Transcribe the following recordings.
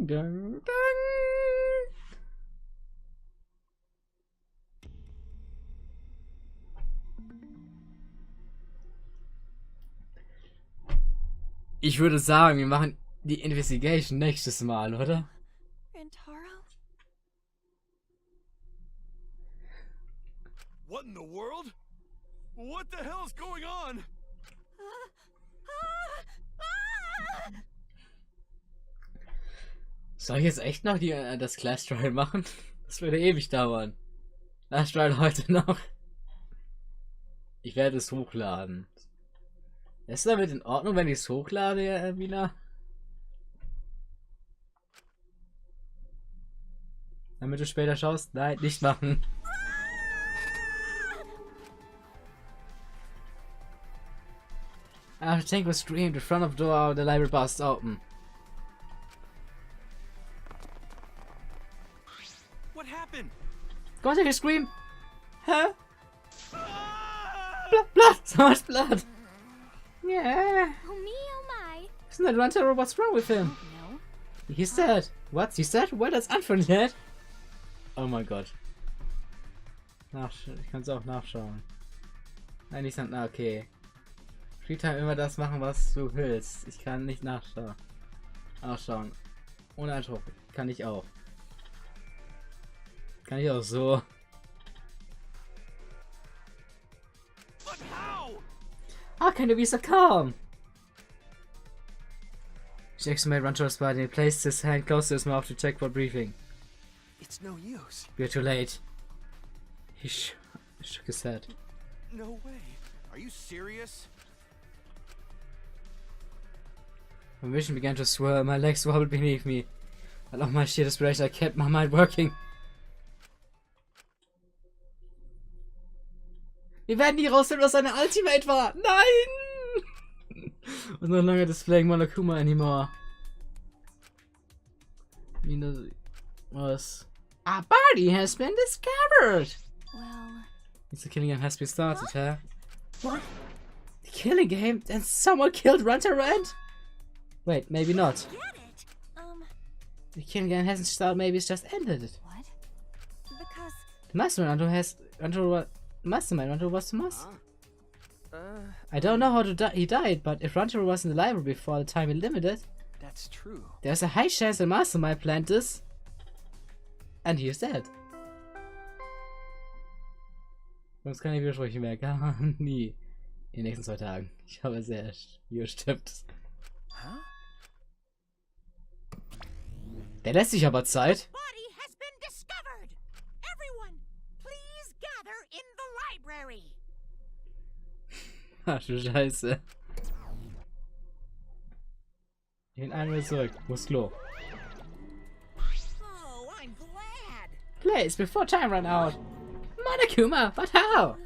dang, dang. Ich würde sagen, wir machen die Investigation nächstes Mal, oder? What in the world? What the hell is going on? Soll ich jetzt echt noch das Class Trial machen? Das würde ewig dauern. Class Trial heute noch. Ich werde es hochladen. Ist damit in Ordnung, wenn ich es hochlade, Wiener? Damit du später schaust? Nein, nicht machen. After Tank was screamed, the front of the door of the library burst open. What happened? Go take a scream! Huh? Blood, blood! So much blood! Yeah! Oh me, oh my! Isn't that Runtero? What's wrong with him? No. He's dead. What? He's dead? Well, that's unfortunate. Oh mein Gott. Ich kann es auch nachschauen. Nein, nicht na okay. Freetime immer das machen, was du willst. Ich kann nicht nachschauen. Ohne Eindruck. Kann ich auch. Kann ich auch so. But how? How can you be so calm? Jackson made Runtero's body and placed his hand close to his mouth to check for breathing. It's no use. We're too late. He shook his head. No way. Are you serious? My vision began to swirl, my legs wobbled beneath me. But on my sheer desperation, I kept my mind working. Wir werden nie rausfinden, was seine Ultimate war. Nein! Was no longer displaying Monokuma anymore. Was? A body has been discovered! Well... The killing game has been started, huh? What? The killing game? Then someone killed Runtero and... Wait, maybe not. Get it? The killing game hasn't started, maybe it's just ended. What? Because... The mastermind Runtero was the master. I don't know how he died, but if Runtero was in the library before the time limited, That's true. there's a high chance the mastermind planned this. And he is dead. Sonst keine Widersprüche mehr. Gar nie. In den nächsten 2 Tagen. Ich habe sehr gestimmt. Huh? Der lässt sich aber Zeit. Body has been discovered. Everyone, please gather in the library. Ach du Scheiße. Ich bin einmal zurück. Muss Klo. Oh, I'm glad. Please, before time ran out. Monokuma, but how?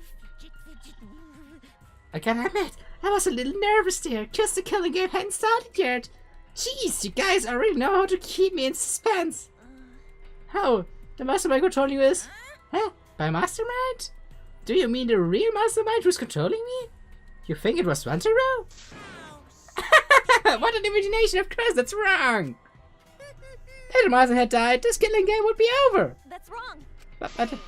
I gotta admit, I was a little nervous there, cause the killing game hadn't started yet. Jeez, you guys already know how to keep me in suspense. How? The mastermind controlling you is? Huh? By mastermind? Do you mean the real mastermind who's controlling me? You think it was Runtero? What an imagination, of course that's wrong! If the master had died, this killing game would be over! That's wrong! But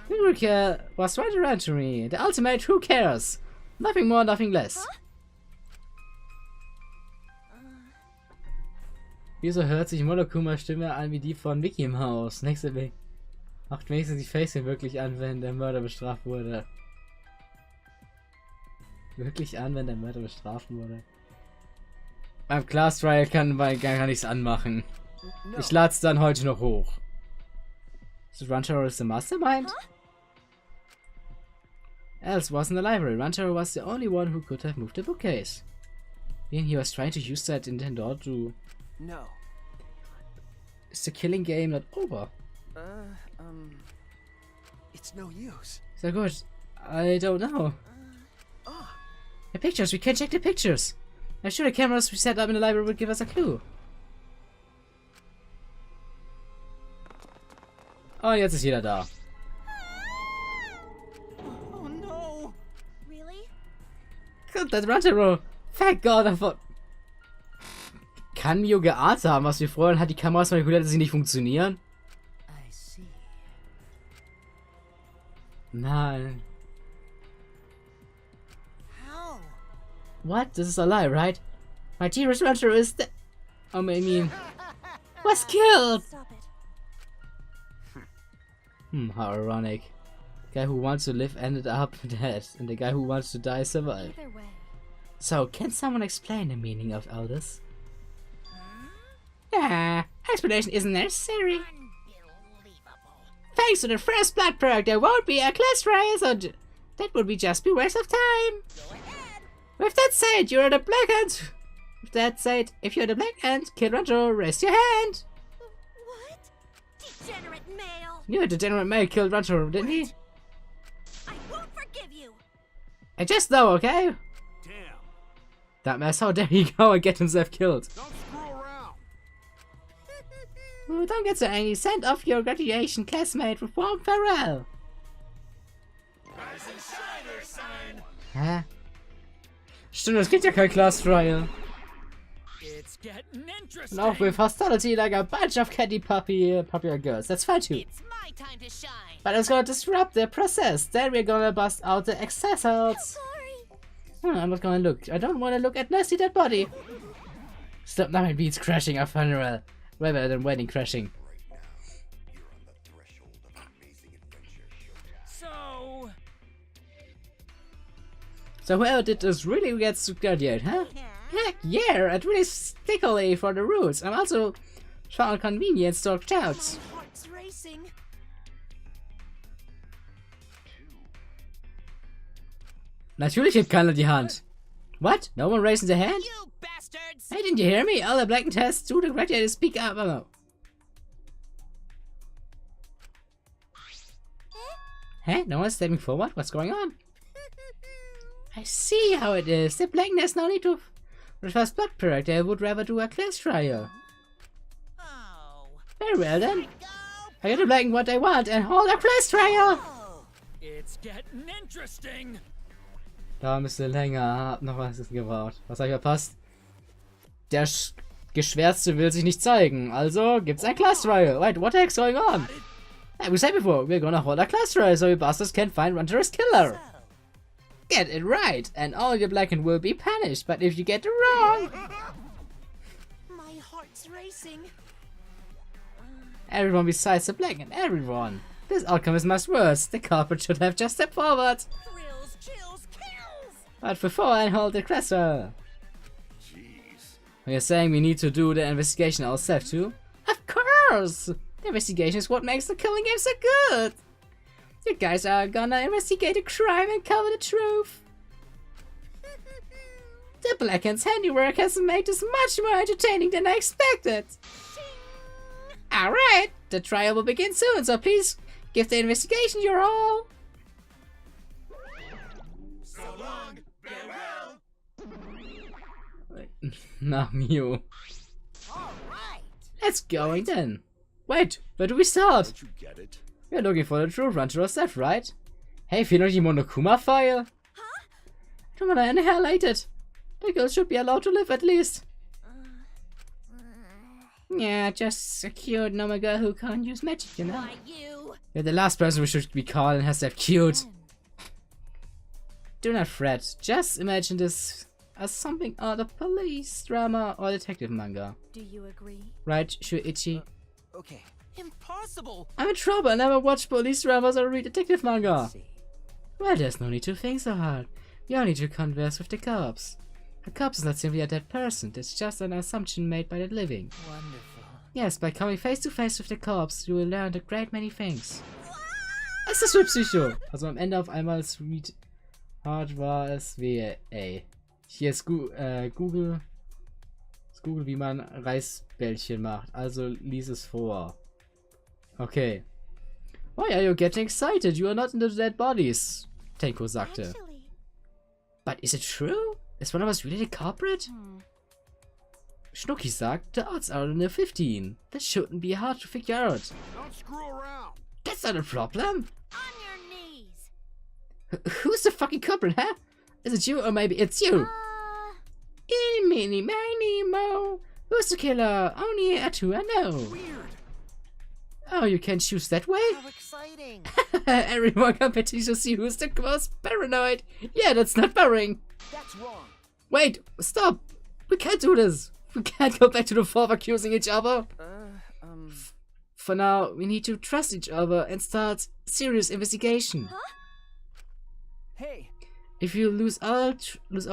who would care? Was Runtero to me? The ultimate who cares? Nothing more, nothing less. Huh? Wieso hört sich Monokumas Stimme an wie die von Mickey Mouse? Nächste Weg. Macht wenigstens die Facing wirklich an, wenn der Mörder bestraft wurde. Wirklich an, wenn der Mörder bestraft wurde. Beim Class Trial kann nichts anmachen. No. Ich lade es dann heute noch hoch. So Runtero is the mastermind? Huh? Alice was in the library. Runtero was the only one who could have moved the bookcase. Being he was trying to use that Nintendo to... No. Is the killing game not over? It's no use. So good. I don't know. The pictures, we can check the pictures. I'm sure the cameras we set up in the library would give us a clue. Oh, jetzt ist jeder da. Oh no. Really? God, that Runtero. Thank God, I thought... kann Mio geahnt haben, was wir vorhin hat. Die Kameras manipuliert, dass sie nicht funktionieren. I see. Nein. How? What? This is a lie, right? My dearest rancher is dead. Oh, I mean, was killed. Stop it. How ironic. The guy who wants to live ended up dead, and the guy who wants to die survived. Either way. So, can someone explain the meaning of all this? Explanation isn't necessary. Unbelievable. Thanks to the first blood perk, there won't be a class trial, so that would just be waste of time. Go ahead. With that said, you're the black hand. With that said, if you're the black hand, Kid Rancho, raise your hand. What? Degenerate male. Yeah, the degenerate male killed Rancho, didn't he? I won't forgive you. I just know, okay? Damn. That mess, how dare he go and get himself killed? Don't screw around. Oh, don't get so angry. Send off your graduation classmate with warm farewell. Rise and shine, Ursine. Hä? Stimmt, es gibt ja kein Class Trial. It's getting interesting. And off with hostility like a bunch of catty popular girls. That's fine too. It's my time to shine. But it's gonna disrupt the process. Then we're gonna bust out the accessories. Sorry. I'm not gonna look. I don't wanna look at nasty dead body. Stop now, it beats crashing a funeral. Rather than wedding crashing. So whoever did this really gets to graduate, huh? Heck yeah, it really stickily for the rules. I'm also found convenient to talk out. My heart's racing. Natürlich hebt keiner die Hand. What? No one raising their hand? You bastards. Hey, didn't you hear me? All the black tests to the graduate speak up. Oh, no. Huh? No one's stepping forward? What's going on? I see how it is. The blackness no need to first blood period. They would rather do a class trial. Oh. Very well then. Go. I get the black what they want and hold a class trial. Oh. It's getting interesting. Da ein bisschen länger. Hab noch was gebraucht. Was habe ich verpasst? Der Geschwärzte will sich nicht zeigen. Also gibt's ein class trial. Wait, what the heck's going on? Like we said before, we're gonna hold a class trial so you bastards can find Runter's killer. Get it right, and all your blackened will be punished. But if you get it wrong, My heart's racing. everyone besides the blackened, everyone. This outcome is much worse. The culprit should have just stepped forward. Thrills, chills, kills. But before I hold the class trial, Jeez. you're saying we need to do the investigation ourselves too? Of course! The investigation is what makes the killing game so good. You guys are gonna investigate the crime and cover the truth. The Blackhand's handiwork has made this much more entertaining than I expected. Alright, the trial will begin soon, so please give the investigation your all. So long. Farewell. Nah, Mew. All right. Let's go then. Wait, where do we start? Don't you get it? We're looking for the true Rancher set, right? Hey, fehlt euch die Monokuma file? Don't wanna annihilate it. The girls should be allowed to live at least. Yeah, just a cute normal girl who can't use magic, you know? Why you? You're the last person we should be calling has that cute. Do not fret. Just imagine this as something out of police drama or detective manga. Do you agree? Right, Shuichi? Okay. Impossible. I'm in trouble. I never watch police dramas or read detective manga. See. Well, there's no need to think so hard. You only need to converse with the cops. A corpse is not simply a dead person. It's just an assumption made by the living. Wonderful. Yes, by coming face to face with the corpse, you will learn a great many things. Es ist für Psycho. Also am Ende auf einmal Sweet Heart war es wehe, ey. Hier ist Google, wie man Reisbällchen macht. Also lies es vor. Okay. Why are you getting excited? You are not in the dead bodies, Tenko sagte. Actually, But is it true? Is one of us really the culprit? Schnucki sagt, the odds are near 15. That shouldn't be hard to figure out. Don't screw around. That's not a problem. On your knees. Who's the fucking culprit, huh? Is it you or maybe it's you? Eeny, meeny, miny, mo. Who's the killer? Only a two I know. Weird. Oh, you can choose that way? How exciting! Everyone competing to see who's the most paranoid. Yeah, that's not boring. That's wrong. Wait, stop. We can't do this. We can't go back to the fourth accusing each other. For now, we need to trust each other and start serious investigation. Hey, If you lose our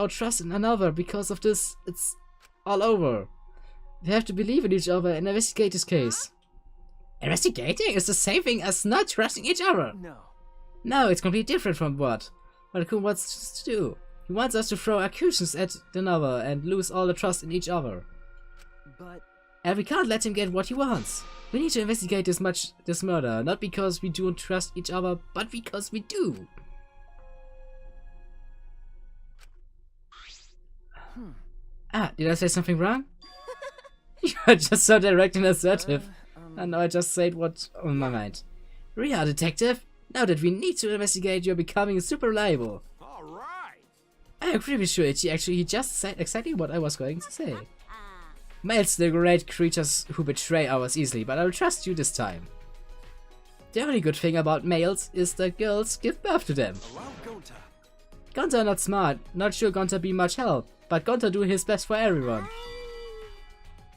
trust in another because of this, it's all over. We have to believe in each other and investigate this case. Investigating is the same thing as not trusting each other. no. No, it's completely different from what Kun wants us to do. He wants us to throw accusations at another and lose all the trust in each other. But And we can't let him get what he wants. We need to investigate this murder, not because we don't trust each other, but because we do. Ah, did I say something wrong? You are just so direct and assertive. And I just said what's on my mind. Ria, detective, now that we need to investigate, you're becoming super reliable. All right. I agree with Shuichi, actually, he just said exactly what I was going to say. Males, the great creatures who betray ours easily, but I will trust you this time. The only good thing about males is that girls give birth to them. Allow Gonta. Gonta not smart, not sure Gonta be much help, but Gonta do his best for everyone.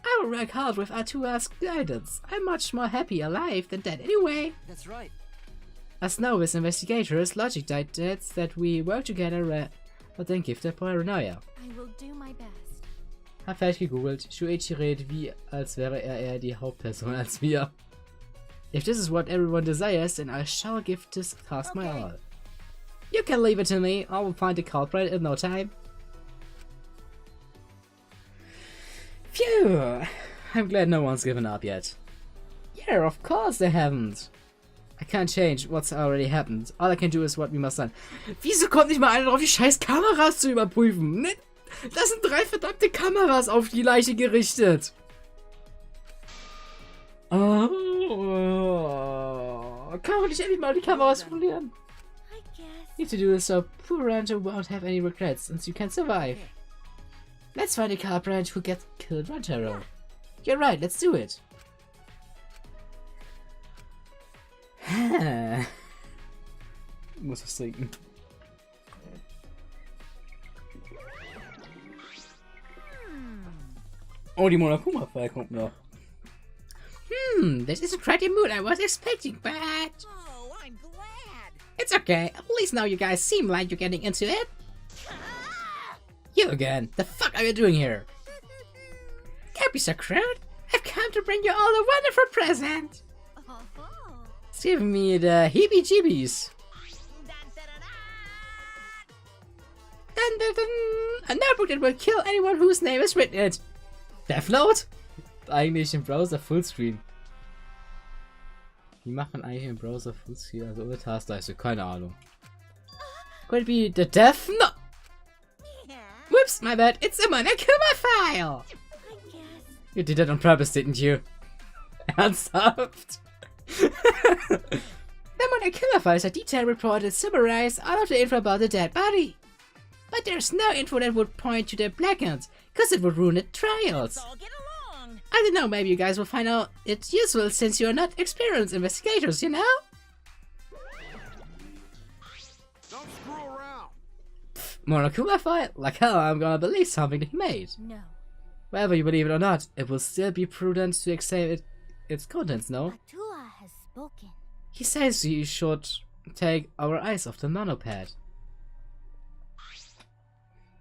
I will work hard with Atua's guidance. I'm much more happy alive than dead anyway. that's right. As novice investigators, logic dictates that we work together but then give their paranoia. I will do my best. Hab fertig gegoogelt. Shuichi redet wie, als wäre eher die Hauptperson als wir. If this is what everyone desires, then I shall give this task my all. You can leave it to me. I will find the culprit in no time. Phew! I'm glad no one's given up yet. Yeah, of course they haven't. I can't change what's already happened. All I can do is what we must done. Wieso kommt nicht mal einer drauf, die scheiß Kameras zu überprüfen? Ne? Das sind 3 verdammte Kameras auf die Leiche gerichtet. Oh, kann man nicht endlich mal die Kameras verlieren? I guess. Need to do this so poor Rancho won't have any regrets since you can survive. Let's find a culprit who gets killed Ranchero. You're right, let's do it. Muss was trinken. Oh, die Monokuma-File kommt noch. This isn't quite the mood I was expecting, but... Oh, I'm glad. It's okay. At least now you guys seem like you're getting into it. You again. The fuck are you doing here? Can't be so crude. I've come to bring you all a wonderful present. Oh. It's giving me the heebie-jeebies. Dun, dun, dun. A notebook that will kill anyone whose name is written in it. Death Note? Eigentlich im Browser Fullscreen. Wie macht man eigentlich im Browser Fullscreen? Also ohne Taskleiste, keine Ahnung. Could it be the Death Note? Whoops, my bad. It's a Monokuma file. I guess. You did that on purpose, didn't you? Ernsthaft? The Monokuma file is a detailed report that summarizes all of the info about the dead body. But there's no info that would point to the blackouts, cause it would ruin the trials. Let's all get along. I don't know, maybe you guys will find out it's useful since you're not experienced investigators, you know? Don't screw around. Monokuma file? Like hell, I'm gonna believe something that he made. No. Whether you believe it or not, it will still be prudent to examine its contents, no? Atua has spoken. He says you should take our eyes off the monopad.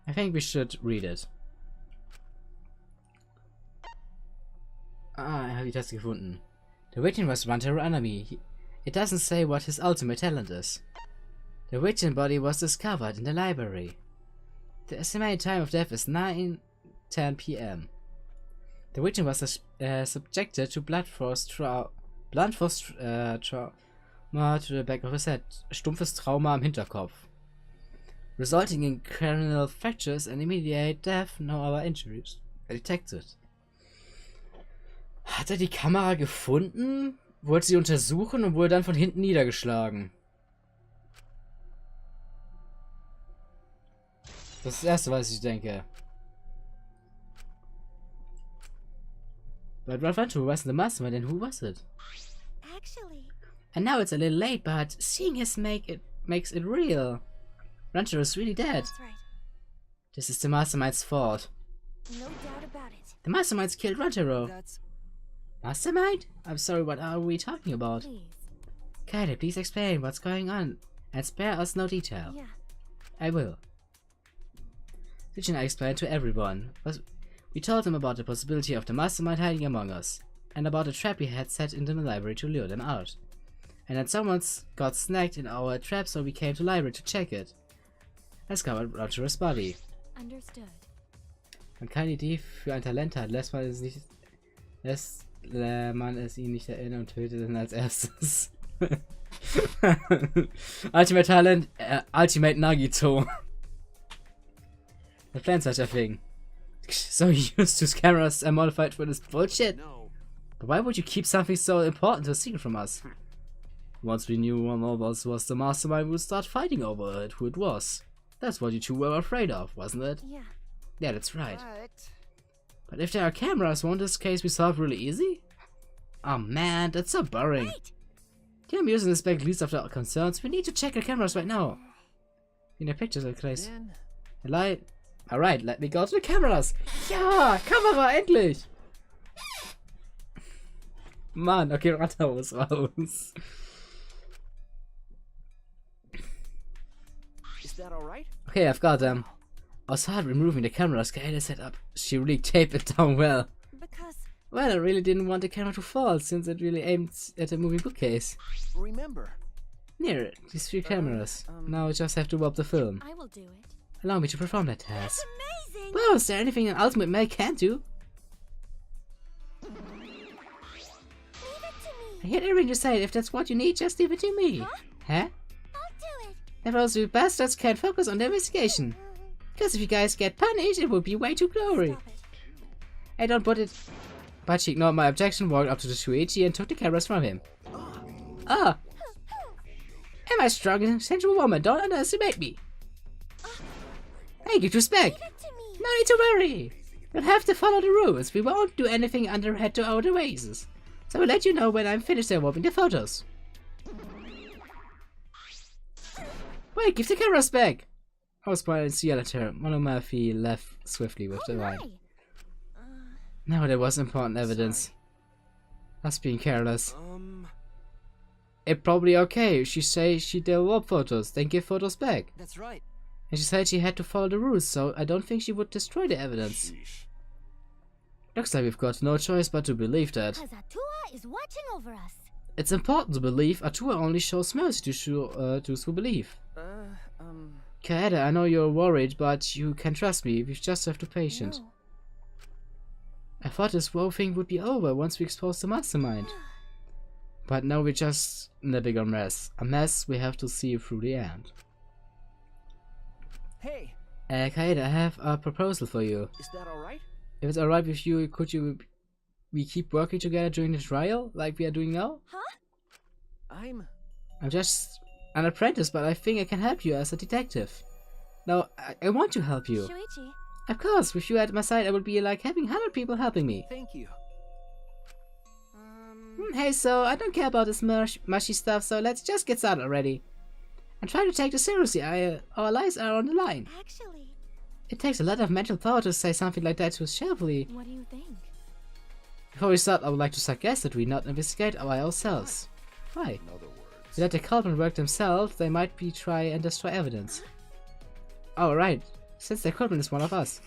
I think we should read it. Ah, ich habe die Taste gefunden. The victim was Ranter enemy. It doesn't say what his ultimate talent is. The victim body was discovered in the library. The estimated time of death is 9:10 p.m. The victim was subjected to blunt force trauma to the back of his head. Stumpfes Trauma am Hinterkopf. Resulting in cranial fractures and immediate death, no other injuries detected. Hat er die Kamera gefunden, wollte sie untersuchen und wurde dann von hinten niedergeschlagen. Das ist das Erste, was ich denke. But what went who wasn't the mastermind and who was it? Actually, And now it's a little late, but seeing his makes it real. Rancho is really dead. that's right. This is the mastermind's fault. No doubt about it. The masterminds killed Rancho. That's... Mastermind? I'm sorry, what are we talking about? Please. Kaede, please explain what's going on and spare us no detail. Yeah. I will. Suchi and I explained to everyone. We told them about the possibility of the mastermind hiding among us, and about a trap we had set in the library to lure them out. And that someone's got snagged in our trap, so we came to the library to check it. Discovered Roger's body. Understood. Man keine Idee für ein Talent hat, lässt man es ihn nicht erinnern und tötet ihn als erstes. Ultimate Talent, Ultimate Nagito. The plan such a thing. So you used those cameras and modified for this bullshit? No. But why would you keep something so important a secret from us? Once we knew one of us was the mastermind, we would start fighting over it, who it was. That's what you two were afraid of, wasn't it? Yeah. Yeah, that's right. But... But if there are cameras, won't this case be solved really easy? Oh man, that's so boring. Wait. Can you inspect least of the concerns? We need to check the cameras right now. In the pictures of the place. Then... The light. Alright, let me go to the cameras. Ja, Kamera, endlich! Mann, okay, Ratter muss raus. Is that alright? Okay, I've got them. I was hard removing the cameras Kaede set up. She really taped it down well. Because Well, I really didn't want the camera to fall, since it really aimed at a moving bookcase. Remember. Near it, these three cameras. Now I just have to warp the film. I will do it. Allow me to perform that task. Amazing. Wow, is there anything an ultimate male can't do? Leave it to I me. heard everything you said. If that's what you need, just leave it to me. Huh? I'll do it. That those you bastards can't focus on the investigation. Because if you guys get punished, it would be way too glory. Stop it. I don't put it. But she ignored my objection, walked up to the Shuichi and took the cameras from him. Ah! Am I strong and sensual woman? Don't underestimate me. Hey, give respect. Leave it to me. No need to worry. We'll have to follow the rules. We won't do anything under head to our ways. So I'll let you know when I'm finished warping the photos. Wait, give the cameras back. I was quiet and see you later. Monomorphy left swiftly with the Why? line. No, there was important evidence. Us being careless. It probably okay. She say she did warp photos, then give photos back. That's right. And she said she had to follow the rules, so I don't think she would destroy the evidence. Sheesh. Looks like we've got no choice but to believe that. Because Atua is watching over us. It's important to believe. Atua only shows mercy to those who believe. Kaede, I know you're worried, but you can trust me. We just have to be patient. No. I thought this whole thing would be over once we expose the mastermind. But now we're just in a bigger mess. A mess we have to see through the end. Hey, Kaede, I have a proposal for you. is that alright? If it's alright with you, we keep working together during the trial, like we are doing now? Huh? I'm just an apprentice, but I think I can help you as a detective. No, I want to help you. Shuichi. Of course, with you at my side, I would be like having 100 people helping me. Thank you. Hey, so I don't care about this mushy stuff, so let's just get started already. And try to take this seriously. Our lives are on the line. Actually, It takes a lot of mental power to say something like that to us cheerfully. what do you think? Before we start, I would like to suggest that we not investigate ourselves. Why? In other words. If we let the culprit work themselves, they might try and destroy evidence. Oh, right. Since the culprit is one of us.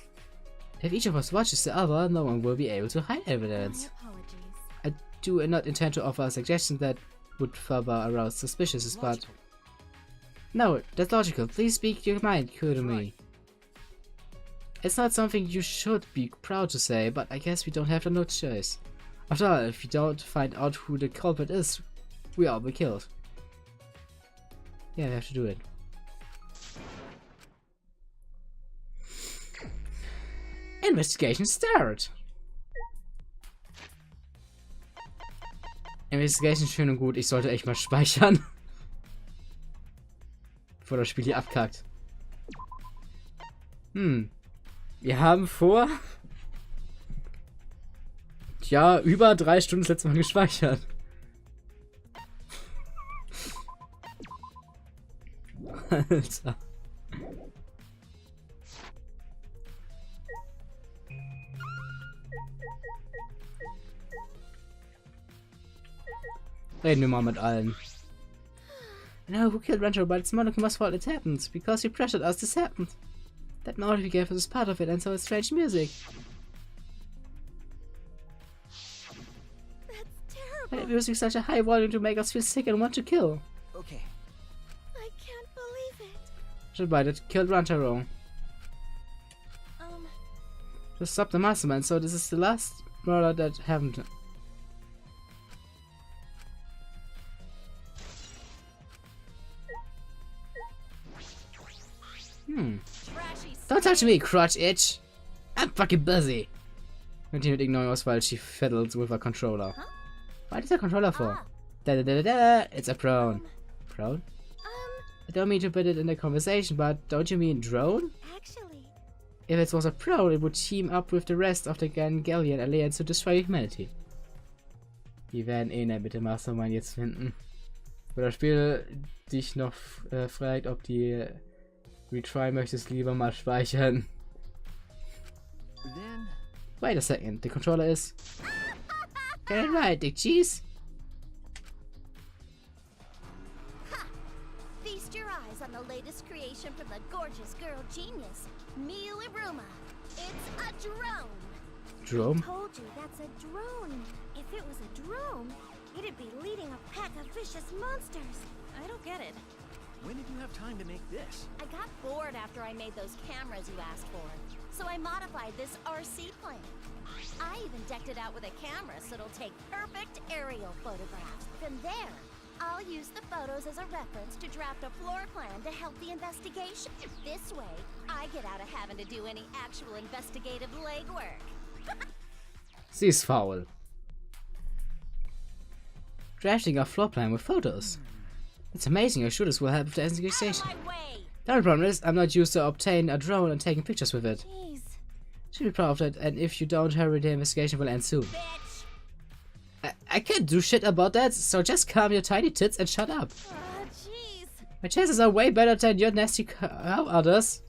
If each of us watches the other, no one will be able to hide evidence. My apologies. I do not intend to offer a suggestion that would further arouse suspicions, but... Logical. No, that's logical. Please speak your mind, Kurumi. It's not something you should be proud to say, but I guess we don't have no choice. After all, if we don't find out who the culprit is, we all be killed. Yeah, we have to do it. Investigation start! Investigation schön und gut, ich sollte echt mal speichern. Bevor das Spiel hier abkackt. Wir haben vor... ja, über 3 Stunden das letzte Mal gespeichert. Alter. Reden wir mal mit allen. No, who killed Rancho? But it's Monokuma's fault it happened. Because he pressured us, this happened. That note we gave us is part of it, and so it's strange music. That's terrible. That music such a high volume to make us feel sick and want to kill. Okay. I can't believe it. Should bite it killed Rancho. To stop the mastermind, so this is the last murder that happened. Don't touch me, crotch itch! I'm fucking busy! Continued ignoring us while she fiddled with a controller. What is a controller for? Da da da da da! It's a drone. Drone? I don't mean to put it in the conversation, but don't you mean drone? Actually, If it was a drone, it would team up with the rest of the Ganglion Alliance to destroy humanity. Wir werden eh nicht mit dem Mastermind jetzt finden. Wo das Spiel dich noch fragt, ob die Retry möchtest, lieber mal speichern. Then Wait a second, the controller is... Get it right, Dick Cheese! feast your eyes on the latest creation from the gorgeous girl genius, Miu Iruma. It's a drone. Drone? Told you that's a drone. If it was a drone, it'd be leading a pack of vicious monsters. I don't get it. when did you have time to make this? I got bored after I made those cameras you asked for, so I modified this RC plane. I even decked it out with a camera so it'll take perfect aerial photographs. From there, I'll use the photos as a reference to draft a floor plan to help the investigation. This way, I get out of having to do any actual investigative legwork. Sie ist faul. Drafting a floor plan with photos. It's amazing how sure this will help with the investigation. Out of my way! The only problem is, I'm not used to obtain a drone and taking pictures with it. Jeez, Should be proud of that, and if you don't hurry, the investigation will end soon. bitch! I can't do shit about that, so just calm your tiny tits and shut up. Jeez. My chances are way better than your nasty cow others.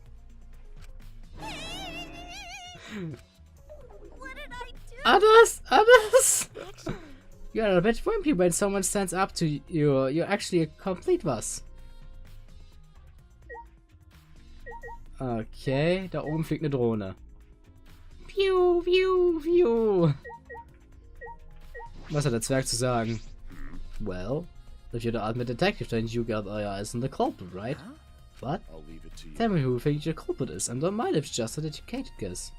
What did I do? Others? Others? Actually, You're a bit wimpy when someone stands up to you. You're actually a complete was. Okay, da oben fliegt eine Drohne. Piu, piu, piu. Was hat der Zwerg zu sagen? Well, if you're the ultimate detective, then you got your eyes on the culprit, right? Huh? What? I'll leave it to you. Tell me who you think your culprit is, and don't mind if it's just an educated guess.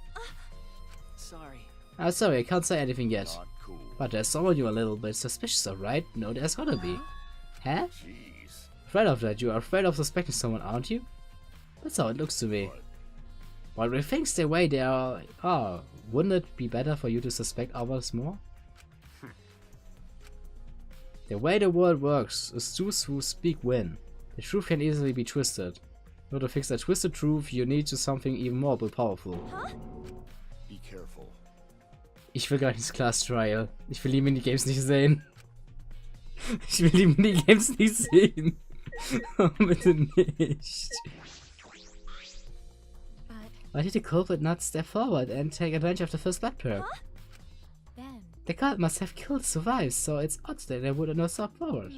Sorry. I'm sorry, I can't say anything yet. Not cool. But there's someone you're a little bit suspicious of, right? No, there's gotta be. Huh? Jeez. Afraid of that? You are afraid of suspecting someone, aren't you? That's how it looks to me. But While we think the way they are, wouldn't it be better for you to suspect others more? The way the world works is those who speak win. The truth can easily be twisted. In order to fix that twisted truth, you need to something even more powerful. be careful. Ich will gar nicht ins Class Trial. Ich will die Minigames nicht sehen. Ich will die Minigames nicht sehen. Oh, bitte nicht. Why did the culprit not step forward and take advantage of the first blood perk? Ben. The cult must have killed survived, so it's odd that they would not step forward.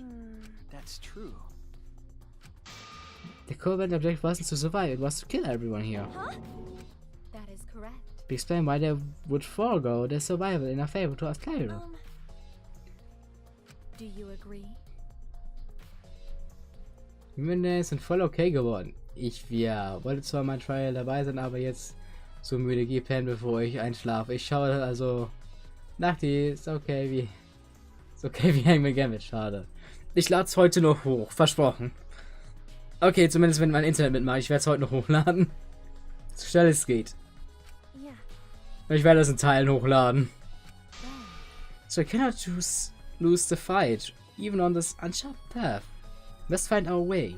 That's true. The culprit's objective wasn't to survive, it was to kill everyone here. That is correct. We explain why they would forego their survival in a favor to us player. Do you agree? Die Münde sind voll okay geworden. Ich wollte zwar mal Trial dabei sein, aber jetzt so müde gepennt, bevor ich einschlafe. Ich schaue also nach die ist okay wie Hangman Gambit, schade. Ich lade es heute noch hoch, versprochen. Okay, zumindest wenn mein Internet mitmacht, ich werde es heute noch hochladen. So schnell es geht. Yeah. Ich werde es in Teilen hochladen. So I cannot lose the fight, even on this uncharted path. Must find our way.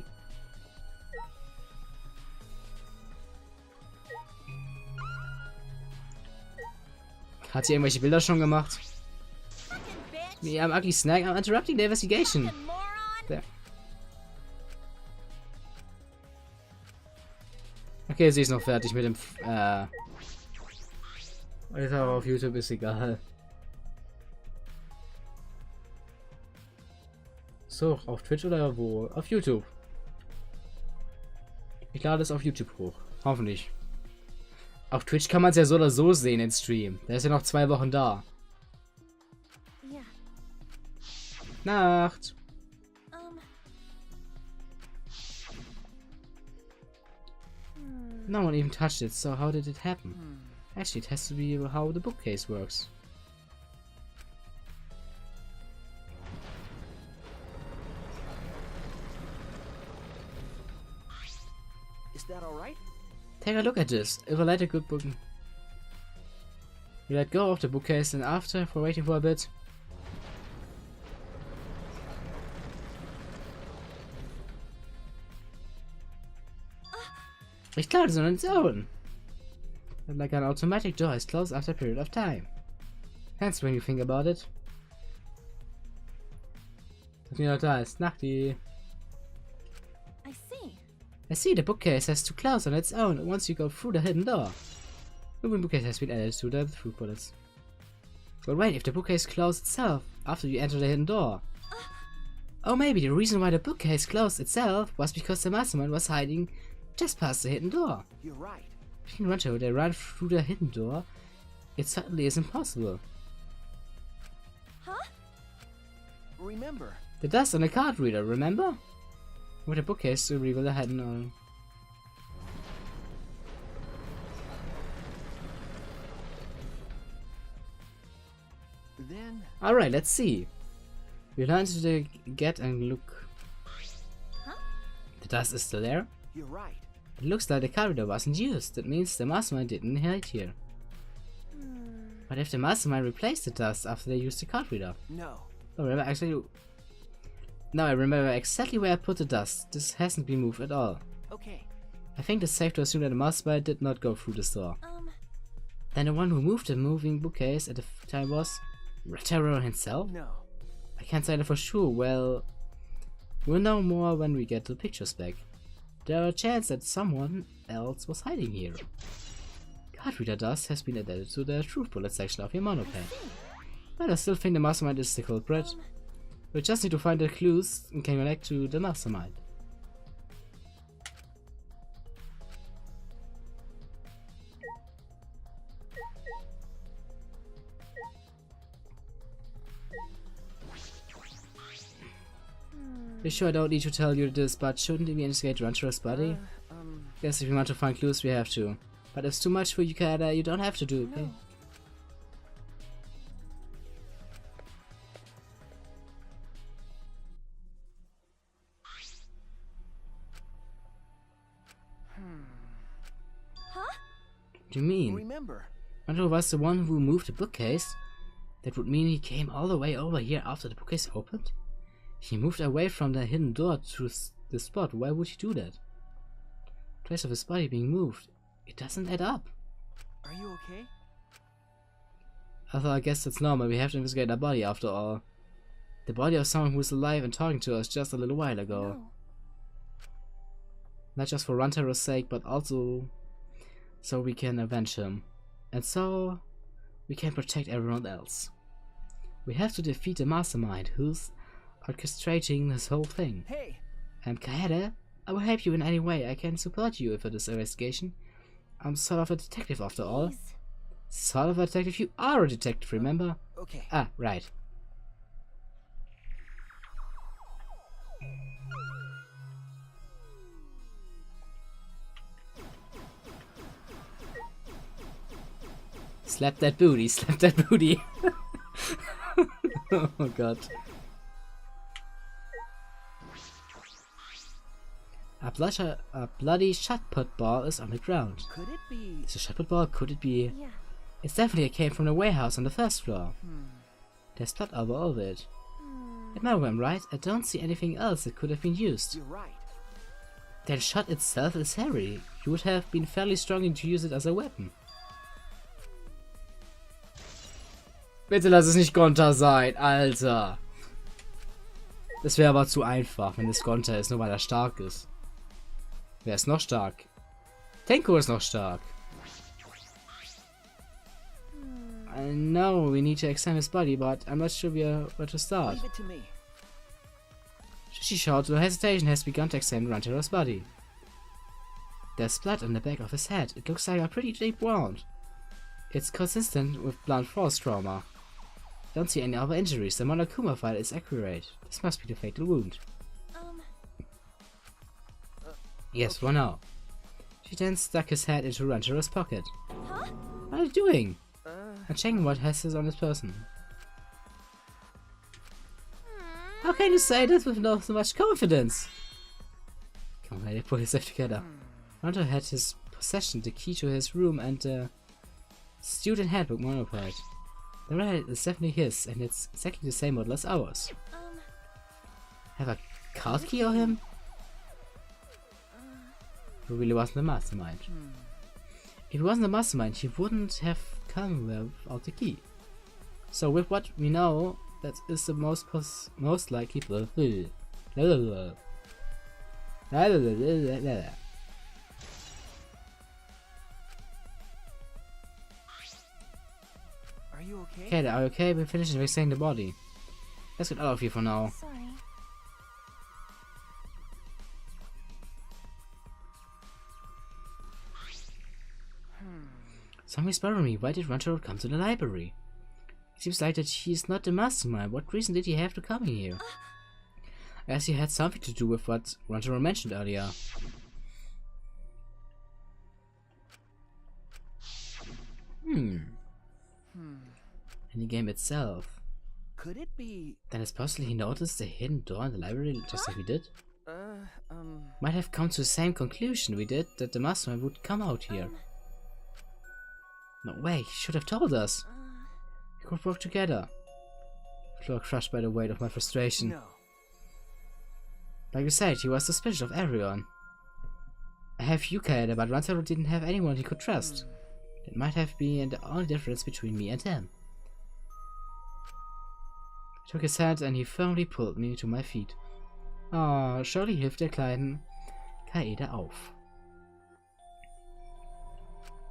Hat sie irgendwelche Bilder schon gemacht? Me, I'm ugly snack. I'm interrupting the investigation. Fucking moron! There. Okay, sie ist noch fertig mit dem... Ist aber auf YouTube ist egal. So, auf Twitch oder wo? Auf YouTube. Ich lade es auf YouTube hoch. Hoffentlich. Auf Twitch kann man es ja so oder so sehen, den Stream. Der ist ja noch 2 Wochen da. Yeah. Nacht. No one even touched it, so how did it happen? Actually, it has to be how the bookcase works. Is that all right? Take a look at this. It will let a good book. You let go of the bookcase and after, for waiting for a bit. It's closed on its own. Like an automatic door is closed after a period of time. Hence when you think about it. Da ist Nachti. I see. I see the bookcase has to close on its own once you go through the hidden door. The bookcase has been added to the through bullets. But wait, if the bookcase closed itself after you enter the hidden door. Oh, maybe the reason why the bookcase closed itself was because the mastermind was hiding just past the hidden door. You're right. If you can run they run through the hidden door, it certainly isn't possible. Huh? Remember, The dust on the card reader, remember? With the bookcase to reveal the hidden door. then Alright, let's see. We learn to get and look. Huh? The dust is still there. you're right. It looks like the card reader wasn't used. That means the mastermind didn't hide here. But if the mastermind replaced the dust after they used the card reader? No. I remember actually. Now I remember exactly where I put the dust. This hasn't been moved at all. Okay. I think it's safe to assume that the mastermind did not go through this door. Then the one who moved the moving bookcase at the time was Terror himself? No. I can't say that for sure. Well, we'll know more when we get the pictures back. There are a chance that someone else was hiding here. Card reader dust has been added to the truth bullet section of your monopay. But I still think the mastermind is the culprit. We just need to find the clues and can connect to the mastermind. You sure I don't need to tell you this, but shouldn't we investigate Ranchero's body? Yes, if you want to find clues, we have to. But if it's too much for you, Kada, you don't have to do it, okay? Huh? What do you mean? Remember, Ranchero was the one who moved the bookcase? That would mean he came all the way over here after the bookcase opened? He moved away from the hidden door to the spot. Why would he do that? Trace of his body being moved. It doesn't add up. are you okay? Although I guess that's normal. We have to investigate a body after all. The body of someone who was alive and talking to us just a little while ago. No. Not just for Ranchero's sake, but also so we can avenge him. And so we can protect everyone else. We have to defeat the mastermind who's orchestrating this whole thing. Hey, And Kaede, I will help you in any way I can support you for this investigation. I'm sort of a detective after all. Please. Sort of a detective? You are a detective, remember? okay. Ah, right. Slap that booty, slap that booty. Oh god. A bloody shot put ball is on the ground. Could it be? Is a shot put ball? Could it be? Yeah. It's definitely came from the warehouse on the first floor. There's blood all over it. If I am right, I don't see anything else that could have been used. You're right. That shot itself is heavy. You would have been fairly strong to use it as a weapon. Bitte lass es nicht Gonta sein, Alter. Das wäre aber zu einfach, wenn es Gonta ist, nur weil er stark ist. Wer ist noch stark? Tenko ist noch stark. I know we need to examine his body, but I'm not sure where to start. Leave it to me. She showed no hesitation, has begun to examine Rantaro's body. There's blood on the back of his head. It looks like a pretty deep wound. It's consistent with blunt force trauma. Don't see any other injuries. The Monokuma file is accurate. This must be the fatal wound. Yes, for now. She then stuck his head into Rantaro's pocket. Huh? What are you doing? I'm checking what has this on his person. How can you say this with no so much confidence? Come on, they put his stuff together. Rantaro had his possession, the key to his room, and the student handbook monopoid. The red is definitely his, and it's exactly the same model as ours. Have a card key on him? He really wasn't a mastermind. If he wasn't a mastermind, he wouldn't have come without the key. So with what we know, that is the most likely. Are you okay? Okay, are you okay? We're finished investigating the body. Let's get out of here for now. Sorry. Something's bothering me. Why did Rantaro come to the library? It seems like that he's not the mastermind. What reason did he have to come here? I guess he had something to do with what Rantaro mentioned earlier. In the game itself. Could it be? Then it's possible he noticed the hidden door in the library just like we did? Might have come to the same conclusion we did, that the mastermind would come out here. No way, he should have told us. We could work together. Floor crushed by the weight of my frustration. No. Like you said, he was suspicious of everyone. I have Yuka, but Rantaro didn't have anyone he could trust. That might have been the only difference between me and him. I took his hand and he firmly pulled me to my feet. Oh, surely hilft der kleinen Kaede auf.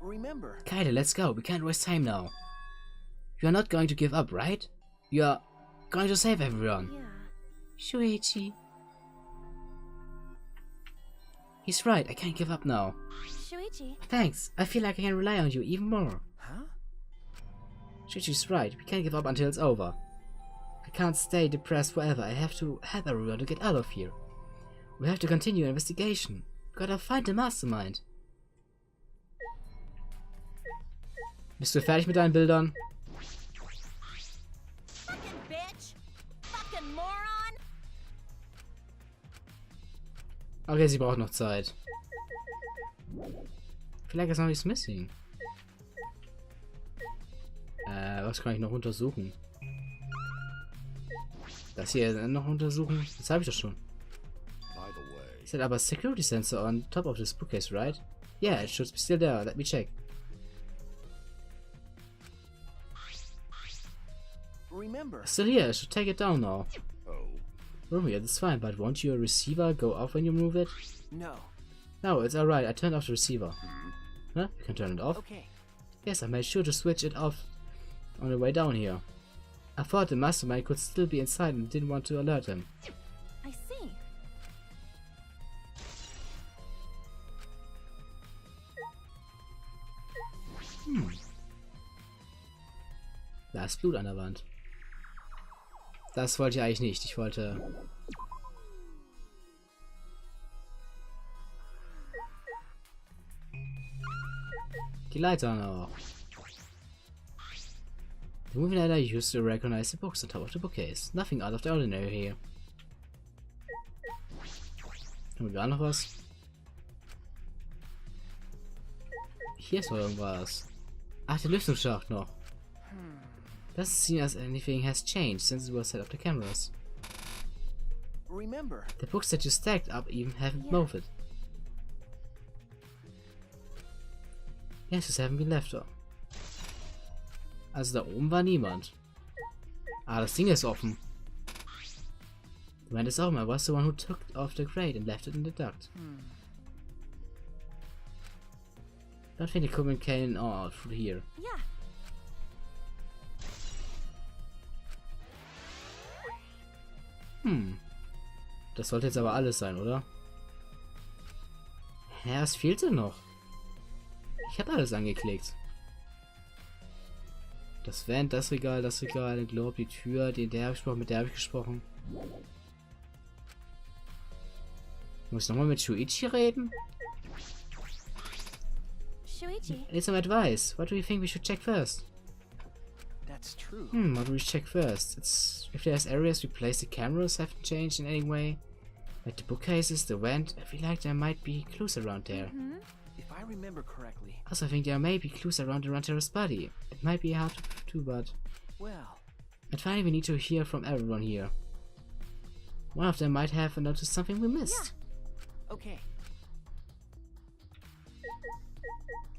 Remember. Kaede, let's go. We can't waste time now. You are not going to give up, right? You are going to save everyone. Yeah. Shuichi. He's right. I can't give up now. Shuichi. Thanks. I feel like I can rely on you even more. Huh? Shuichi's right. We can't give up until it's over. I can't stay depressed forever. I have to help everyone to get out of here. We have to continue investigation. We gotta find the mastermind. Bist du fertig mit deinen Bildern? Fucking bitch! Fucking moron! Okay, sie braucht noch Zeit. Vielleicht ist noch nichts missing. Was kann ich noch untersuchen? Das hier noch untersuchen? Das habe ich doch schon. By the way, Is that aber security sensor on top of this bookcase, right? Yeah, it should be still there. Let me check. Remember. Still here. I should take it down now. oh, Romeo, that's fine, but won't your receiver go off when you move it? No. No, it's alright. I turned off the receiver. Huh? You can turn it off? Okay. Yes, I made sure to switch it off on the way down here. I thought the mastermind could still be inside and didn't want to alert him. I see. Da ist Blut an der Wand. Das wollte ich eigentlich nicht. Ich wollte... die Leiter noch. The moving light I used to recognize the books on top of the bookcase. Nothing out of the ordinary here. Haben wir gar noch was? Hier ist noch irgendwas. Ach, der Lüftungsschacht noch. Doesn't seem as anything has changed since it was set up the cameras. Remember. The books that you stacked up even haven't moved. Yes, just haven't been left. Also da oben war niemand. Ah, das Ding ist offen. Du meintest auch mal, was the one who took off the crate and left it in the duct. Don't think the equipment came out through here. Yeah. Das sollte jetzt aber alles sein, oder? Hä, was fehlte noch? Ich habe alles angeklickt. Das Wenn, das Regal, den Globe, die Tür, mit der habe ich gesprochen. Muss ich nochmal mit Shuichi reden? Shuichi. Need some advice. What do you think we should check first? That's true. What do we check first? If there's areas we place the cameras haven't changed in any way. Like the bookcases, the vent, I feel like there might be clues around there. If I remember correctly, Also, I think there may be clues around the Ranter's body. It might be hard to but... well, And finally, we need to hear from everyone here. One of them might have noticed something we missed. okay.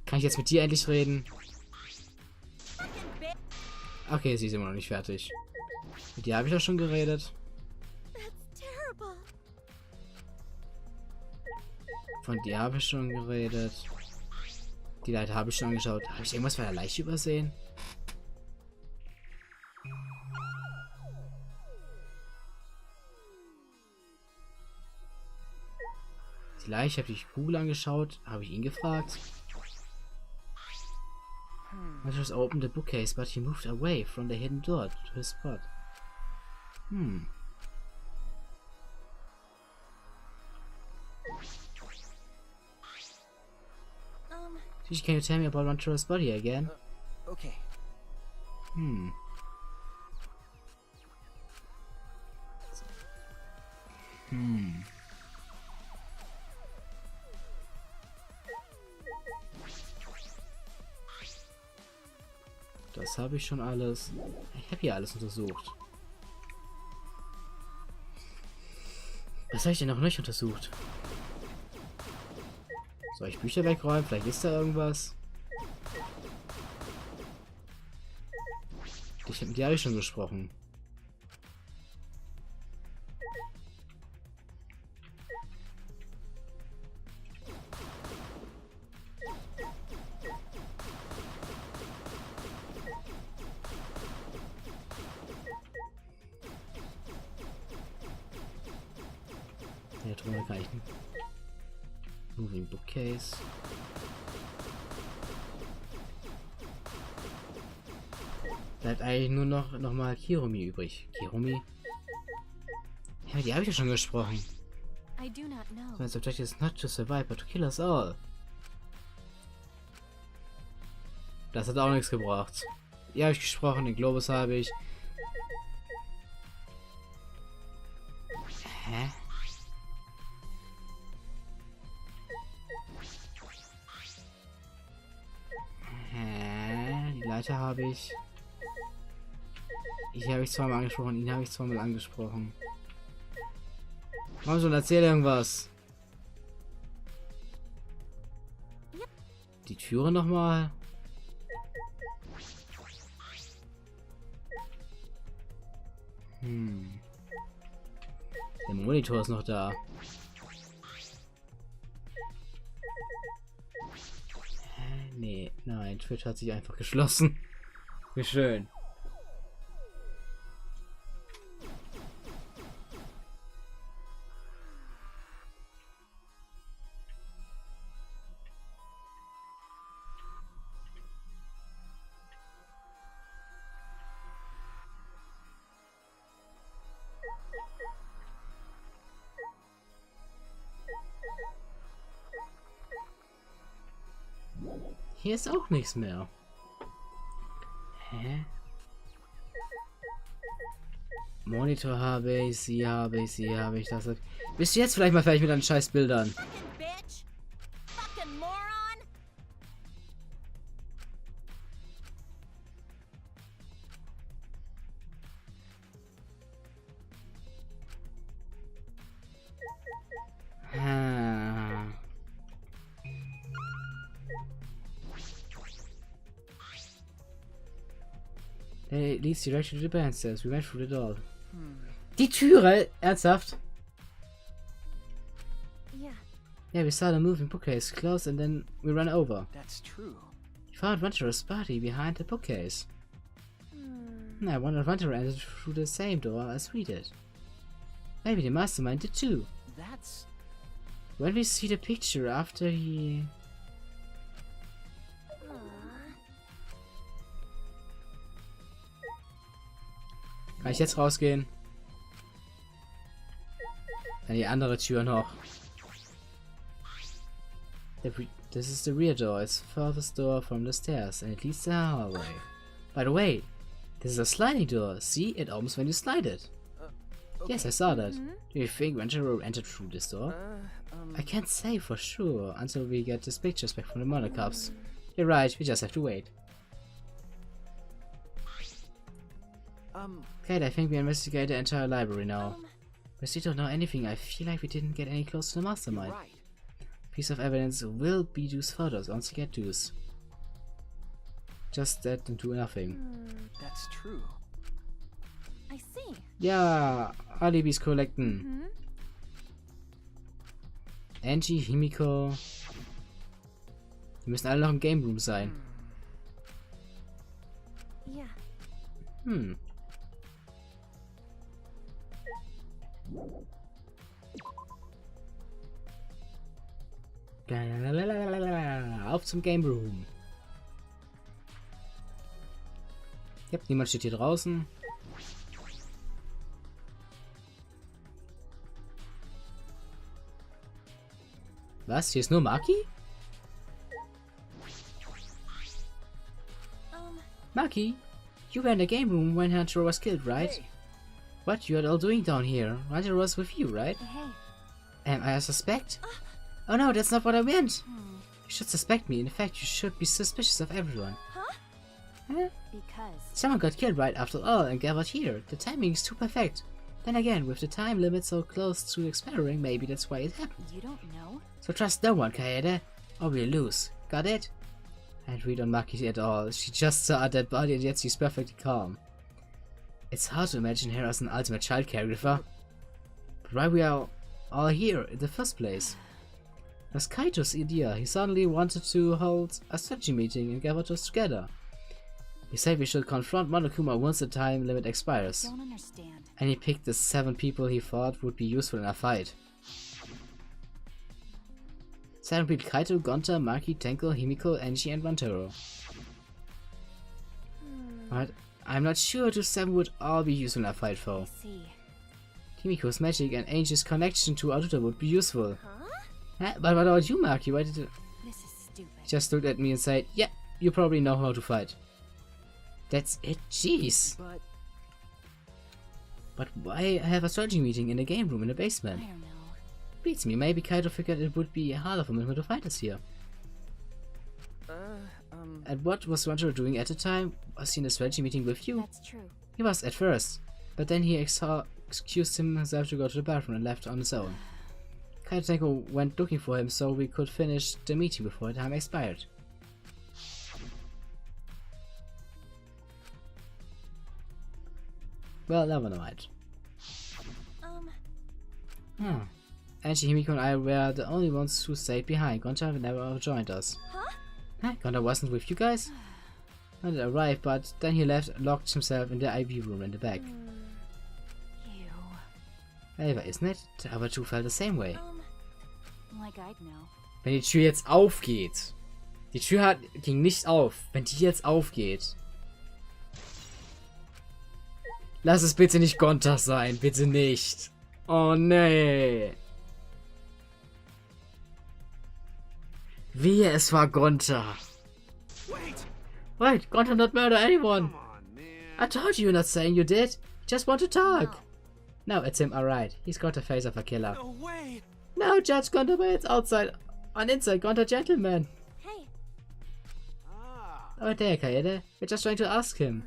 Kann ich jetzt mit dir endlich reden? Okay, sie ist immer noch nicht fertig. Mit dir habe ich doch schon geredet. That's terrible. Von dir habe ich schon geredet. Die Leute habe ich schon angeschaut. Habe ich irgendwas von der Leiche übersehen? Die Leiche habe ich Google angeschaut. Habe ich ihn gefragt. I just opened the bookcase, but he moved away from the hidden door to his spot. Can you tell me about Rantero's body again? Okay. Das habe ich schon alles. Ich habe hier alles untersucht. Was habe ich denn noch nicht untersucht? Soll ich Bücher wegräumen? Vielleicht ist da irgendwas. Mit dir habe ich schon gesprochen. Ja, drunter kann ich nicht. Moving Bookcase. Bleibt eigentlich nur noch mal Kirumi übrig. Kirumi? Ja, die habe ich ja schon gesprochen. I do not know. So, its objective is not to survive, but to kill us all. Das hat auch nichts gebracht. Die habe ich gesprochen, den Globus habe ich. Hä? Die Leiter habe ich. Ich habe ich zweimal angesprochen, ihn habe ich zweimal angesprochen. Komm schon, erzähl irgendwas. Die Türe nochmal. Der Monitor ist noch da. Nee, nein, Twitch hat sich einfach geschlossen. Wie schön. Hier ist auch nichts mehr. Hä? Monitor habe ich, sie habe ich, das. Bist du jetzt vielleicht mal fertig mit deinen scheiß Bildern? Fucking bitch. Fucking moron. It leads directly to the bandstands. We went through it all. Die Türe? Ernsthaft? Yeah. Yeah, we saw the moving bookcase close and then we ran over. That's true. We found Wandero's body behind the bookcase. I wonder if Wanderer entered through the same door as we did. Maybe the mastermind did too. That's... When we see the picture after he... Kann ich jetzt rausgehen? Dann die andere Tür noch. This is the rear door. It's the furthest door from the stairs and it leads to the hallway. By the way, this is a sliding door. See, it opens when you slide it. Okay. Yes, I saw that. Do you think Wanderer entered through this door? I can't say for sure until we get these pictures back from the monocops. You're right, we just have to wait. Kate, I think we investigate the entire library now. We still don't know anything. I feel like we didn't get any close to the mastermind. Right. Piece of evidence will be those photos once you get those. Just that and do nothing. That's true. I see. Ja, Alibis collecten. Angie, Himiko. Die müssen alle noch im Game Room sein. Yeah. Auf zum Game Room. Yep, niemand steht hier draußen. Was? Hier ist nur Maki? Maki, you were in the game room when Hunter was killed, right? Hey. What you are all doing down here? Hunter was with you, right? Hey. Am I a suspect? Oh no, that's not what I meant. You should suspect me. In fact, you should be suspicious of everyone. Huh? Because. Someone got killed right after all and gathered here. The timing is too perfect. Then again, with the time limit so close to expiring, maybe that's why it happened. You don't know? So trust no one, Kaede, or we'll lose. Got it? I don't read on Maki at all. She just saw a dead body and yet she's perfectly calm. It's hard to imagine her as an ultimate child caregiver. But why we are all here in the first place? It was Kaito's idea. He suddenly wanted to hold a strategy meeting and gather us together. He said we should confront Monokuma once the time limit expires. Don't understand. And he picked the 7 people he thought would be useful in a fight. 7 people: Kaito, Gonta, Maki, Tenko, Himiko, Enji, and Wantaro. But I'm not sure those 7 would all be useful in a fight though. See. Himiko's magic and Enji's connection to Aruta would be useful. Huh? But what about you, Maki? Why did you... This is stupid. He just looked at me and said, yeah, you probably know how to fight. That's it, jeez. But why have a strategy meeting in a game room in the basement? I don't know. Beats me, maybe Kaito figured it would be harder for him to fight us here. And what was Wantaro doing at the time? Was he in a strategy meeting with you? That's true. He was at first, but then he excused himself to go to the bathroom and left on his own. Kaito Tenko went looking for him so we could finish the meeting before time expired. Well, never mind. Angie, Himiko, and I were the only ones who stayed behind. Gonta never joined us. Huh? Gonta wasn't with you guys? Gonta arrived, but then he left and locked himself in the IV room in the back. Clever, isn't it? The other two felt the same way. Like I'd know. Wenn die Tür jetzt aufgeht. Die Tür ging nicht auf. Wenn die jetzt aufgeht. Lass es bitte nicht Gonta sein. Bitte nicht. Oh nee. Wehe, es war Gonta. Wait, Gonta not murder anyone. Come on, man. I told you not saying you did. Just want to talk. No, it's him, alright. He's got the face of a killer. No way. No, Judge Gonta, but it's outside. On inside, Gonta gentleman. Hey. Oh, there, Kaede. We're just trying to ask him.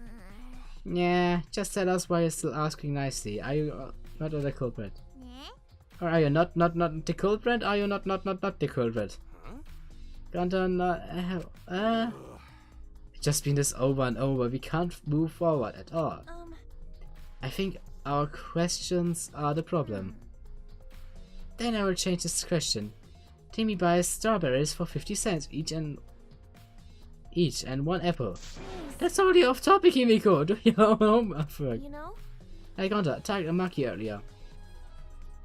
Yeah, just tell us why you're still asking nicely. Are you not the culprit? Or are you not the culprit? Are you not the culprit? Gonta, just been this over and over. We can't move forward at all. I think our questions are the problem. Then I will change this question. Timmy buys strawberries for 50 cents each and one apple. That's already off topic, Himiko. Do your homework. You know? I got attacked a monkey earlier.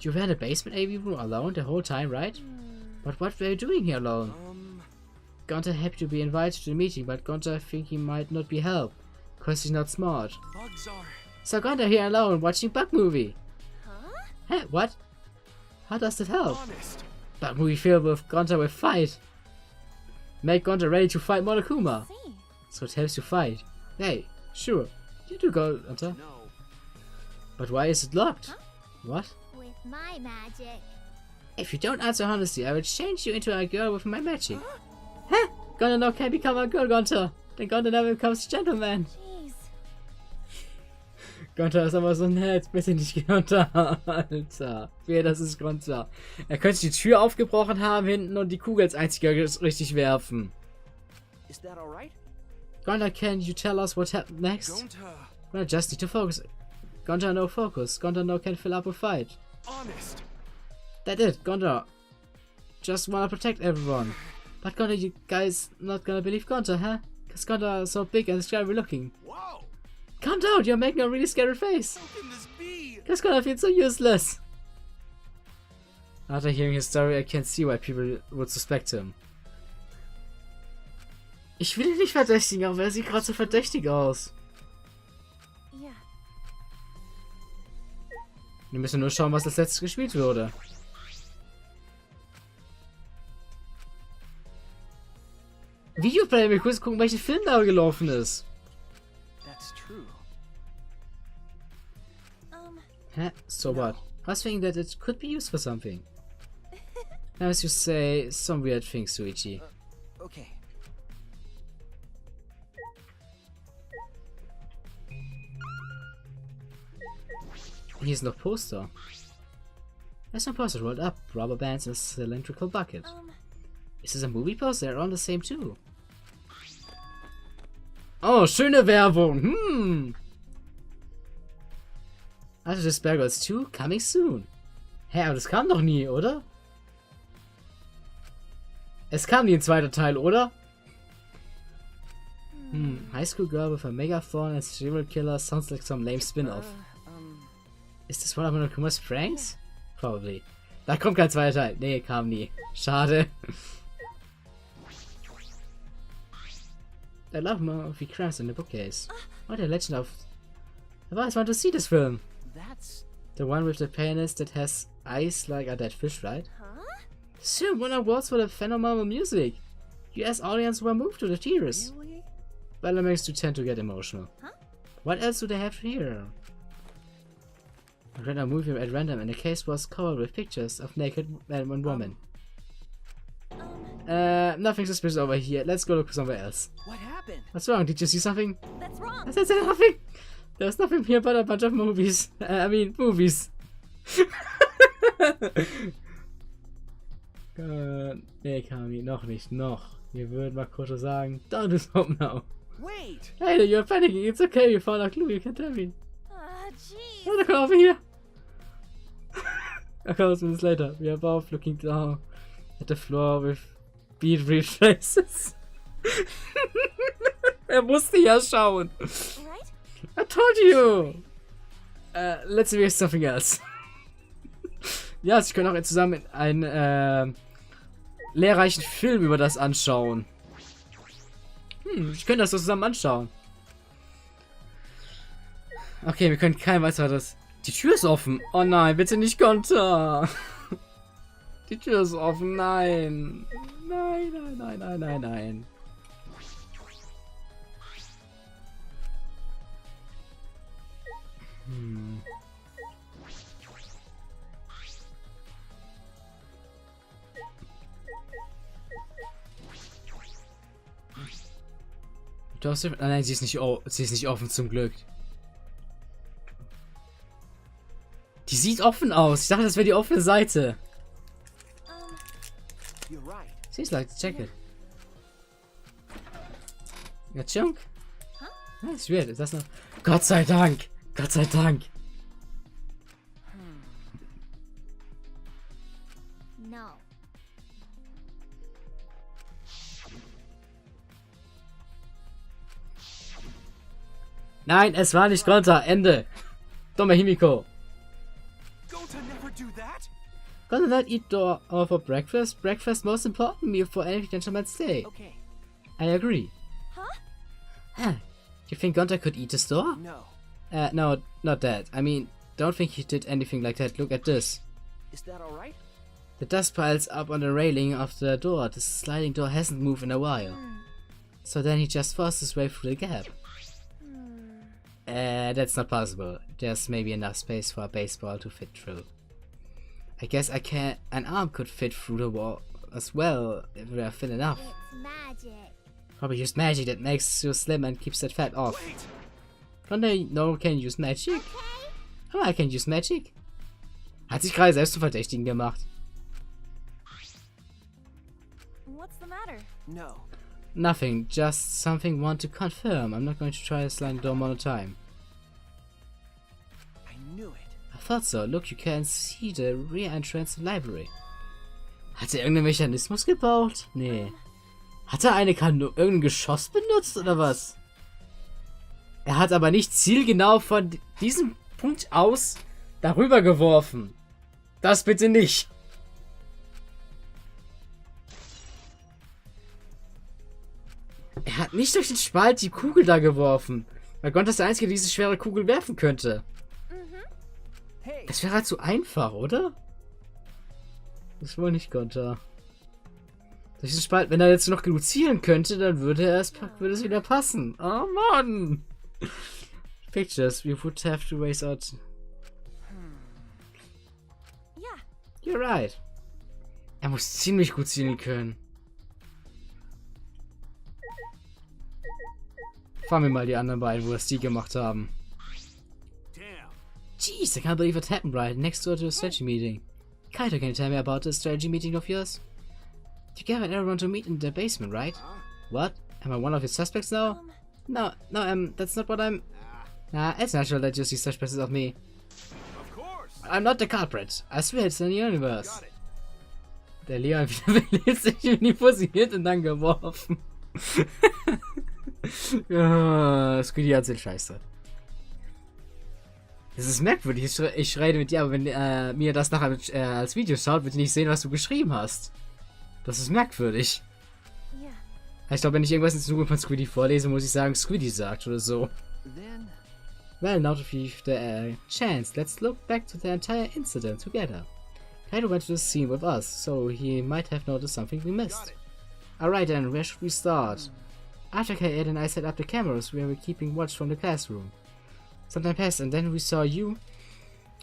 You were in the basement AV room alone the whole time, right? But what were you doing here alone? Gunter happy to be invited to the meeting, but Gunter think he might not be helped, cause he's not smart. Bugs are... So Gunter here alone watching bug movie. Huh? Huh? What? How does that help? honest. Bug movie filled with Gunter will fight. Make Gunter ready to fight Monokuma. See. So it helps you fight. Hey, sure. You do go, Gunter. No. But why is it locked? Huh? What? With my magic. If you don't answer honestly, I will change you into a girl with my magic. Huh? Gunter now can become a girl, Gunter. Then Gunter never becomes a gentleman. Jeez. Gunter ist aber so nett. Bitte nicht Gunter. Alter. Wer, das ist Gunter. Er könnte die Tür aufgebrochen haben hinten und die Kugel als einziger richtig werfen. Is that alright? Gunter, can you tell us what happened next? Gunter. Well, just need to focus. Gunter, no focus. Gunter, no can fill up a fight. Honest. That's it, Gunter. Just wanna protect everyone. But Gunter, you guys not gonna believe Gunter, huh? Cause Gunter is so big and scary looking. Whoa. Calm down, you're making a really scary face. How can this be? Cause Gunter feels so useless. After hearing his story, I can see why people would suspect him. Ich will ihn nicht verdächtigen, aber er sieht gerade so verdächtig aus. Yeah. Wir müssen nur schauen, was als letztes gespielt wurde. Videoplayer, wir kurz gucken, welchen Film da gelaufen ist. That's true. Hä? So what? I was thinking that it could be used for something. As you say, some weird things, Suichi. Okay. Hier ist noch Poster. There's some posters rolled up, rubber bands and a cylindrical bucket. Is this a movie poster? They're all the same too. Oh, schöne Werbung. After the Spare Girls 2, coming soon. Hä, aber das kam doch nie, oder? Es kam nie ein zweiter Teil, oder? High School Girl with a Megaphone and Serial Killer sounds like some lame spin-off. Ist das one of Monokuma's pranks? Probably. Da kommt kein zweiter Teil. Nee, kam nie. Schade. I love movie crafts in the bookcase. Oh, the legend of... I've always wanted to see this film. That's... The one with the pianist that has eyes like a dead fish, right? Huh? Soon won awards for the phenomenal music. US audience were moved to the tears. Really? Bellamix do tend to get emotional. Huh? What else do they have here? I read a movie at random and the case was covered with pictures of naked men and women. Nothing suspicious over here. Let's go look somewhere else. What happened? What's wrong? Did you see something? That's wrong. I said nothing. There's nothing here but a bunch of movies. I mean, movies. Nee, Kami, noch nicht, noch. Wir würden mal kurz sagen, don't do something now. Wait! Hey, you're panicking. It's okay. You found a clue. You can tell me. Jeez. Oh, come over here. A couple minutes later, we are both looking down at the floor with bead retraces. Er musste ja schauen. Right? I told you. Let's do something else. Ja, sie können auch zusammen einen lehrreichen Film über das anschauen. Ich könnte das so zusammen anschauen. Okay, wir können kein weiteres. Die Tür ist offen. Oh nein, bitte nicht Konter. Die Tür ist offen. Nein. Nein, nein, nein, nein, nein, nein. Du hast, nein, sie ist nicht offen zum Glück. Die sieht offen aus. Ich dachte, das wäre die offene Seite. You're right. Seems like, check it. Ja, Chunk? Das ist weird. Ist das noch? Gott sei Dank! Gott sei Dank! No. Nein, es war nicht Gonta. Ende. Dumme Himiko. Gonta never do that. Gonta not eat door for breakfast. Breakfast most important meal for any gentleman's day. Okay. I agree. Huh? You think Gonta could eat the store? No. No, not that. I mean, don't think he did anything like that. Look at this. Is that alright? The dust piles up on the railing of the door. The sliding door hasn't moved in a while. So then he just forced his way through the gap. That's not possible. There's maybe enough space for a baseball to fit through. I guess an arm could fit through the wall as well if we are thin enough. It's magic. Probably use magic that makes you slim and keeps that fat off. Wait. Don't they know can use magic? Okay. Oh, I can use magic. Hat sich gerade selbst zum Verdächtigen gemacht. What's the matter? No. Nothing, just something want to confirm. I'm not going to try to slide the door more time. I knew it. I thought so. Look, you can see the rear entrance to the library. Hat er irgendeinen Mechanismus gebaut? Nee. Hat er irgendein Geschoss benutzt oder was? Er hat aber nicht zielgenau von diesem Punkt aus darüber geworfen. Das bitte nicht. Er hat nicht durch den Spalt die Kugel da geworfen. Weil Gonta ist der Einzige, der diese schwere Kugel werfen könnte. Hey. Das wäre halt zu einfach, oder? Das ist wohl nicht Gonta. Durch den Spalt, wenn er jetzt noch genug zielen könnte, dann würde es wieder passen. Oh Mann! Pictures, we would have to raise out. Yeah. You're right. Er muss ziemlich gut zielen können. Fahren wir mal die anderen beiden, wo das die gemacht haben. Damn. Jeez, I can't believe it happened right next door to a strategy meeting. Kaito, can you tell me about the strategy meeting of yours? You gathered everyone to meet in the basement, right? What? Am I one of your suspects now? No, that's not what I'm... Nah, it's natural that you see suspects of me. Of course. I'm not the culprit. I swear it's in the universe. Got it. Der Leon wieder belebt sich in die posiert und dann geworfen. Ja, Squiddy hat sich scheiße. Das ist merkwürdig. Ich schreie mit dir, aber wenn mir das nachher als Video schaut, wird ihr nicht sehen, was du geschrieben hast. Das ist merkwürdig. Yeah. Ich glaube, wenn ich irgendwas in Zukunft von Squiddy vorlese, muss ich sagen, Squiddy sagt oder so. Then. Well, now to the chance, let's look back to the entire incident together. Kaito went to the scene with us, so he might have noticed something we Got missed. it. Alright then, where should we start? After K8 and I set up the cameras, we were keeping watch from the classroom. Some time passed and then we saw you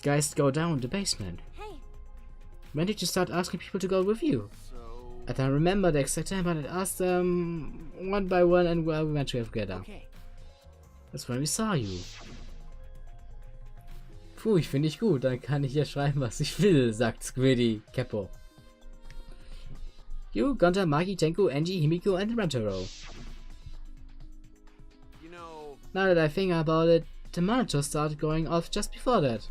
guys go down the basement. Hey. When did you start asking people to go with you? So. I don't remember the exact time, but I asked them one by one and well, we went together. Okay. That's when we saw you. Puh, ich finde ich gut, dann kann ich ja schreiben, was ich will, sagt Squiddy Keppo. You, Gonta, Maki, Tenku, Angie, Himiko, and Rantaro. You know. Now that I think about it, the monitor started going off just before that.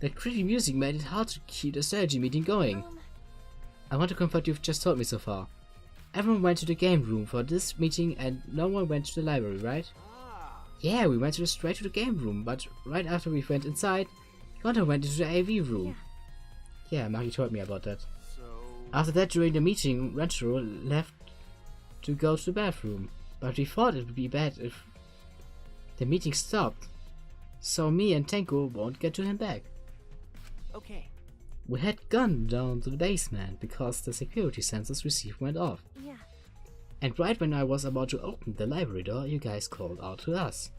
That creepy music made it hard to keep the strategy meeting going. I want to confirm what you've just told me so far. Everyone went to the game room for this meeting and no one went to the library, right? Ah. Yeah, we went straight to the game room, but right after we went inside, Gonta went into the AV room. Yeah, Maki told me about that. So. After that, during the meeting, Rantaro left to go to the bathroom, but we thought it would be bad if the meeting stopped, so me and Tenko won't get to him back. Okay. We had gone down to the basement because the security sensors receiver went off. Yeah. And right when I was about to open the library door, you guys called out to us.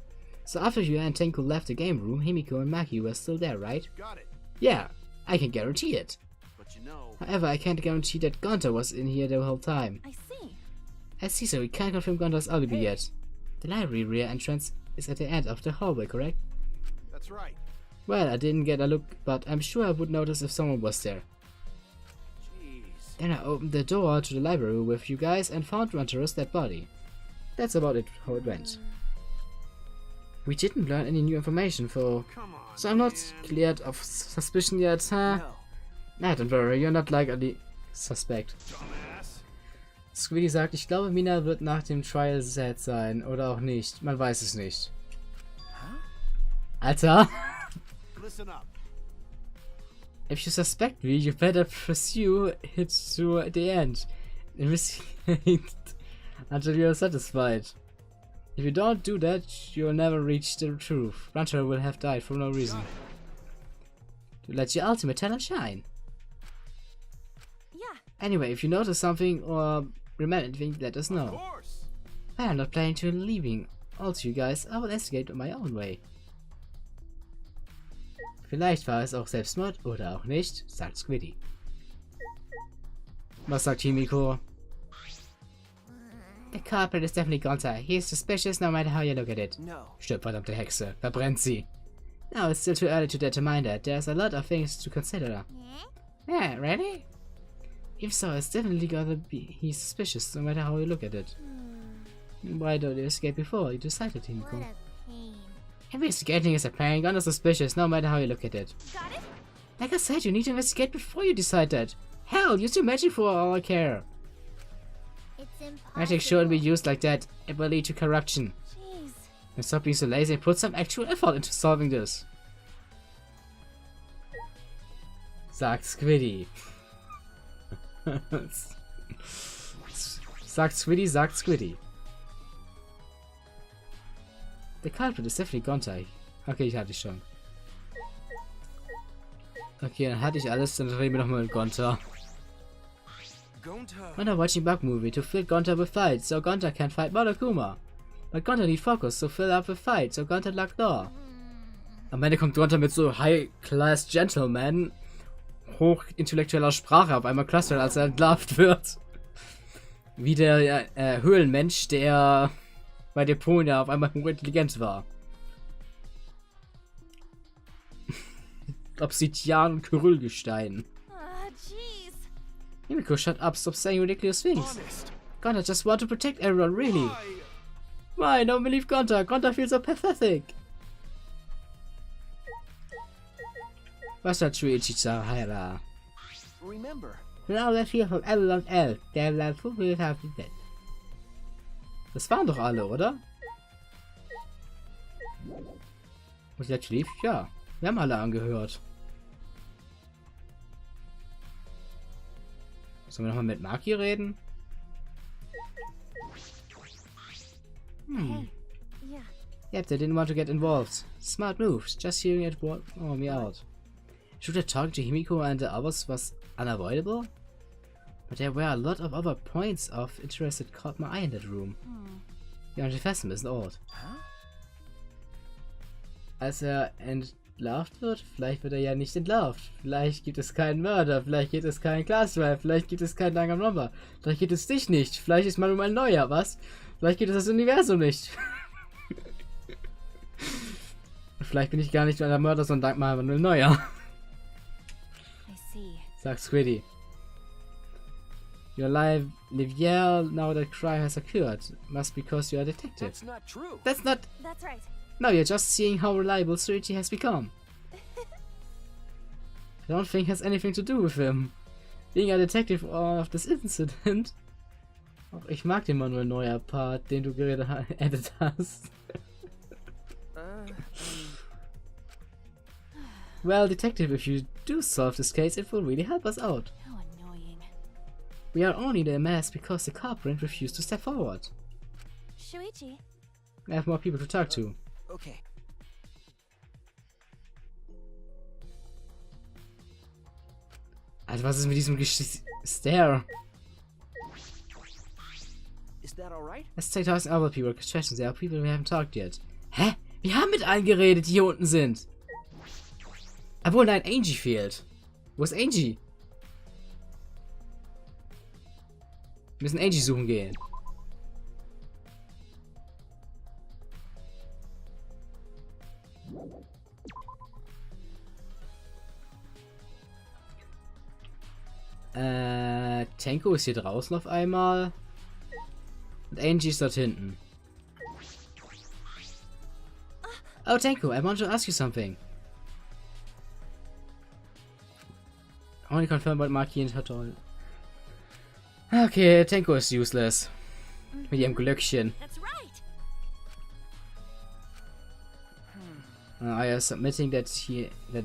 So after you and Tenko left the game room, Himiko and Maki were still there, right? Got it. Yeah, I can guarantee it. But you know. However, I can't guarantee that Gonta was in here the whole time. I see. I see, so we can't confirm Gonta's alibi Hey. yet. The library rear entrance is at the end of the hallway, correct? That's right. Well, I didn't get a look, but I'm sure I would notice if someone was there. Jeez. Then I opened the door to the library with you guys and found Rantaro's dead body. That's about it, how it went. We didn't learn any new information, Come on. so I'm not man. cleared of suspicion yet, huh? No. Nah, don't worry, you're not likely suspect. Dumbass. Squiddy sagt, ich glaube, Mina wird nach dem Trial sad sein. Oder auch nicht. Man weiß es nicht. Huh? Alter! Listen up. If you suspect me, you better pursue it to the end. Investigate until you're satisfied. If you don't do that, you'll never reach the truth. Runter will have died for no reason. To let your ultimate talent shine. Yeah. Anyway, if you notice something or remember anything, let us Of know. course. I'm not planning to leaving. Also, you guys, I will investigate my own way. Vielleicht war es auch Selbstmord oder auch nicht, sagt Squiddy. Was sagt Himiko? The culprit is definitely Gonta. He is suspicious no matter how you look at it. No. Stirb, verdammte Hexe. Verbrennt sie. Now it's still too early to determine that. There's a lot of things to consider. Yeah, really? If so, it's definitely gotta be he's suspicious no matter how you look at it. Why don't you escape before you decided, Himiko? What a pain. Investigating is a pain, kinda suspicious no matter how you look at it. Got it? Like I said, you need to investigate before you decide that. Hell, use your magic for all I care. It's impossible. Magic shouldn't be used like that. It will lead to corruption. Jeez. And stop being so lazy and put some actual effort into solving this. Sagt Squiddy. Sagt Squiddy, sagt Squiddy. Der culprit ist definitely Gontai. Okay, ich hatte ich schon. Okay, dann hatte ich alles, dann reden wir nochmal mit Gonta. Gonta. Gonta watching bug movie to fill Gonta with fight, so Gonta can fight Monokuma. But Gonta need focus, so fill up with fight, so Gonta lock door. Am Ende kommt Gonta mit so High-Class Gentleman, hochintellektueller Sprache auf einmal klasse, als er entlarvt wird. Wie der Höhlenmensch, der bei Deponia auf einmal hochintelligent war. Obsidian und Kyrillgestein. Ah, jeez. Himiko, shut up, stop saying ridiculous things. Honest. Gonta just want to protect everyone, really. Why? Why? Don't believe Gonta. Gonta feels so pathetic. Was hat Shuichi Sahara? Remember. Now let's hear from everyone else. Der bleibt will have dead. Das waren doch alle, oder? Was jetzt lief? Ja. Wir haben alle angehört. Sollen wir nochmal mit Maki reden? Hey. Yeah. Yep, they didn't want to get involved. Smart moves. Just hearing it brought me out. Should I talk to Himiko and the others was unavoidable? But there were a lot of other points of interest that caught my eye in that room. Ja, und die Festen ist ein Ort. Huh? Als er entlarvt wird, vielleicht wird er ja nicht entlarvt. Vielleicht gibt es keinen Mörder, vielleicht gibt es keinen Glasswell, vielleicht gibt es keinen Danganronpa, vielleicht gibt es dich nicht, vielleicht ist Manuel Neuer, was? Vielleicht gibt es das Universum nicht. Vielleicht bin ich gar nicht der Mörder, sondern Manuel Neuer. I see. Sagt Squiddy. You're alive, Livier, now that crime has occurred. Must because you are a detective. That's not true. That's not... That's right. No, you're just seeing how reliable Shuichi has become. I don't think it has anything to do with him. Being a detective of this incident. Auch ich mag den Manuel Neuer Part, den du gerade edit hast. Well, detective, if you do solve this case, it will really help us out. How annoying. We are only the mess because the culprit refused to step forward. Shuichi. I have more people to talk to. Okay. Also was ist mit diesem Stare? Is that all right? Let's take talking other people questions. There are people we haven't talked yet. Hä? Wir haben mit allen geredet, die hier unten sind. Obwohl, nein, Angie fehlt. Wo ist Angie? Wir müssen Angie suchen gehen. Tenko ist hier draußen auf einmal. Und Angie ist dort hinten. Oh, Tenko, I want to ask you something. Only confirm what Maki and Hatol. Okay, Tenko is useless. Mit ihrem Glöckchen. That's right. Are you submitting that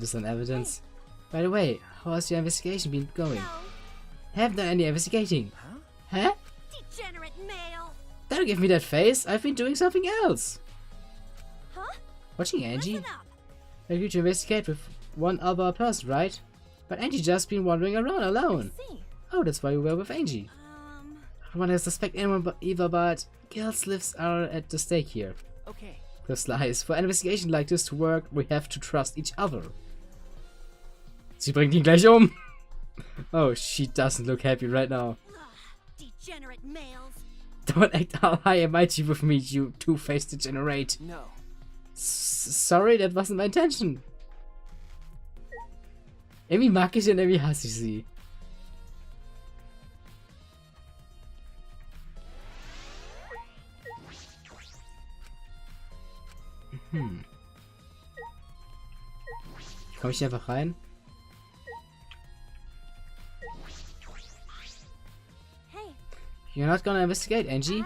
is an evidence? By the way, how has your investigation been going? No. Haven't done any investigating. Huh? Degenerate male. Don't give me that face. I've been doing something else. Huh? Watching Angie? Listen up. I agreed to investigate with one other person, right? But Angie just been wandering around alone. See. Oh, that's why you were with Angie. I don't want to suspect anyone either, but girls' lives are at the stake here. Okay. Plus lies. For an investigation like this to work, we have to trust each other. Sie bringt ihn gleich um. Oh, she doesn't look happy right now. Degenerate males. Don't act all high and mighty with me, you two-faced degenerate. No. Sorry, that wasn't my intention. Irgendwie mag ich sie und irgendwie hasse ich sie. Komm ich hier einfach rein? Hey. You're not gonna investigate, Angie?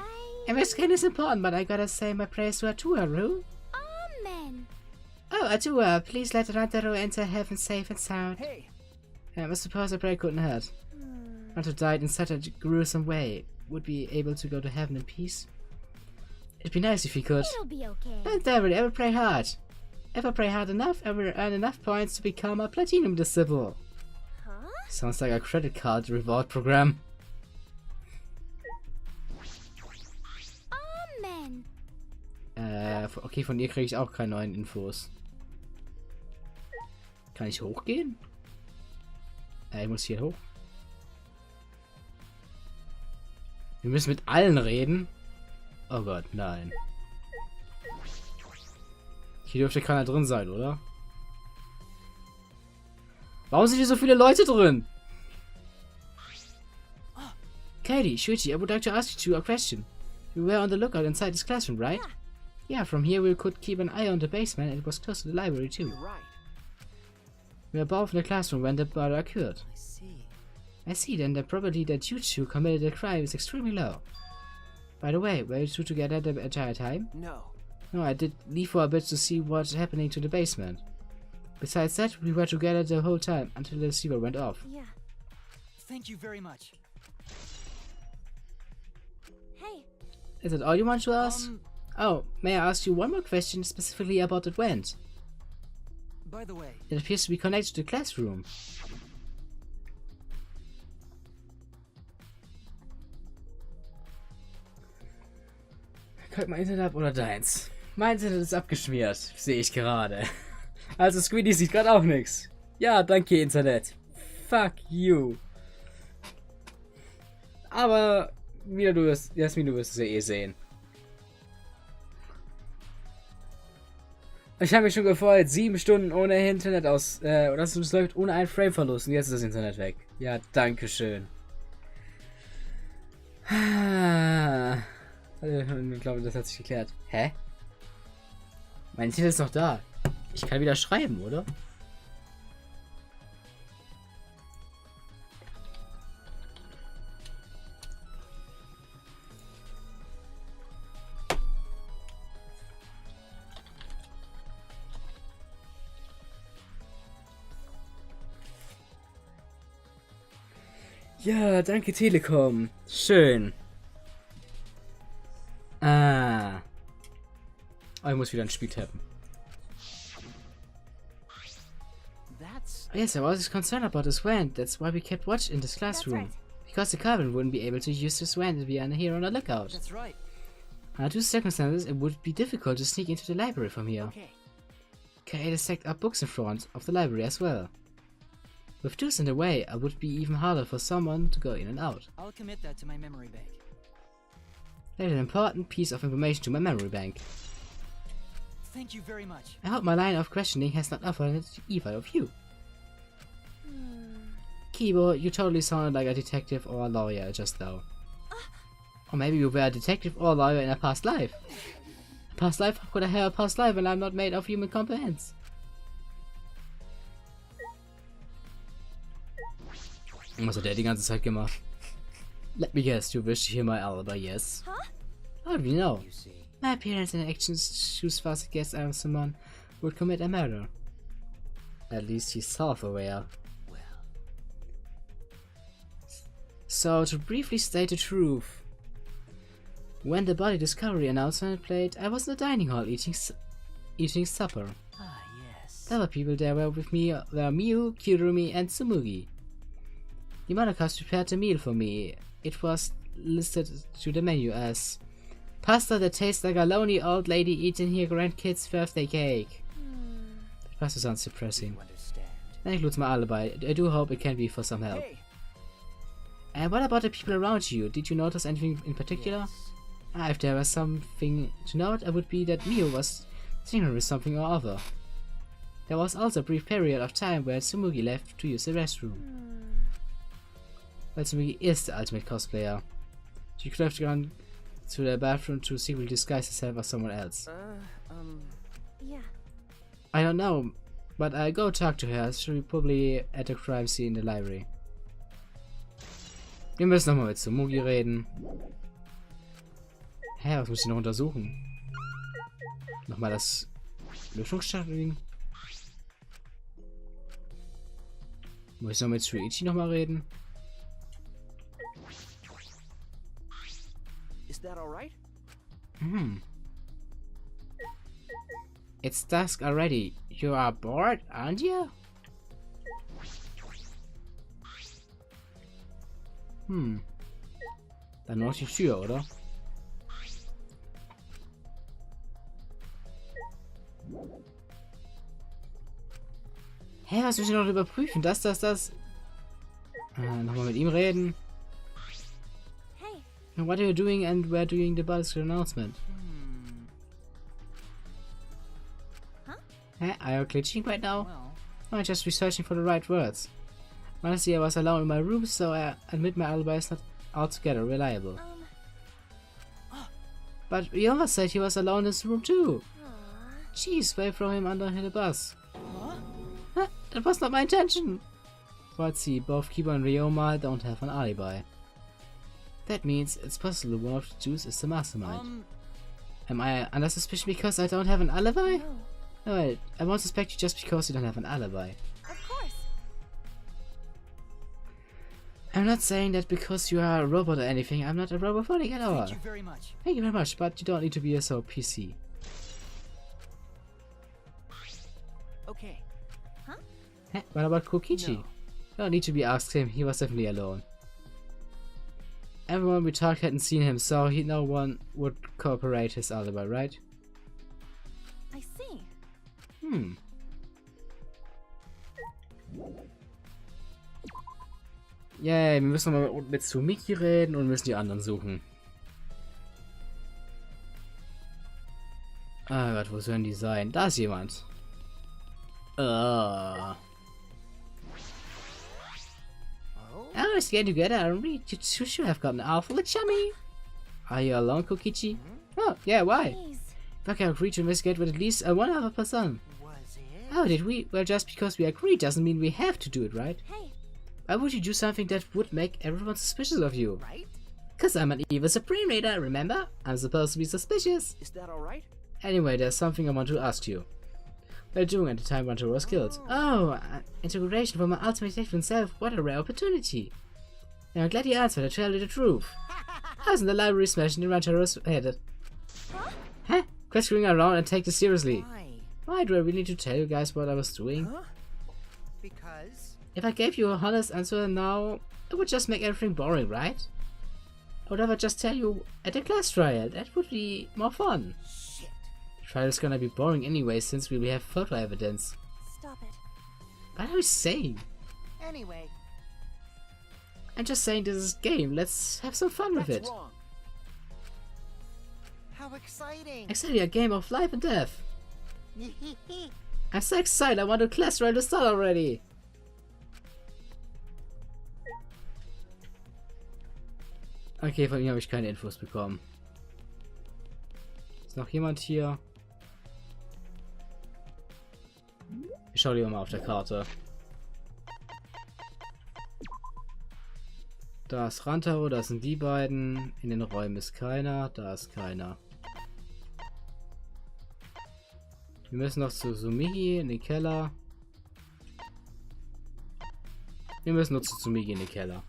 Investigating is important, but I gotta say my prayers to Atua, Ru. Amen. Oh, Atua, please let Rantaru enter heaven safe and sound. Hey. I suppose a prayer couldn't hurt. Rantaru died in such a gruesome way. Would be able to go to heaven in peace? It'd be nice if he could. It'll be okay. Don't worry, ever pray hard. Ever pray hard enough, ever earn enough points to become a platinum disciple. Huh? Sounds like a credit card reward program. Amen. Okay, von ihr kriege ich auch keine neuen Infos. Kann ich hochgehen? Ich muss hier hoch. Wir müssen mit allen reden. Oh Gott, nein. Hier dürfte keiner drin sein, oder? Warum sind hier so viele Leute drin? Katie, Shuichi, I would like to ask you a question. You were on the lookout inside this classroom, right? Yeah, from here we could keep an eye on the basement and it was close to the library too. You're right. We were both in the classroom when the murder occurred. I see. I see, then the probability that you two committed a crime is extremely low. By the way, were you two together the entire time? No. No, I did leave for a bit to see what's happening to the basement. Besides that, we were together the whole time until the receiver went off. Yeah. Thank you very much. Hey. Is that all you want to ask? Oh, may I ask you one more question specifically about the vent? By the way, It appears to be connected to the classroom. Kackt mein Internet ab oder deins? Mein Internet ist abgeschmiert, sehe ich gerade. Also Squeedy sieht gerade auch nichts. Ja, danke Internet. Fuck you. Aber wieder du wirst, Jasmin, du wirst es ja eh sehen. Ich habe mich schon gefreut, 7 Stunden ohne Internet aus, das läuft ohne einen Frameverlust und jetzt ist das Internet weg. Ja, danke schön. Ich glaube, das hat sich geklärt. Hä? Mein Internet ist noch da. Ich kann wieder schreiben, oder? Ja, danke Telekom. Schön. Ah. Oh, ich muss wieder ein Spiel tappen. That's... Yes, I was concerned about this vent. That's why we kept watch in this classroom. right. Because the Calvin wouldn't be able to use this vent if we are here on the lookout. that's right. Under two circumstances, it would be difficult to sneak into the library from here. Okay. Kaede has stacked up books in front of the library as well. With tools in the way, it would be even harder for someone to go in and out. I'll commit that to my memory bank. That's an important piece of information to my memory bank. Thank you very much. I hope my line of questioning has not offended either of you. Kibo, you totally sounded like a detective or a lawyer just now. Or maybe you were a detective or a lawyer in a past life. Past life? How could I have a past life when I'm not made of human components? Was hat der die ganze Zeit gemacht? Let me guess, you wish to hear my alibi, yes? Huh? How do you know? You see. My appearance and actions shows far suggest I am someone who would commit a murder. At least he's self-aware. Well, So, to briefly state the truth, when the body discovery announcement played, I was in the dining hall eating supper. ah, yes. The other people there were with me were Miu, Kirumi, and Tsumugi. The Monakas prepared a meal for me. It was listed to the menu as pasta that tastes like a lonely old lady eating her grandkid's birthday cake. That pasta sounds depressing. You understand. That includes my alibi. I do hope it can be for some help. Hey. And what about the people around you? Did you notice anything in particular? Yes. If there was something to note, it would be that Miu was singing with something or other. There was also a brief period of time where Tsumugi left to use the restroom. Well, Tsumugi is the ultimate cosplayer. She could have gone to the bathroom to secretly disguise herself as someone else. Yeah. I don't know, but I'll go talk to her. She'll be probably at the crime scene in the library. Wir müssen nochmal mit Tsumugi reden. Hä, was muss ich noch untersuchen? Nochmal das Lüftungsschachtel. Muss ich noch mit Shuichi nochmal reden? Is that all right? It's dusk already. You are bored, aren't you? Dann noch die Tür, oder? Hä, was muss ich noch überprüfen? Das. Nochmal mit ihm reden. Hey. What are you doing and where doing the buzz announcement? Huh? Hä, are you glitching right now? Well, I'm just researching for the right words. Honestly, I was alone in my room, so I admit my alibi is not altogether reliable. But Yoma said he was alone in his room too. Aw. Jeez, why throw him under the bus? Huh? That was not my intention. But see, both Kiba and Ryoma don't have an alibi. That means it's possible one of the two is the mastermind. Am I under suspicion because I don't have an alibi? No. No, wait, I won't suspect you just because you don't have an alibi. Of course. I'm not saying that because you are a robot or anything. I'm not a robophonic at all. thank you very much. Thank you very much, but you don't need to be so PC. Okay. Heh, what about Kokichi? No. You don't need to be asked him, he was definitely alone. Everyone we talked hadn't seen him, so no one would cooperate his alibi, right? I see. Yay, wir müssen mal mit Tsumiki reden und müssen die anderen suchen. Ah Gott, wo sollen die sein? Da ist jemand. Oh? Oh, it's getting together. I read you two should have gotten awfully chummy. Are you alone, Kokichi? Oh, yeah, why? Please. If I can agree to investigate with at least one other person. Was it? How did we? Well, just because we agree doesn't mean we have to do it, right? Hey. Why would you do something that would make everyone suspicious of you? Right? Cause I'm an evil Supreme Leader, remember? I'm supposed to be suspicious. Is that all right? Anyway, there's something I want to ask you. What are you doing at the time Rancho was killed? Oh, integration from my ultimate different self. What a rare opportunity. And I'm glad you answered. I tell you the truth. I was in the library smashing the Ranchero's head. Huh? Quit screwing around and take this seriously. Why? Why do I really need to tell you guys what I was doing? Huh? Because? If I gave you a honest answer now, it would just make everything boring, right? I would rather just tell you at the class trial. That would be more fun. Shit. The trial is gonna be boring anyway since we will have photo evidence. Stop it. What are you saying? Anyway, I'm just saying this is a game. Let's have some fun with that's it. wrong. How exciting! Exactly, a game of life and death. I'm so excited. I want the class trial to start already. Okay, von ihm habe ich keine Infos bekommen. Ist noch jemand hier? Ich schau lieber mal auf der Karte. Da ist Rantaro, da sind die beiden. In den Räumen ist keiner, da ist keiner. Wir müssen noch zu Sumigi in den Keller. Wir müssen nur zu Sumigi in den Keller.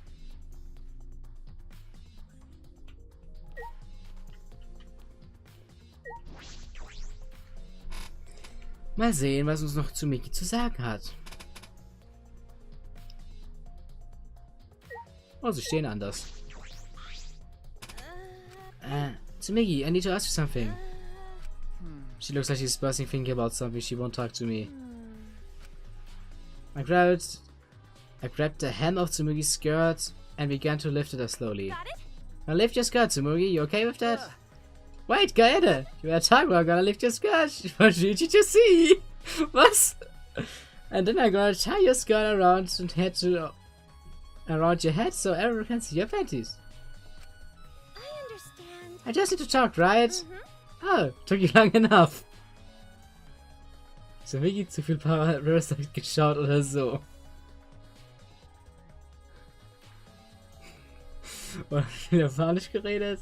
Mal sehen, was uns noch Sumigi zu sagen hat. Oh, sie stehen anders. Sumigi, I need to ask you something. She looks like she's bursting thinking about something. She won't talk to me. I grabbed the hem of Tsumigi's skirt and began to lift it up slowly. Got it? Now lift your skirt, Tsumugi. You okay with that? Wait, Gaede! You were talking about gonna lift your skirt. What did you just see? What? And then I'm gonna tie your skirt around and around your head so everyone can see your panties. I understand. I just need to talk, right? Mhm. Oh, took you long enough. Tsumigi zu viel Parasite geschaut oder so. Oder japanisch geredet?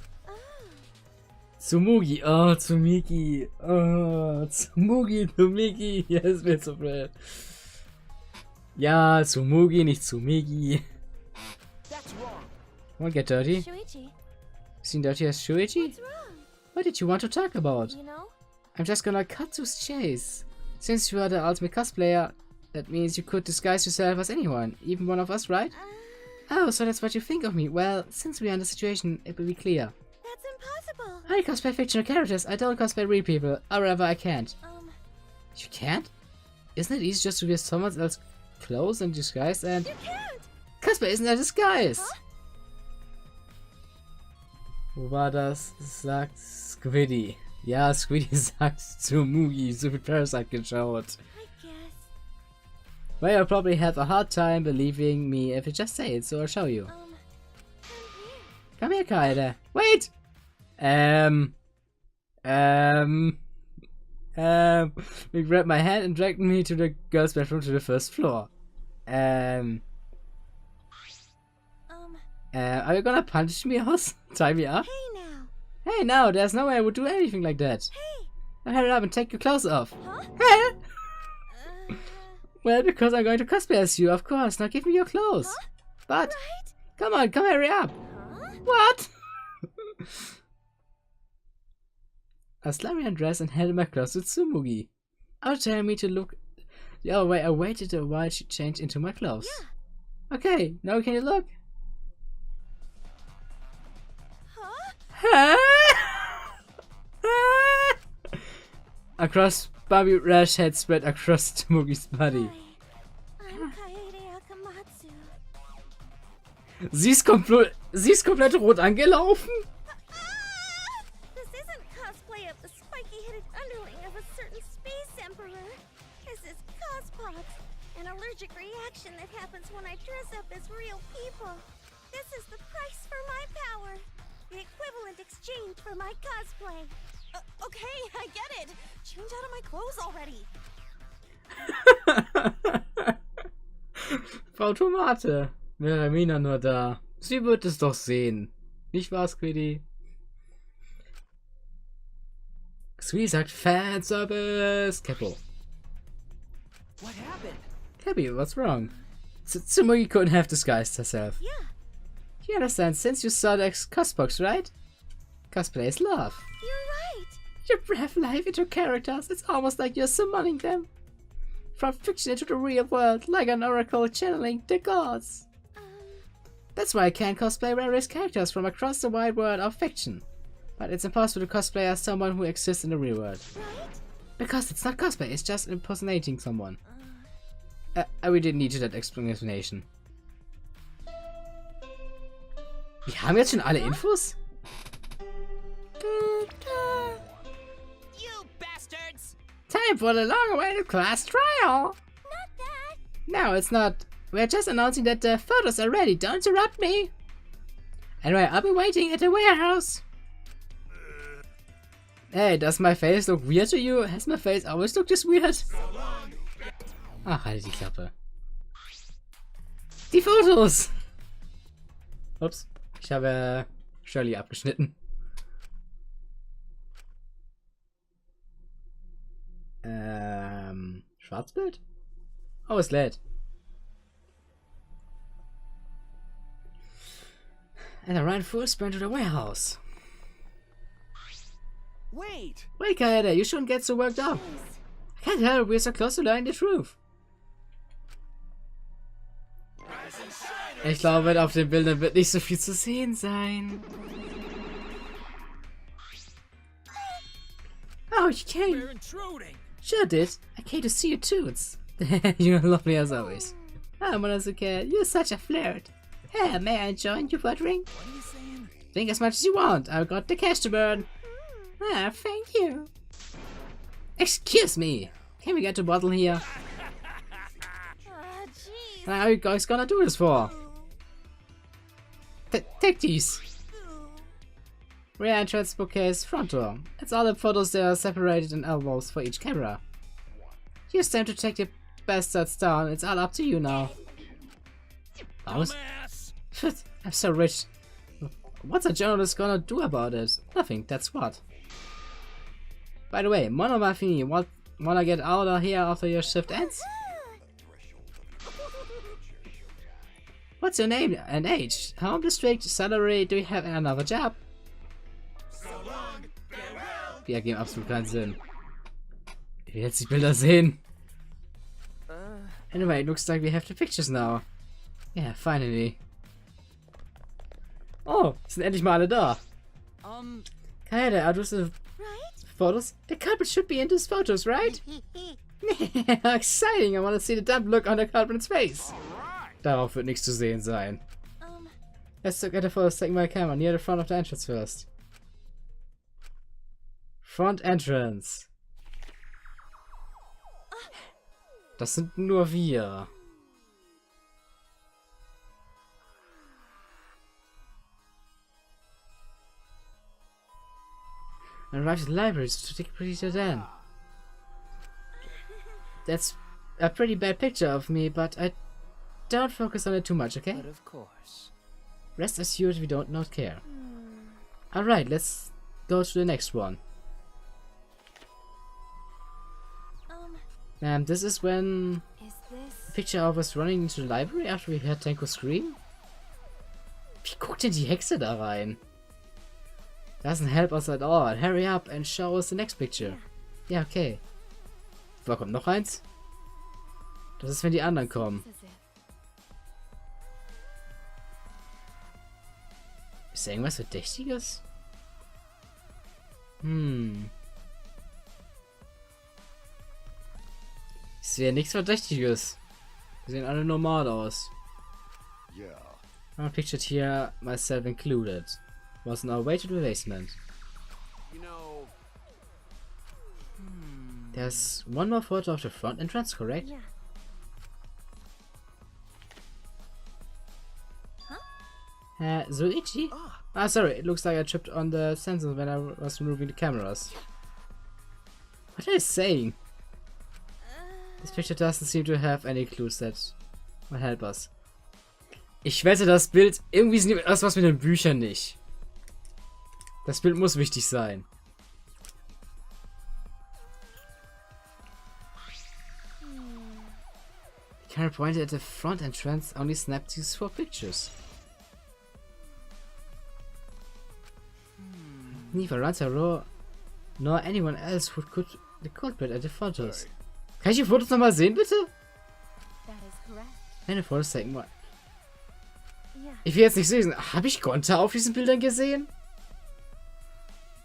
Tsumugi, oh, Tsumigi, oh, Tsumugi, ja, ist mir so blöd. Ja, Tsumugi, nicht Tsumigi. Won't get dirty. Shuichi, Seen dirty as Shuichi? what's wrong? What did you want to talk about? You know? I'm just gonna cut to chase. Since you are the ultimate cosplayer, that means you could disguise yourself as anyone, even one of us, right? Oh, so that's what you think of me. Well, since we are in the situation, it will be clear. That's impossible. I cosplay fictional characters. I don't cosplay real people. Or rather, I can't. You can't? Isn't it easy just to wear someone else's clothes and disguise and... You can't! Cosplay isn't a disguise! Huh? Wo war das? Sagt Squiddy. Ja, Squiddy sagt Tsumugi. So viel Parasite geschaut. I guess. Well, you'll probably have a hard time believing me if you just say it, so I'll show you. Come here, Kaede. Wait! He grabbed my hand and dragged me to the girls' bedroom to the first floor. Are you gonna punch me, Hoss? Tie me up? Hey now. Hey, no, there's no way I would do anything like that. Hey. Now hurry up and take your clothes off. Huh? Huh? Uh, Well, because I'm going to cosplay as you, of course. Now give me your clothes. Huh? But, right? come on, hurry up. Huh? What? I slammed and dressed and handed my clothes to Tsumugi. After telling me to look the other way, I waited a while she changed into my clothes. Yeah. Okay, now can you look? Huh? Across Bobby rash had spread across Tsumugi's body. Hi. I'm Kaede Akamatsu. Sie ist komplett rot angelaufen? This isn't cosplay of the spiky-headed underling of a certain space emperor. This is cospox, an allergic reaction that happens when I dress up as real people. This is the price for my power. The equivalent exchange for my cosplay. Okay, I get it. Change out of my clothes already. Frau Tomate, wäre Mina nur da. Sie wird es doch sehen. Nicht wahr, Squiddy? Squiddy sagt Fanservice. Capo. What happened? Cappy, what's wrong? Tsumugi couldn't have disguised herself. Yeah, You understand, since you saw the cosbox, right? Cosplay is love. you're right. You breathe life into characters. It's almost like you're summoning them from fiction into the real world, like an oracle channeling the gods. That's why I can cosplay various characters from across the wide world of fiction. But it's impossible to cosplay as someone who exists in the real world. Right? Because it's not cosplay, it's just impersonating someone. We didn't need that explanation. Wir haben jetzt schon alle Infos? You bastards! Time for the long-awaited class trial! Not that. No, it's not. We're just announcing that the photos are ready. Don't interrupt me. Anyway, I'll be waiting at the warehouse. Hey, does my face look weird to you? Has my face always looked this weird? Ach, halt die Klappe. Die Fotos! Ups, ich habe Shirley abgeschnitten. Schwarzbild? Oh, es lädt. And I ran full sprint to the warehouse. Wait! Wait, Kaede, you shouldn't get so worked up. I can't help, we're so close to learning the truth. Ich glaube, auf den Bildern wird nicht so viel zu sehen sein. Oh, you came. We're intruding! Sure did. I came to see you too. You're lovely as always. Oh, Monosuke, you're such a flirt. Hey, may I join you for a drink? What are you saying? Drink as much as you want. I've got the cash to burn. Ah, thank you. Excuse me. Can we get a bottle here? Jeez. How are you guys gonna do this for? Take these. Rear entrance bookcase, front door. It's all the photos that are separated in albums for each camera. Use them to take the bastards down. It's all up to you now. Aus? Dumbass! I'm so rich. What's a journalist gonna do about it? Nothing, that's what. By the way, Monomafini, wanna get out of here after your shift ends? What's your name and age? Home district, salary, do you have another job? Die ergeben absolut keinen Sinn. Ich will jetzt die Bilder sehen. Anyway, it looks like we have the pictures now. Yeah, finally. Oh, sind endlich mal alle da. Kaede, are those the photos? The culprit should be in those photos, right? How exciting! I want to see the dumb look on the culprit's face. Darauf wird nichts zu sehen sein. Let's look at the photos taken by camera near the front of the entrance first. Front entrance. Das sind nur wir. I arrived at the library to take a picture then. That's a pretty bad picture of me, but I don't focus on it too much, okay? But of course. Rest assured we don't not care. Alright, let's go to the next one. This is when Is this? the picture of us running into the library after we heard Tenko scream. Wie guckt denn die Hexe da rein? Doesn't help us at all. Hurry up and show us the next picture. Ja, okay. Wo kommt noch eins? Das ist, wenn die anderen kommen. This is it. Ist da irgendwas Verdächtiges? Ich sehe nichts Verdächtiges. Die sehen alle normal aus. Yeah. I pictured here, myself included. Was on our way to the basement. You know... There's one more photo of the front entrance, correct? Yeah. Zoichi? Ah, sorry, it looks like I tripped on the sensor when I was removing the cameras. What are you saying? This picture doesn't seem to have any clues that will help us. Ich wette, das Bild, irgendwie sind was mit den Büchern nicht. Das Bild muss wichtig sein. The camera pointed at the front entrance only snapped these 4 pictures. Neither Ranzaro nor anyone else would could the culprit at the photos. Kann ich die Fotos nochmal sehen, bitte? That is correct. Meine Fotos zeigen mal. Yeah. Ich will jetzt nicht sehen. Habe ich Gonta auf diesen Bildern gesehen?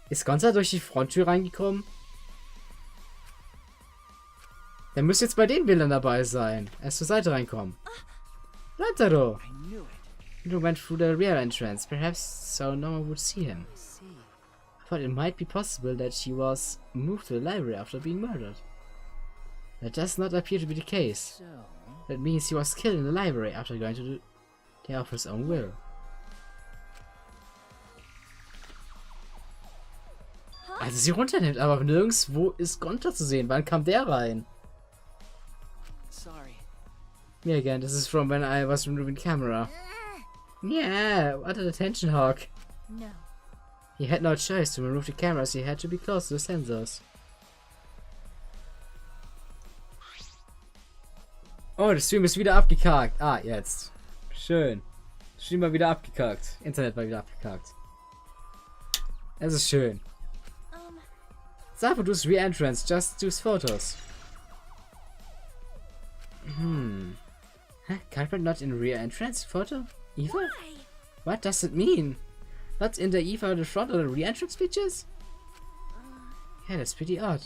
Ist Gonta durch die Fronttür reingekommen? Der müsste jetzt bei den Bildern dabei sein. Er ist zur Seite reinkommen. Rantaro! I knew it. He went through the rear entrance, perhaps so no one would see him. See. I thought it might be possible that she was moved to the library after being murdered. That does not appear to be the case. So... That means he was killed in the library after going to the of his own will. Huh? Also sie runternimmt, aber nirgendwo ist Gonta zu sehen. Wann kam der rein? Sorry. Yeah, again, this is from when I was removing camera. Yeah, what an attention hawk. No. He had no choice to remove the cameras, he had to be close to the sensors. Oh, der Stream ist wieder abgekackt. Ah, jetzt. Schön. Stream war wieder abgekackt. Internet war wieder abgekackt. Es ist schön. Suffer does re-entrance, just choose photos. Huh? Culprit not in re-entrance photo? Eva? Why? What does it mean? Not in the Eva the front or the re-entrance pictures? Yeah, that's pretty odd.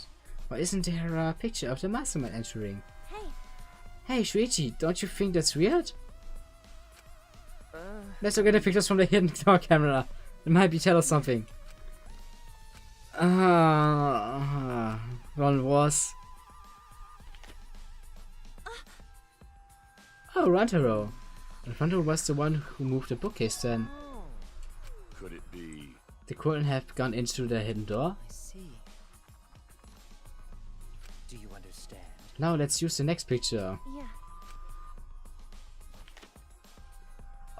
Why isn't there a picture of the mastermind entering? Hey. Hey, Shuichi, don't you think that's weird? Let's look at the pictures from the hidden door camera. It might be tell us something. One was. Oh, Rantaro. Rantaro was the one who moved the bookcase then. Could it be? They couldn't have gone into the hidden door? I see. Do you understand? Now let's use the next picture. Yeah.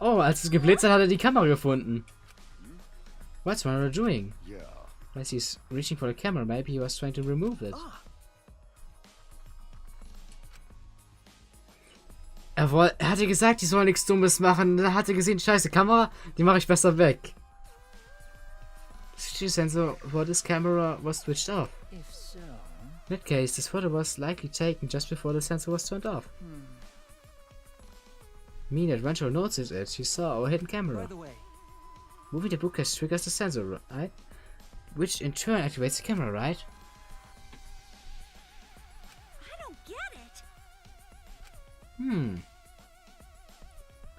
Oh, als es geblitzt hat, hat er die Kamera gefunden. What's Rantaro doing? Yeah. As he's reaching for the camera, maybe he was trying to remove it. Er hatte gesagt, ich soll nichts Dummes machen. Dann hat er gesehen, scheiße, Kamera, die mache ich besser weg. The sensor for this camera was switched off. If so... In that case, this photo was likely taken just before the sensor was turned off. Mean that Rancho noticed it, he saw our hidden By camera. the way, Moving the bookcase triggers the sensor, right? Which in turn activates the camera, right? I don't get it.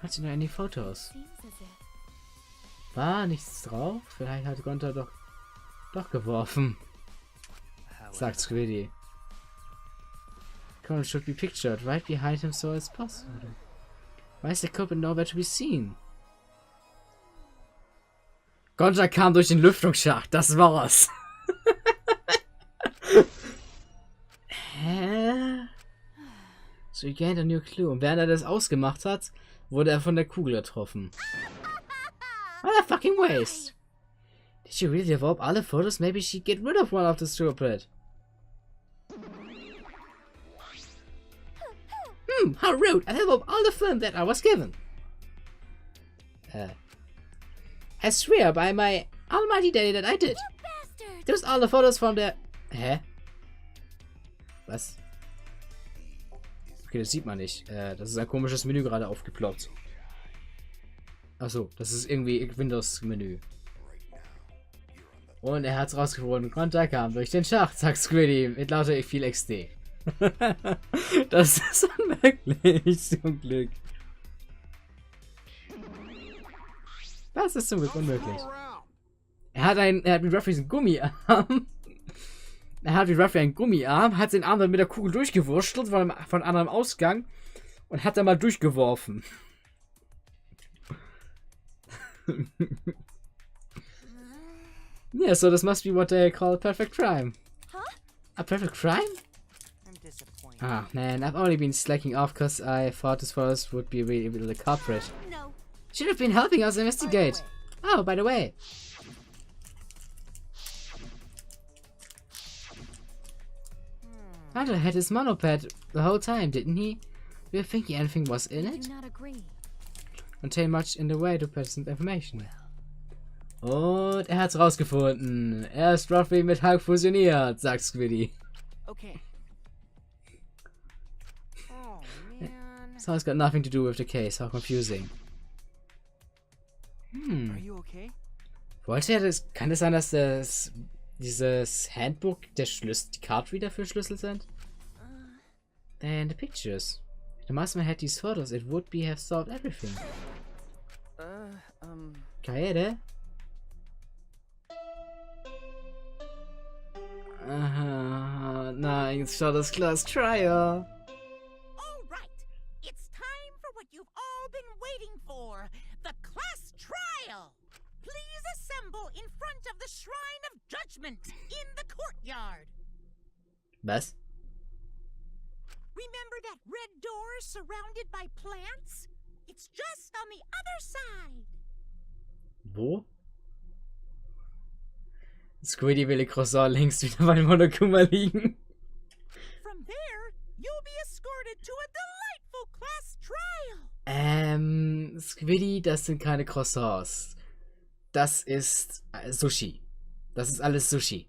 Hat sie noch any Fotos? Seems as if. War nichts drauf? Vielleicht hat Gonta doch geworfen, sagt Squiddy. Colonel should be pictured right behind him so as possible. Why is the culprit nowhere to be seen? Gonta kam durch den Lüftungsschacht, das war's. Hä? So he gained a new clue. Und während er das ausgemacht hat, wurde er von der Kugel getroffen. What a fucking waste! Did she really develop alle Fotos? Maybe she'd get rid of one of the stupid. How rude! I developed all the film that I was given. I swear by my almighty daddy that I did. Bastard! There's all the photos from der... Hä? Was? Okay, das sieht man nicht. Das ist ein komisches Menü gerade aufgeploppt. Achso, das ist irgendwie Windows-Menü. Und er hat's rausgefunden. Konter kam durch den Schacht, sagt Squiddy mit lauter viel XD. Das ist unmöglich, zum Glück. Das ist zum Glück unmöglich. Er hat wie Ruffy einen Gummiarm. Er hat wie Ruffy einen Gummiarm, hat den Arm dann mit der Kugel durchgewurschtelt von anderem Ausgang und hat dann mal durchgeworfen. Yeah, so this must be what they call a perfect crime. Huh? A perfect crime? I'm disappointed. Ah, man, I've only been slacking off because I thought this forest would be really the culprit. No. Should have been helping us investigate. Oh, by the way. Hunter had his monopad the whole time, didn't he? Do you think anything was in I it? do not agree. Contain much in the way to present information. Und er hat's rausgefunden. Er ist Ruffy mit Hulk fusioniert, sagt Squiddy. Okay. Oh, man. So it's got nothing to do with the case. How confusing. Are you okay? Wollte er das? Kann es sein, dass dieses Handbook der Schlüssel, die Cardreader für Schlüssel sind? And the pictures. If the masterman had these photos, it would have solved everything. Kaede? Nein, jetzt schaut das Glas Trial. All right. It's time for what you've all been waiting for. The class trial. please assemble in front of the Shrine of Judgment in the courtyard. Was? Remember that red door surrounded by plants? It's just on the other side. Wo? Squiddy will Croissant längst wieder bei Monokuma liegen. From there, you'll be escorted to a delightful class trial. Squiddy, das sind keine Croissants. Das ist Sushi. Das ist alles Sushi.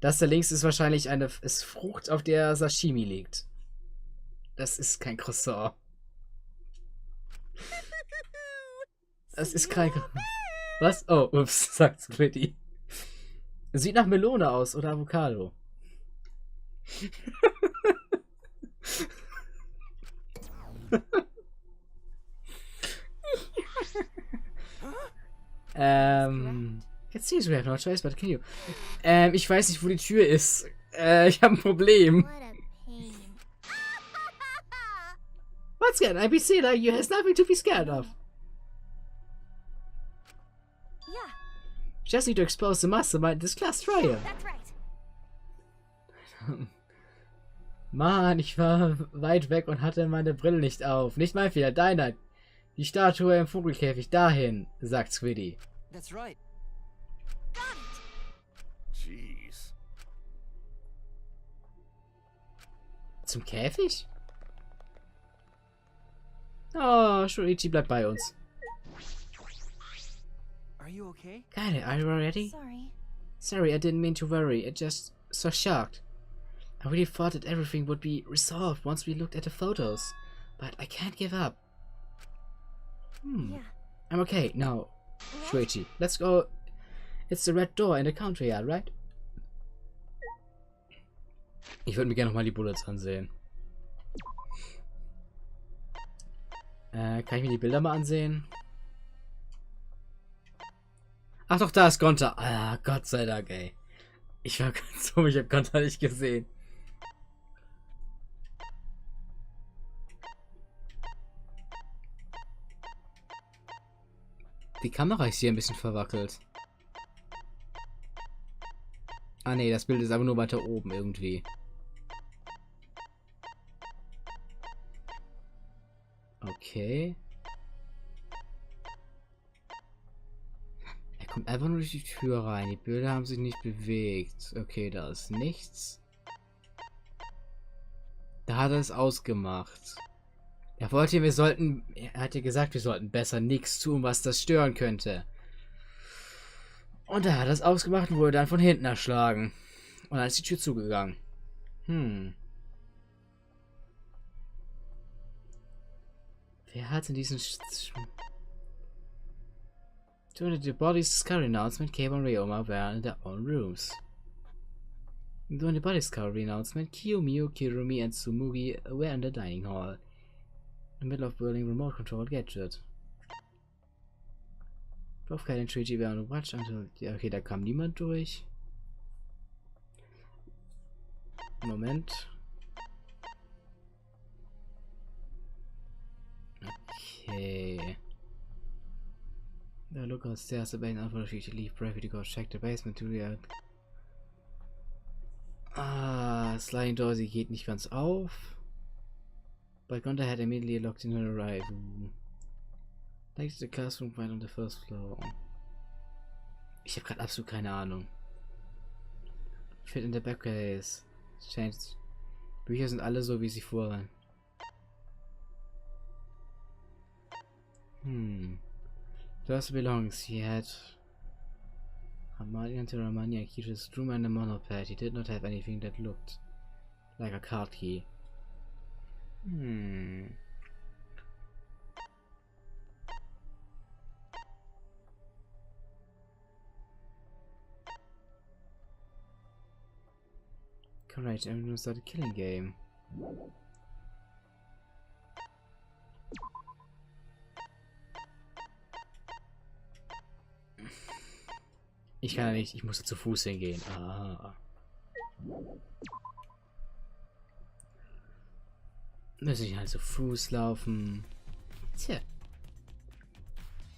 Das da links ist wahrscheinlich ist Frucht, auf der Sashimi liegt. Das ist kein Croissant. Das ist kein... Was? Oh, ups, sagt Squiddy. Sieht nach Melone aus oder Avocado. It seems we have no choice but kill you. Ich weiß nicht, wo die Tür ist. Ich habe ein Problem. What a pain. What's good? IBC like you has nothing to be scared of. Yeah, Just need to expose the mastermind in this class trial. that's right. Mann, ich war weit weg und hatte meine Brille nicht auf. Nicht mein Fehler, deiner. Die Statue im Vogelkäfig dahin, sagt Squiddy. That's right. Got it. Jeez. Zum Käfig? Oh, Shuichi bleibt bei uns. Are you okay? Got it, are you ready? Sorry. Sorry, I didn't mean to worry. I just so shocked. I really thought that everything would be resolved once we looked at the photos. But I can't give up. Yeah. I'm okay. Now, Shuichi, let's go. It's the red door in the country yard, right? Ich würde mir gerne nochmal die Bullets ansehen. Kann ich mir die Bilder mal ansehen? Ach doch, da ist Gonta. Ah, Gott sei Dank, ey. Ich war ganz dumm, ich habe Gonta nicht gesehen. Die Kamera ist hier ein bisschen verwackelt. Ah ne, das Bild ist aber nur weiter oben irgendwie. Okay. Er kommt einfach nur durch die Tür rein. Die Bilder haben sich nicht bewegt. Okay, da ist nichts. Da hat er es ausgemacht. Er hat ja gesagt, wir sollten besser nichts tun, was das stören könnte. Und da hat er es ausgemacht und wurde dann von hinten erschlagen. Und dann ist die Tür zugegangen. Wer hat in diesen... During the body's discovery announcement, Keiba and Ryoma were in their own rooms. During the body discovery announcement, Kiyomiya, Kirumi and Tsumugi were in the dining hall. In the middle of building remote control gadget. Both Kai and Shuichi were on the watch until... Ja, okay, da kam niemand durch. Moment. Okay. The look upstairs, the main unfortunately to leave briefly to go check the basement to the... Ah, sliding door, sie geht nicht ganz auf. But Gonta had immediately locked in her arrival. Next to the classroom right on the first floor. Ich habe gerade absolut keine Ahnung. Fit in the backcase. Changed. Bücher sind alle so, wie sie vorher. First belongs. He had Ramani and Ramani and Kishi's room and a monopad. He did not have anything that looked like a card key. Correct, everyone started killing game. Ich kann ja nicht, ich musste zu Fuß hingehen. Ah. Muss ich halt zu Fuß laufen. Tja.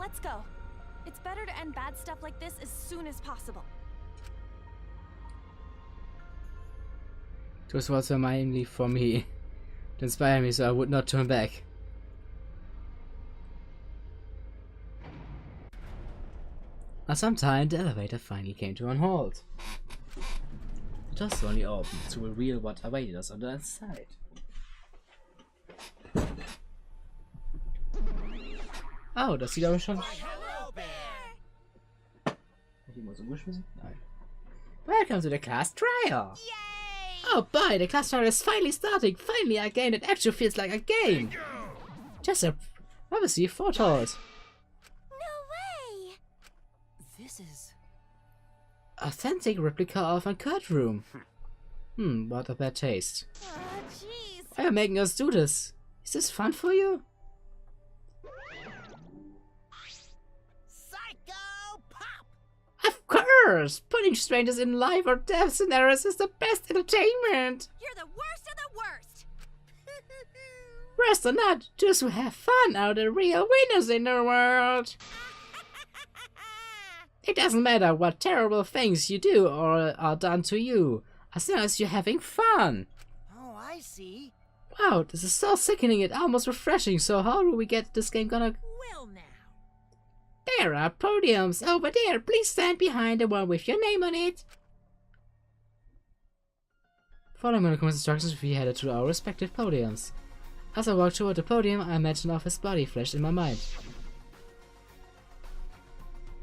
Let's go. It's better to end bad stuff like this as soon as possible. This was mainly for me. To inspire me so I would not turn back. After some time, the elevator finally came to a halt. The doors only opened to reveal what awaited us on the other side. Oh, das sieht aber schon... Ich muss umgeschmissen? Nein. Welcome to the class trial! Oh boy, the class trial is finally starting! Finally a game that actually feels like a game! Just a... obviously photos. No way! This is... Authentic replica of a courtroom. What a bad taste. Oh, jeez. Why are you making us do this? Is this fun for you? Psycho Pop! Of course! Putting strangers in life or death scenarios is the best entertainment! You're the worst of the worst! Rest or not, those who have fun are the real winners in the world! It doesn't matter what terrible things you do or are done to you, as long as you're having fun! Oh, I see. Wow, this is so sickening and almost refreshing, so how do we get this game gonna... Well now. There are podiums over there, please stand behind the one with your name on it! Following my instructions, we headed to our respective podiums. As I walked toward the podium, I imagined of his body flashed in my mind.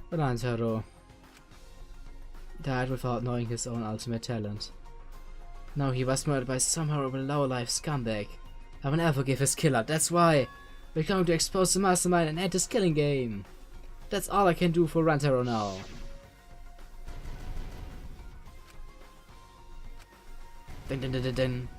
Rantaro died without knowing his own ultimate talent. Now he was murdered by some horrible low-life scumbag. I will never forgive his killer, that's why! We're going to expose the mastermind and end this killing game. That's all I can do for Rantaro now. Dun dun dun dun dun.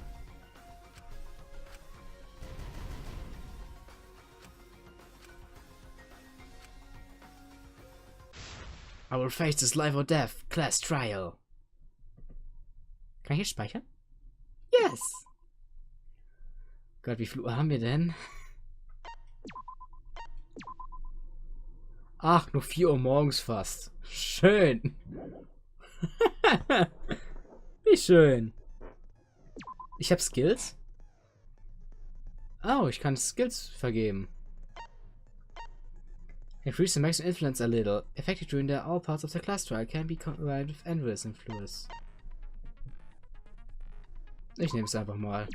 I will face this life or death class trial. Kann ich jetzt speichern? Yes! Gott, wie viel Uhr haben wir denn? Ach, nur 4 Uhr morgens fast. Schön. Wie schön. Ich habe Skills? Oh, ich kann Skills vergeben. Increase the maximum influence a little. Effective during all parts of the class trial can be combined with endless influence. Ich nehme es einfach mal.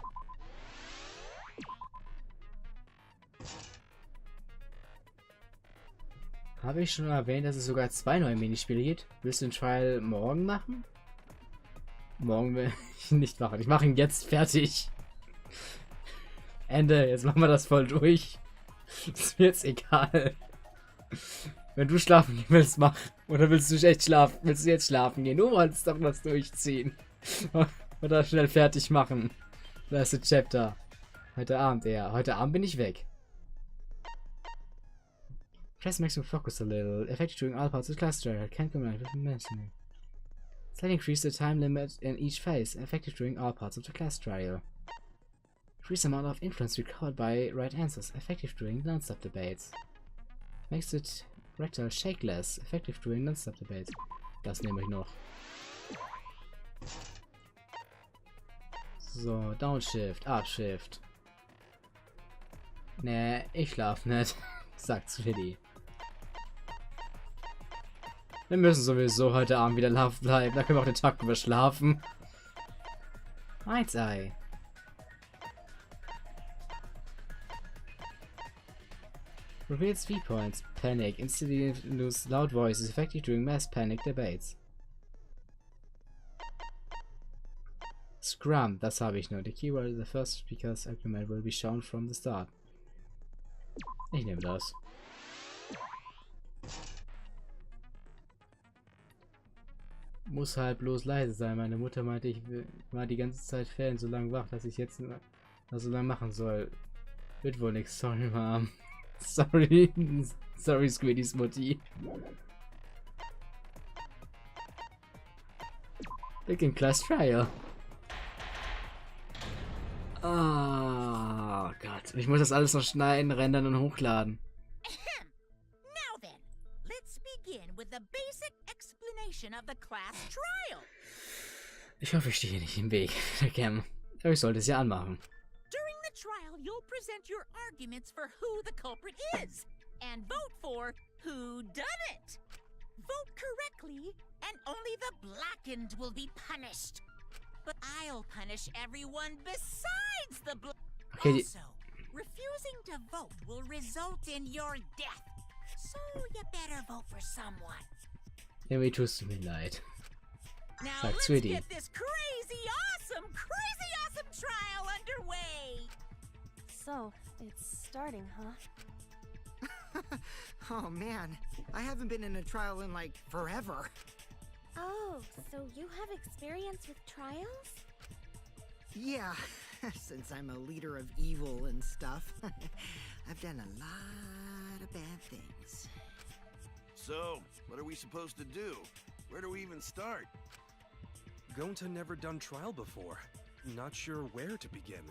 Habe ich schon erwähnt, dass es sogar 2 neue Minispiele gibt? Willst du den Trial morgen machen? Morgen will ich nicht machen. Ich mache ihn jetzt fertig. Ende. Jetzt machen wir das voll durch. Ist mir jetzt egal. Wenn du schlafen gehen willst, mach. Oder willst du echt schlafen? Willst du jetzt schlafen gehen? Du wolltest doch was durchziehen. Oder schnell fertig machen. Da ist der Chapter. Heute Abend eher. Heute Abend bin ich weg. Press maximum focus a little. Effective during all parts of the class trial. Can't combine with mentioning. Slightly increase the time limit in each phase. Effective during all parts of the class trial. Increase the amount of influence recovered by right answers. Effective during non-stop debates. Makes it rectal shake less. Effective during non-stop debates. Das nehme ich noch. So, Downshift, Upshift. Nee, ich schlaf nicht. Sagt's Fiddy. Wir müssen sowieso heute Abend wieder live bleiben. Da können wir auch den Tag über schlafen. Mind's Eye. Reveals viewpoints. Panic. Instantly lose loud voices. Effective during mass panic debates. Scrum. Das habe ich nur. The keyword is the first speaker's argument will be shown from the start. Ich nehme das. Muss halt bloß leise sein. Meine Mutter meinte, ich war die ganze Zeit Fan so lange wach, dass ich jetzt so lange machen soll. Wird wohl nix. Sorry, Mom. Sorry. Sorry, Squiddies Mutti. Begin Class Trial. Oh Gott. Ich muss das alles noch schneiden, rendern und hochladen. Now begin with the basic explanation of the class trial. Ich hoffe, ich stehe hier nicht im Weg der Cam. Aber ich sollte es ja anmachen. During the trial, you'll present your arguments for who the culprit is and vote for who done it. Vote correctly, and only the blackened will be punished. But I'll punish everyone besides the Okay, Also, refusing to vote will result in your death. So you better vote for someone. irgendwie tust du mir leid. Now Sagt let's Sweetie. get this crazy awesome trial underway. So, it's starting, huh? Oh man, I haven't been in a trial in like forever. Oh, so you have experience with trials? Yeah, since I'm a leader of evil and stuff, I've done a lot of bad things. So, what are we supposed to do? Where do we even start? Gonta never done trial before. Not sure where to begin.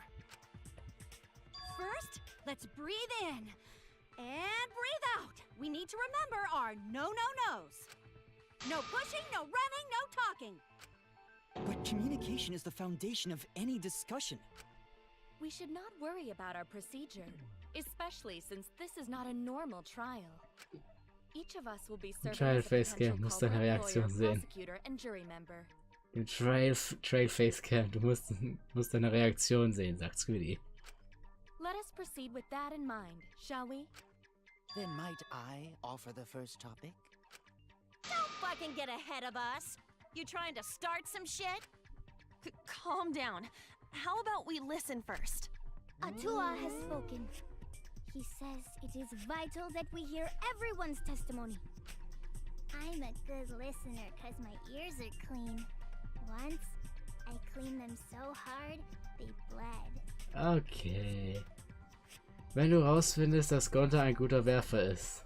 First, let's breathe in. And breathe out. We need to remember our no-no-nos. No pushing, no running, no talking. But communication is the foundation of any discussion. We should not worry about our procedure, especially since this is not a normal trial. Each of us will be served Trial as a Face Cam, potential musst deine culprit, Reaktion lawyer, sehen. prosecutor, and jury member. Im Trail Facecam, du musst deine Reaktion sehen, sagt Squiddy. Let us proceed with that in mind, shall we? Then might I offer the first topic? Don't fucking get ahead of us. You trying to start some shit? Calm down. How about we listen first? Atua has spoken. He says it is vital that we hear everyone's testimony. I'm a good listener because my ears are clean. Once, I cleaned them so hard, they bled. Okay. Wenn du rausfindest, dass Gonta ein guter Werfer ist.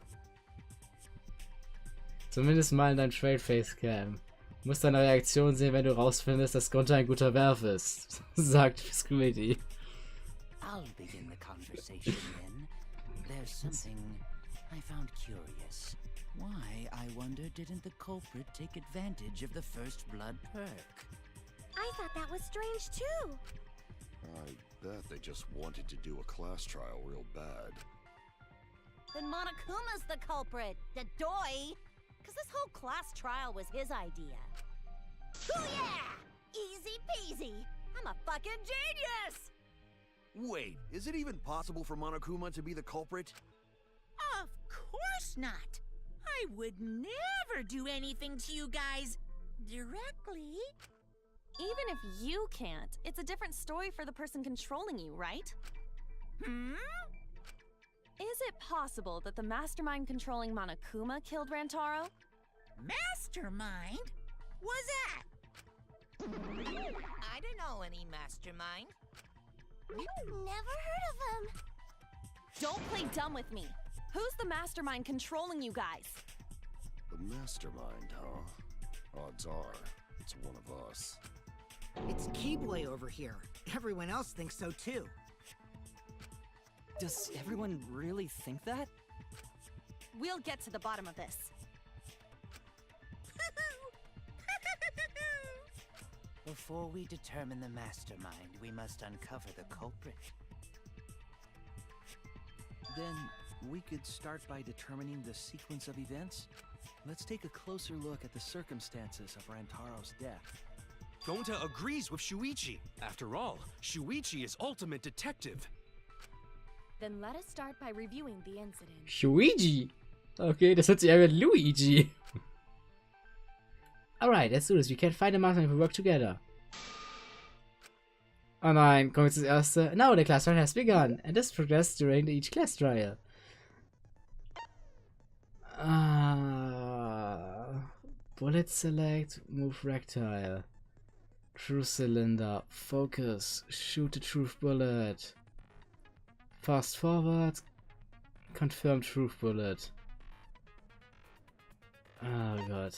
Zumindest mal in deinem Trail Facecam. Du musst deine Reaktion sehen, wenn du rausfindest, dass Gonta ein guter Werfer ist, sagt Squiddy. I'll begin the conversation then. There's something I found curious. Why, I wonder, didn't the culprit take advantage of the first blood perk? I thought that was strange too. I bet they just wanted to do a class trial real bad. Then Monokuma's the culprit, the doy. Because this whole class trial was his idea. Oh yeah! Easy peasy. I'm a fucking genius! Wait, is it even possible for Monokuma to be the culprit? Of course not. I would never do anything to you guys directly. Even if you can't, it's a different story for the person controlling you, right? Is it possible that the mastermind controlling Monokuma killed Rantaro? Mastermind? Was that? I don't know any mastermind. Never heard of him. Don't play dumb with me. Who's the mastermind controlling you guys? The mastermind, huh? Odds are, it's one of us. It's Keyblade over here. Everyone else thinks so too. Does everyone really think that? We'll get to the bottom of this. Before we determine the mastermind, we must uncover the culprit. Then we could start by determining the sequence of events. Let's take a closer look at the circumstances of Rantaro's death. Gonta agrees with Shuichi. After all, Shuichi is ultimate detective. Then let us start by reviewing the incident. Shuichi! Okay, das hört sich an wie Luigi. Alright, let's do this. We can find a master if we work together. Oh nein, kommt jetzt das erste. Now the class trial has begun, and this progressed during each class trial. Bullet select, move rectile. True cylinder, focus, shoot the truth bullet. Fast forward, confirm truth bullet. Oh god.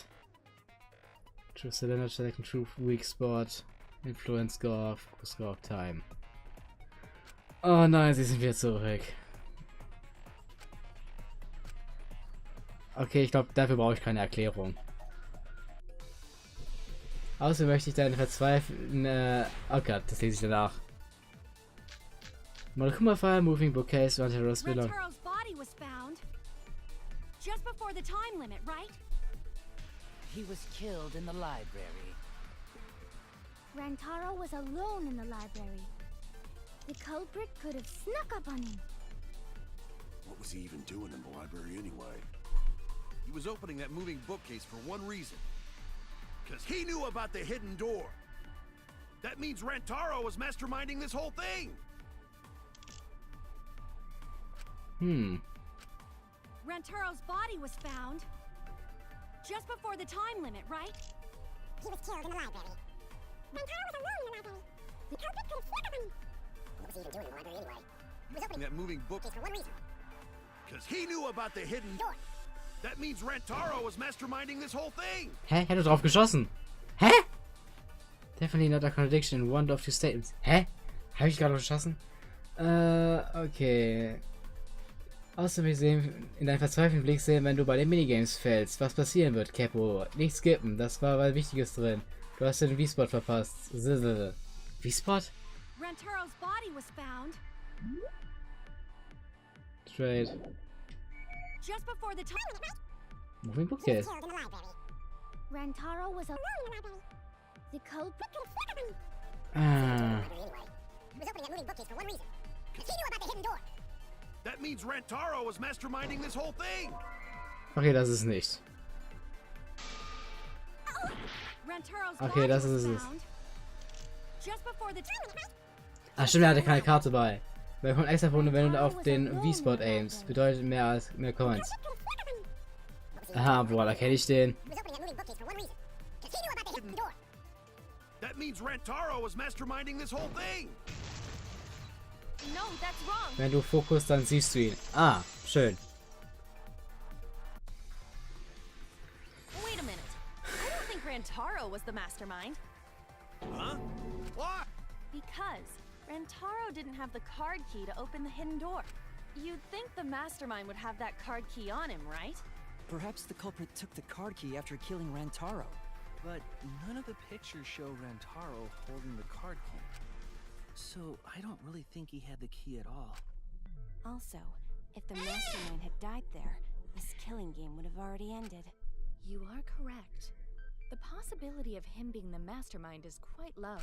True cylinder, select truth weak spot, influence score, focus score, time. Oh nein, sie sind wieder zurück. Okay, ich glaube, dafür brauche ich keine Erklärung. Außerdem möchte ich deine verzweifelten... oh Gott, das lese ich danach. Monokumafire, moving bookcase, Rantaro's belong. Rantaro's body was found just before the time limit, right? He was killed in the library. Rantaro was alone in the library. The culprit could have snuck up on him. What was he even doing in the library anyway? He was opening that moving bookcase for one reason. Because he knew about the hidden door. That means Rantaro was masterminding this whole thing. Rantaro's body was found just before the time limit, right? He was killed in the library. Rantaro was alone in the library. The culprit could have snuck up on him. What was he even doing in the library anyway? He was opening That moving bookcase for one reason. Because he knew about the hidden door. That means Rantaro was masterminding this whole thing. Hä? Ich hätte drauf geschossen. Hä? Definitely not a contradiction in one of your statements. Hä? Habe ich gerade geschossen? Okay. Außerdem will ich sehen, in deinem verzweifelten Blick sehen, wenn du bei den Minigames fällst. Was passieren wird, Capo? Nicht skippen, das war was Wichtiges drin. Du hast den V-Spot verpasst. V-Spot? Rantaro's body was found Straight. just before the time limit. Moving bookcase. killed in the library. Rantaro was alone in the library. The culprit could have snuck up on him. Ah. He was opening that moving bookcase for one reason. Because he knew about the hidden door. That means Rantaro was masterminding this whole thing. Okay, das ist nicht. Rantaro's Okay, body das was ist es. found just before the time limit. Ah, stimmt, er hatte keine Karte bei. Wer kommt extra Punkte, wenn du auf den V-Spot aimst? Bedeutet mehr Coins. Aha, boah, da kenne ich den. He was opening that moving bookcase for one reason. Because he knew about the hidden door. That means Rantaro was masterminding this whole thing. No, that's wrong. Wenn du fokussst, dann siehst du ihn. Ah, schön. Wait a minute. I don't think Rantaro was the mastermind. Huh? What? Because Rantaro didn't have the card key to open the hidden door. You'd think the mastermind would have that card key on him, right? Perhaps the culprit took the card key after killing Rantaro. But none of the pictures show Rantaro holding the card key. So I don't really think he had the key at all. Also, if the mastermind had died there, this killing game would have already ended. You are correct. The possibility of him being the mastermind is quite low.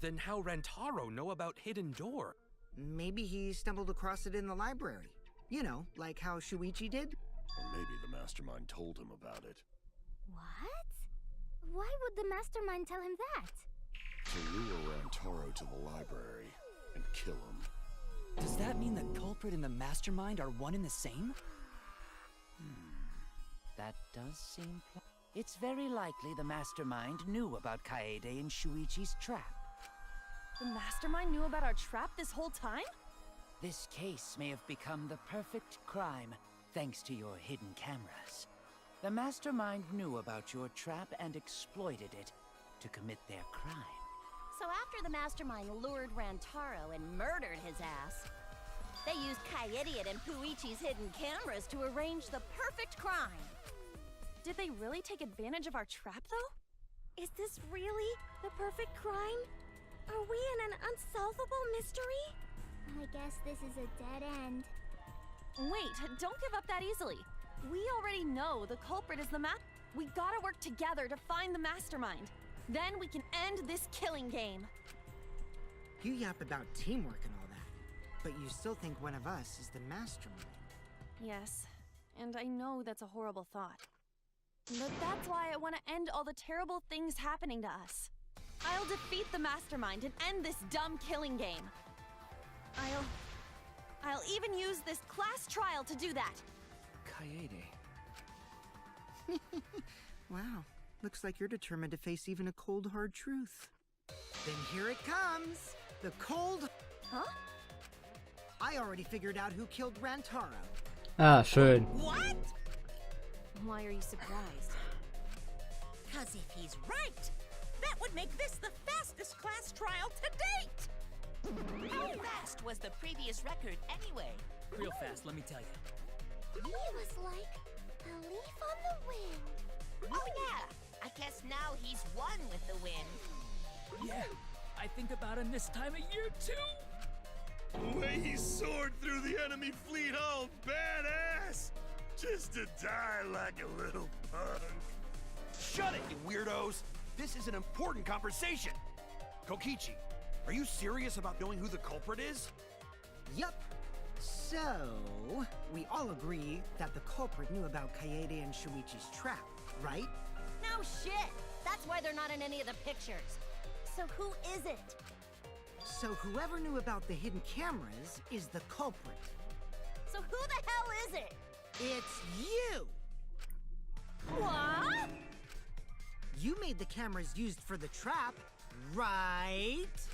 Then how Rantaro know about hidden door? Maybe he stumbled across it in the library. You know, like how Shuichi did? Or maybe the mastermind told him about it. What? Why would the mastermind tell him that? To lure Rantaro to the library and kill him. Does that mean the culprit and the mastermind are one and the same? That does seem... It's very likely the mastermind knew about Kaede and Shuichi's trap. The mastermind knew about our trap this whole time? This case may have become the perfect crime, thanks to your hidden cameras. The mastermind knew about your trap and exploited it to commit their crime. So after the mastermind lured Rantaro and murdered his ass, they used Kaede and Puichi's hidden cameras to arrange the perfect crime. Did they really take advantage of our trap, though? Is this really the perfect crime? Are we in an unsolvable mystery? I guess this is a dead end. Wait, don't give up that easily. We already know the culprit is the We gotta work together to find the mastermind. Then we can end this killing game. You yap about teamwork and all that, but you still think one of us is the mastermind. Yes, and I know that's a horrible thought. But that's why I want to end all the terrible things happening to us. I'll defeat the mastermind and end this dumb killing game. I'll even use this class trial to do that. Kaede. Wow, looks like you're determined to face even a cold, hard truth. Then here it comes! The cold... Huh? I already figured out who killed Rantaro. Ah, schön. What? Why are you surprised? Because if he's right, that would make this the fastest class trial to date! How fast was the previous record anyway? Real fast, let me tell you. He was like A leaf on the wind. Oh yeah, I guess now he's one with the wind. Yeah, I think about him this time of year too. The way he soared through the enemy fleet, all badass! Just to die like a little punk. Shut it, you weirdos! This is an important conversation! Kokichi, are you serious about knowing who the culprit is? Yup. So, we all agree that the culprit knew about Kaede and Shuichi's trap, right? No shit! That's why they're not in any of the pictures. So who is it? So whoever knew about the hidden cameras is the culprit. So who the hell is it? It's you! What? You made the cameras used for the trap, right?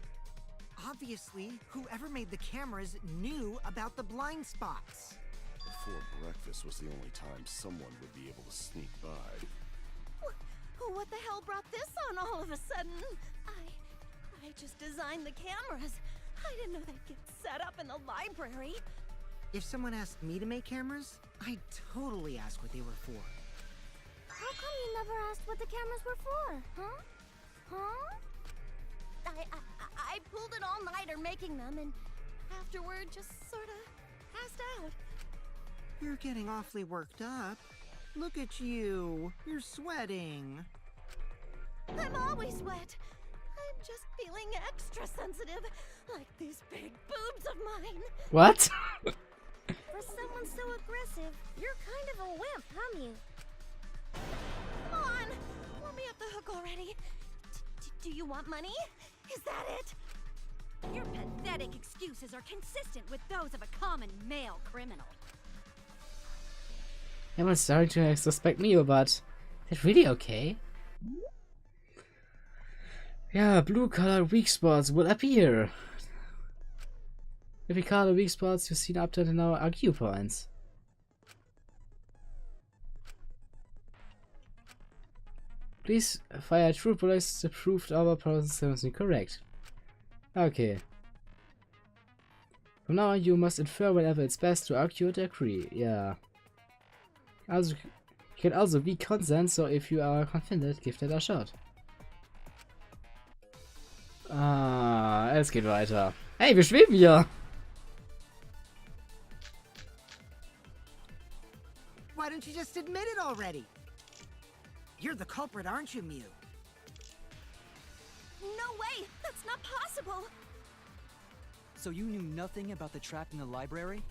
Obviously, whoever made the cameras knew about the blind spots. Before breakfast was the only time someone would be able to sneak by. What the hell brought this on all of a sudden? I just designed the cameras. I didn't know they'd get set up in the library. If someone asked me to make cameras, I'd totally ask what they were for. How come you never asked what the cameras were for, huh? Huh? I pulled an all-nighter making them, and afterward just sorta passed out. You're getting awfully worked up. Look at you. You're sweating. I'm always wet. I'm just feeling extra sensitive, like these big boobs of mine. What? For someone so aggressive, you're kind of a wimp, huh, Mew? Come on, let me off the hook already. Do you want money? Is that it? Your pathetic excuses are consistent with those of a common male criminal. Everyone's starting to suspect me, but is it really okay? Yeah, blue color weak spots will appear. If we color weak spots, you've seen up to now are Q points. Please fire true bullets to prove our process is incorrect. Okay. From now on, you must infer whenever it's best to argue or agree. Yeah. Also, you can also be consent, so if you are confident, give that a shot. Ah, es geht weiter. Hey, wir schweben hier! Why don't you just admit it already? You're the culprit, aren't you, Mew? No way! That's not possible! So you knew nothing about the trap in the library?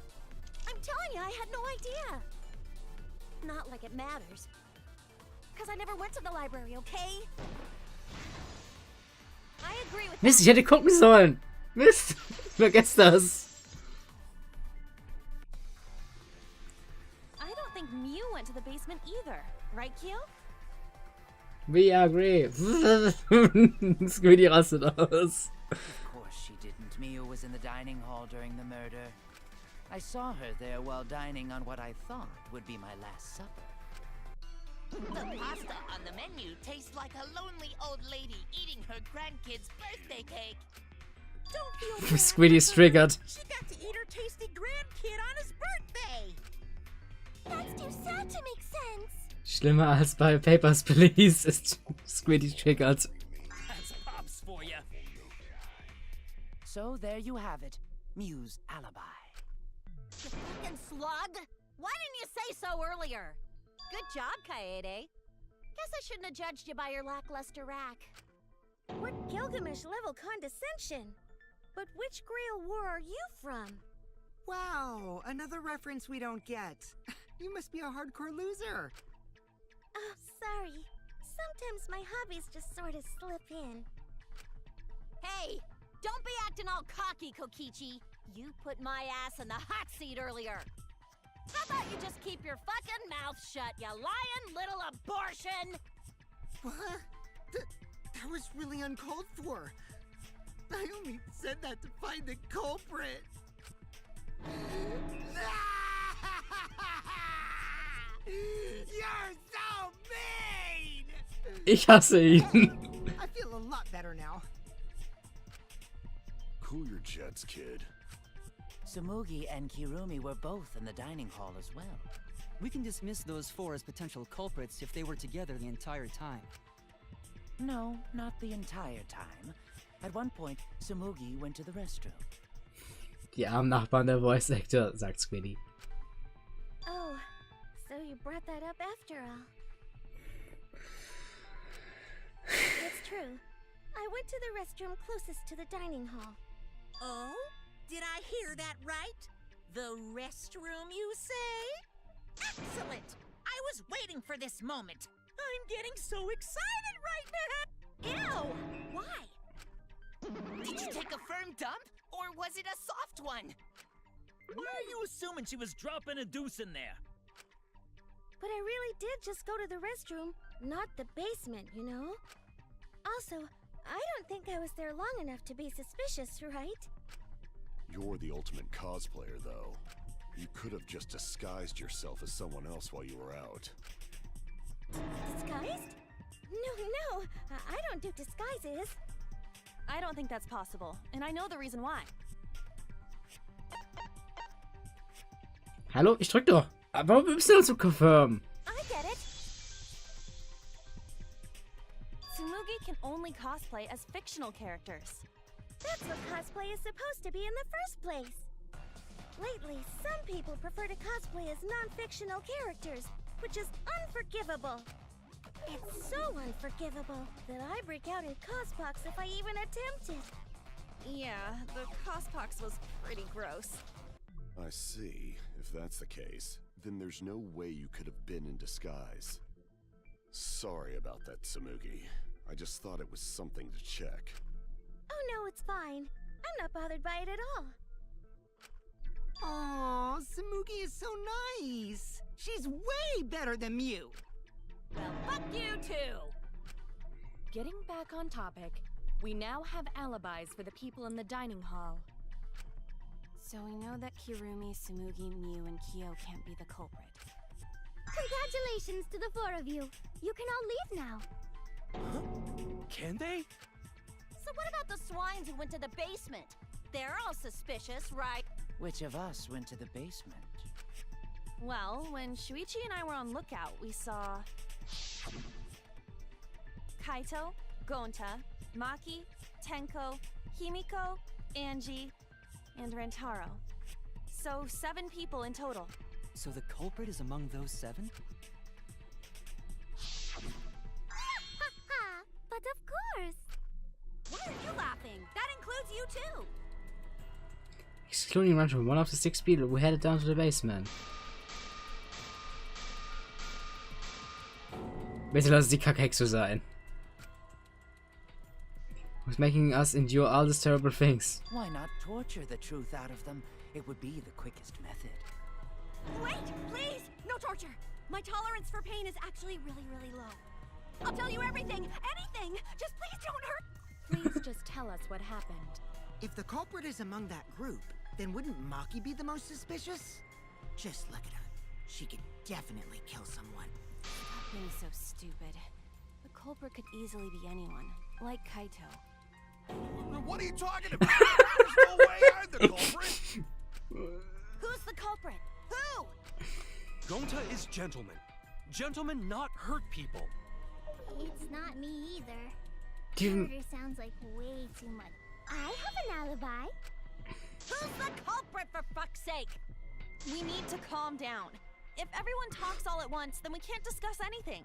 I'm telling you, I had no idea! Not like it matters. Because I never went to the library, okay? I agree with Mist, ich hätte gucken sollen! Mist! Vergesst das! I don't think Mew went to the basement either, right, Q? We agree. Squiddy rastet aus. Of course she didn't. Mew was in the dining hall during the murder. I saw her there while dining on what I thought would be my last supper. The pasta on the menu tastes like a lonely old lady eating her grandkid's birthday cake. Don't feel bad. Squiddy's triggered. She got to eat her tasty grandkid on his birthday. That's too sad to make sense. Schlimmer als bei Papers, Please ist Squiddy triggered. That's Pops for ya. So there you have it. Mew's alibi. You fucking slug! Why didn't you say so earlier? Good job, Kaede. Guess I shouldn't have judged you by your lackluster rack. What Gilgamesh-level condescension? But which Grail war are you from? Wow, another reference we don't get. You must be a hardcore loser. Oh, sorry. Sometimes my hobbies just sort of slip in. Hey, don't be acting all cocky, Kokichi. You put my ass in the hot seat earlier. How about you just keep your fucking mouth shut, you lying little abortion? What? That was really uncalled for. I only said that to find the culprit. You're so mean! Ich hasse ihn. I feel a lot better now. Cool your jets, kid. Tsumugi and Kirumi were both in the dining hall as well. We can dismiss those four as potential culprits if they were together the entire time. No, not the entire time. At one point, Tsumugi went to the restroom. Die armen Nachbarn der Voice Actor, sagt Squiddy. Oh, so you brought that up after all. It's true. I went to the restroom closest to the dining hall. Oh? Did I hear that right? The restroom, you say? Excellent! I was waiting for this moment. I'm getting so excited right now! Ew! Why? Did you take a firm dump? Or was it a soft one? Why are you assuming she was dropping a deuce in there? But I really did just go to the restroom, not the basement, you know? Also, I don't think I was there long enough to be suspicious, right? You're the ultimate cosplayer, though. You could have just disguised yourself as someone else while you were out. Disguised? No, I don't do disguises. I don't think that's possible, and I know the reason why. Hallo, ich drück doch. Warum Y zu confirm? I get it. Tsumugi can only cosplay as fictional characters. That's what cosplay is supposed to be in the first place. Lately, some people prefer to cosplay as non-fictional characters, which is unforgivable. It's so unforgivable that I break out in cospox if I even attempt it. Yeah, the cospox was pretty gross. I see. If that's the case, then there's no way you could have been in disguise. Sorry about that, Tsumugi. I just thought it was something to check. Oh no, it's fine. I'm not bothered by it at all. Aw, Tsumugi is so nice. She's way better than Mew. Well, fuck you too! Getting back on topic, we now have alibis for the people in the dining hall. So we know that Kirumi, Tsumugi, Mew, and Kyo can't be the culprit. Congratulations to the four of you. You can all leave now. Can they? So what about the swines who went to the basement? They're all suspicious, right? Which of us went to the basement? Well, when Shuichi and I were on lookout, we saw Kaito, Gonta, Maki, Tenko, Himiko, Angie, and Rentaro. So 7 people in total. So the culprit is among those 7? But of course. Why are you laughing? That includes you too. Excluding one from one of the 6 people who headed down to the basement. Bitte lass die Kackhexe sein. Who's making us endure all these terrible things? Why not torture the truth out of them? It would be the quickest method. Wait, please! No torture! My tolerance for pain is actually really, really low. I'll tell you everything! Anything! Just please don't hurt! Please just tell us what happened. If the culprit is among that group, then wouldn't Maki be the most suspicious? Just look at her. She could definitely kill someone. Stop being so stupid. The culprit could easily be anyone, like Kaito. What are you talking about? There's no way I'm the culprit! Who's the culprit? Who? Gonta is gentleman. Gentlemen not hurt people. It's not me either. Diesen Murder sounds like way too much. I have an alibi. Who's the culprit, for fuck's sake? We need to calm down. If everyone talks all at once, then we can't discuss anything.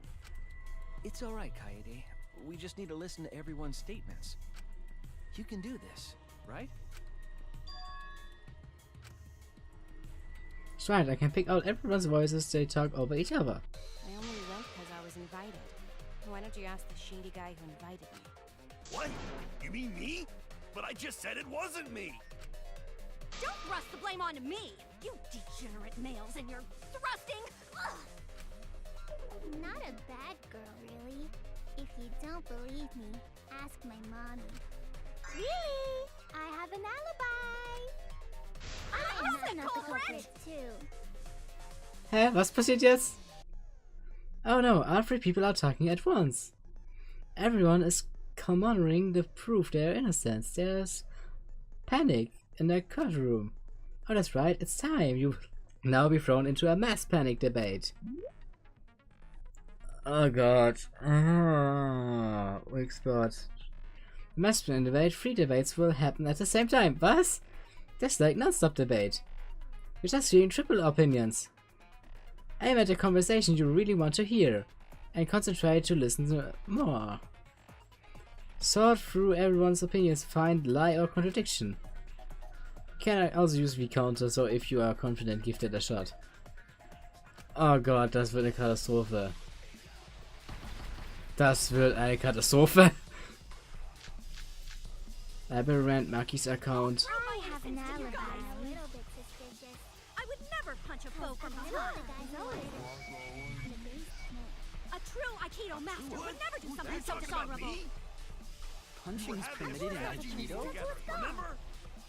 It's alright, Kaede. We just need to listen to everyone's statements. You can do this, right? That's right, I can pick out everyone's voices they talk over each other. I only went because I was invited. Why don't you ask the shady guy who invited me? What? You mean me? But I just said it wasn't me! Don't thrust the blame onto me! You degenerate males and your thrusting! Ugh. Not a bad girl, really. If you don't believe me, ask my mommy. Really? I have an alibi! I'm not the culprit too. Hä, was passiert jetzt? Oh no, all 3 people are talking at once. Everyone is commemorating the proof their innocence. There's panic in the courtroom. Oh, that's right, it's time. You will now be thrown into a mass panic debate. Oh god. Expert. Mass panic debate, 3 debates will happen at the same time. Was? That's like non-stop debate. You're just hearing triple opinions. Aim at a conversation you really want to hear, and concentrate to listen to more. Sort through everyone's opinions, find lie or contradiction. Can I also use the counter, so if you are confident, give that a shot. Oh Gott, das wird eine Katastrophe. Das wird eine Katastrophe. Aberrant Maki's account. I have an alibi. A little bit suspicious. I would never punch a foe from behind. A true Aikido master would never do something so dishonorable. Punching is permitted in Aikido? Remember?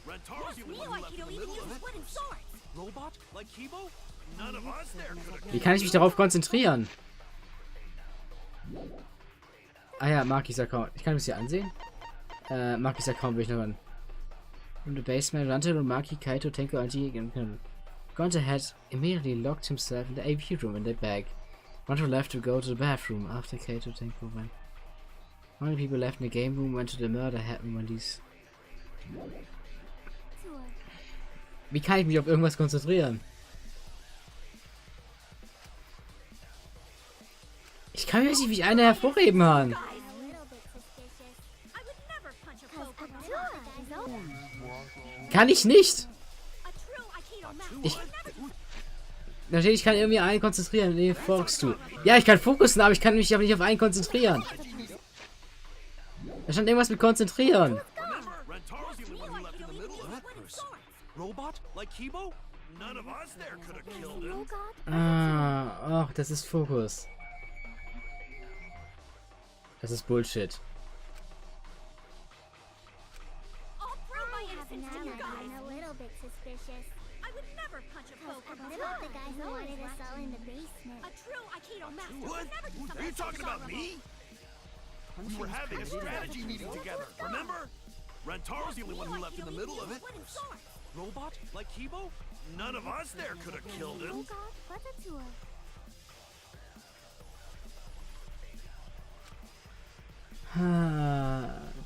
Rentaro's the only Neo one who left Aikido in the even middle of uses it. wooden swords. Robot? Like Kibo? None of us there could have Wie kann ich mich darauf konzentrieren? Ah ja, Maki's Account. Ich kann es hier ansehen. Maki's Account will ich noch an. From the basement, Ranter und Maki, Kaito, Tenko, Anji, and Gonta had immediately locked himself in the AV room in the bag. Ranter left to go to the bathroom after Kaito, Tenko went. Only people left in the game room went to the murder happened when these... Wie kann ich mich auf irgendwas konzentrieren? Ich kann mir nicht wie eine hervorheben, Mann. Kann ich nicht. Natürlich kann ich irgendwie einen konzentrieren. Nee, folgst du. Ja, ich kann fokussen, aber ich kann mich aber nicht auf einen konzentrieren. Da stand irgendwas mit konzentrieren. Robot? Like Kibo? None of us there could have killed him. Ah, ach, das ist Fokus. Das ist Bullshit. I'll prove my innocence to you guys. A little bit suspicious. I would never punch a foe from What behind. about the guy who wanted us all in the basement? A true Aikido master What? would never do Are something you so talking about dishonorable. me? We were having a strategy meeting together, remember? Rentaro's the only one who left in the middle of it. Robot? Like Kibo? None of us there could have killed him. Oh god, what a tour.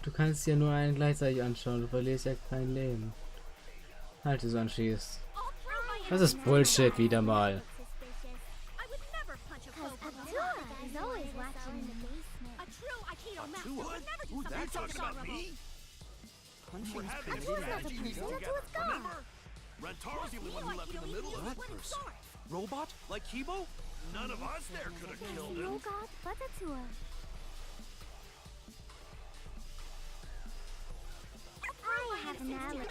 Du kannst dir nur einen gleichzeitig anschauen, du verlierst ja kein Leben. Halt es anschießt. Das ist Bullshit wieder mal. I would never punch a foe from He's behind. always watching in the basement. A true Aikido master would never do Are you something so talking about dishonorable. me? We Punching were is having a permitted in strategy meeting Aikido? together, remember? Rentaro's the only one who left in the middle of it. Robot? Like Kibo? None of us there could have killed Oh him. god, what a tour. I have an alibi.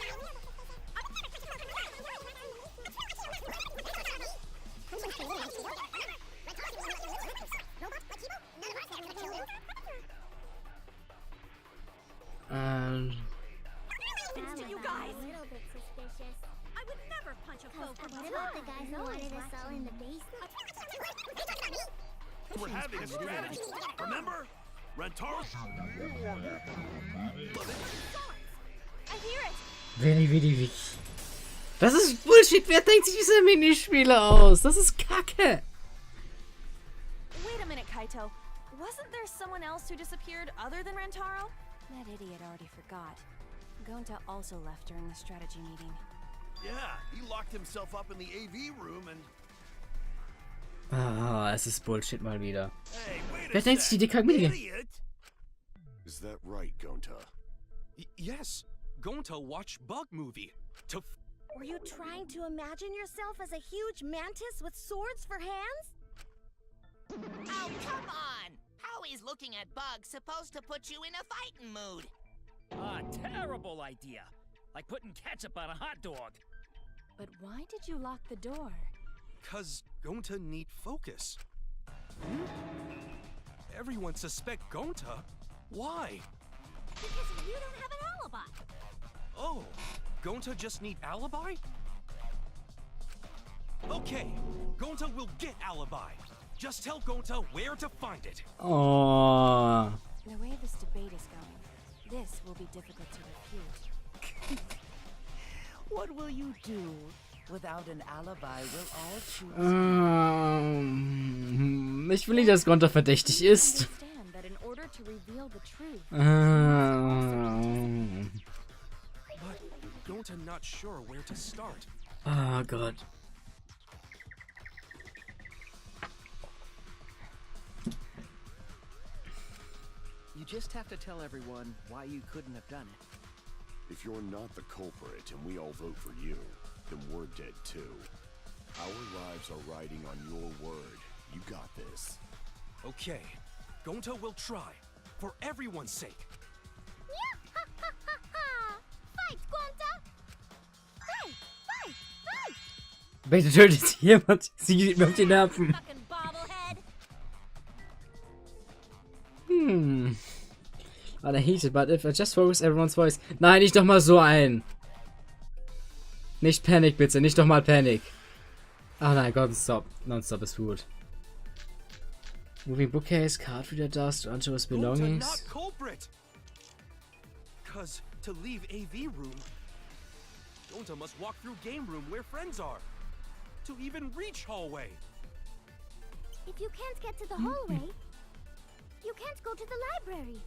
To you guys. A little bit suspicious. I would never punch a foe from What behind. about the guy who wanted us all in the basement? We were having a strategy, remember? Rentaro's... I hear it. Willi. Das ist Bullshit. Wer denkt sich diese Minispiele aus? Das ist Kacke. Wait a minute, Kaito. Wasn't there someone else who disappeared other than Rentaro? That idiot already forgot. Gonta also left during the strategy meeting. Yeah, he locked himself up in the AV room and... Ah, es ist Bullshit mal wieder. Hey, wait Wer a denkt sich die sec, dicke Mini? idiot! Is that right, Gonta? Yes. Gonta watched Bug Movie. To Were you trying to imagine yourself as a huge mantis with swords for hands? Oh, come on! How is looking at bugs supposed to put you in a fighting mood? Ah, terrible idea. Like putting ketchup on a hot dog. But why did you lock the door? Cause Gonta need focus. Everyone suspect Gonta? Why? Because you don't have an alibi. Oh, Gonta just need alibi? Okay, Gonta will get alibi. Just tell Gonta where to find it. Oh. The way this debate is going, this will be difficult to refute. What will you do? Without an alibi, we'll all choose. Ich will nicht, dass Gonta verdächtig ist. Oh Gott. You just have to tell everyone why you couldn't have done it. If you're not the culprit and we all vote for you, then we're dead too. Our lives are riding on your word. You got this. Okay, Gonta will try, for everyone's sake. Fight, Gonta! Fight! Fight! Fight! Bitte tötet sie jemand. Sie geht mir auf die Nerven. I hate it, but if I just focus everyone's voice. Nein, nicht doch mal so ein. Nicht Panic, bitte. Nicht doch mal Panic. Ah nein, Gott, stop. Non-stop ist gut. Moving bookcase, card reader dust, onto his belongings. Not culprit. Cause to leave AV room, Gonta must walk through game room where friends are. To even reach hallway. If you can't get to the hallway, you can't go to the library.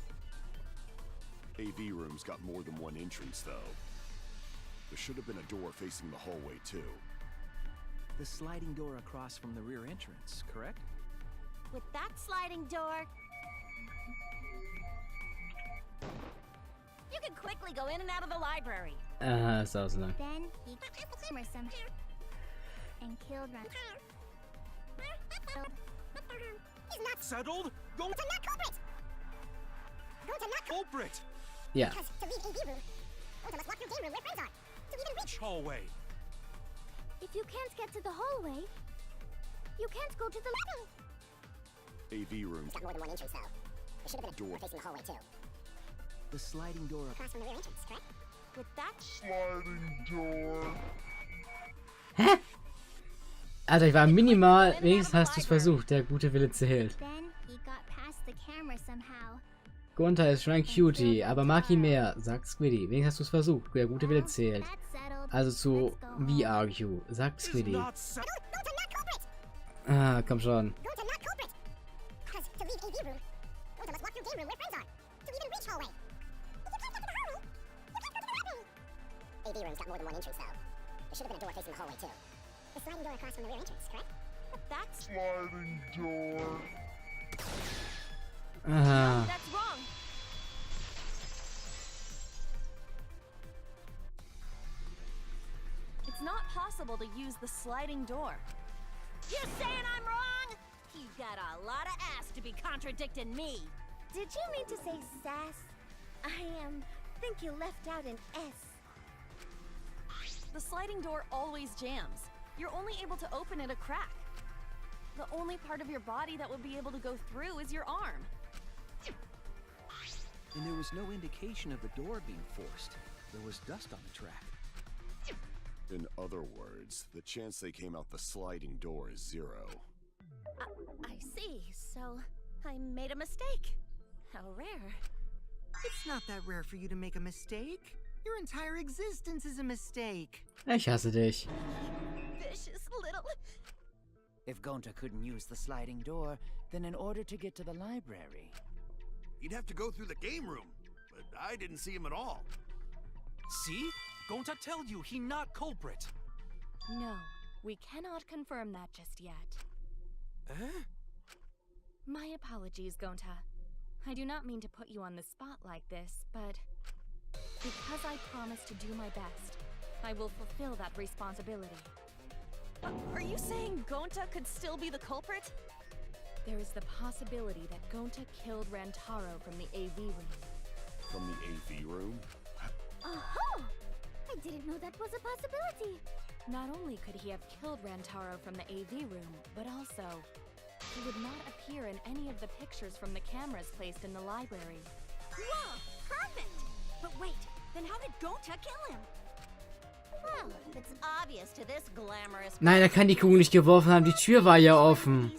AV room's got more than one entrance, though. There should have been a door facing the hallway, too. The sliding door across from the rear entrance, correct? With that sliding door, you can quickly go in and out of the library. So long. Then he killed some and killed Ran. He's not settled. Gonta not culprit. Gonta not culprit. Yeah. Because to leave AV room, Gonta must walk through game room where friends are. To even reach hallway. If you can't get to the hallway, you can't go to the library. AV room's got more than one entrance, though. There should have been a door facing the hallway, too. The sliding door across from the rear entrance, correct? With that sliding door. Hä? Alter, ich war minimal. Wenigstens hast du es versucht. Der gute Wille zählt. Then he got past the camera somehow. Gonta ist schon ein Cutie, aber mag ihn mehr, sagt Squiddy. Wenigstens hast du es versucht. Der gute Wille zählt. Also zu wie argue, sagt Squiddy. Ah, komm schon. AV room's got more than one entrance, though. There should have been a door facing the hallway, too. The sliding door across from the rear entrance, correct? That's sliding door. Ah. That's wrong. It's not possible to use the sliding door. You saying I'm wrong? You got a lot of ass to be contradicting me. Did you mean to say sass? I think you left out an S. The sliding door always jams. You're only able to open it a crack. The only part of your body that would be able to go through is your arm. And there was no indication of the door being forced. There was dust on the track. In other words, the chance they came out the sliding door is 0. I see. So, I made a mistake. How rare. It's not that rare for you to make a mistake. Your entire existence is a mistake. Ich hasse dich. Vicious little... If Gonta couldn't use the sliding door, then in order to get to the library... He'd have to go through the game room, but I didn't see him at all. See? Gonta tell you he not culprit. No, we cannot confirm that just yet. Eh? My apologies, Gonta. I do not mean to put you on the spot like this, but because I promised to do my best, I will fulfill that responsibility. Are you saying Gonta could still be the culprit? There is the possibility that Gonta killed Rantaro from the AV room. From the AV room? Oh! I didn't know that was a possibility. Not only could he have killed Rantaro from the AV room, but also he would not appear in any of the pictures from the cameras placed in the library. Whoa! Perfect! But wait, then how did Gonta kill him? Well, it's obvious to this glamorous... Nein, er kann die Kugel nicht geworfen haben. Die Tür war ja offen.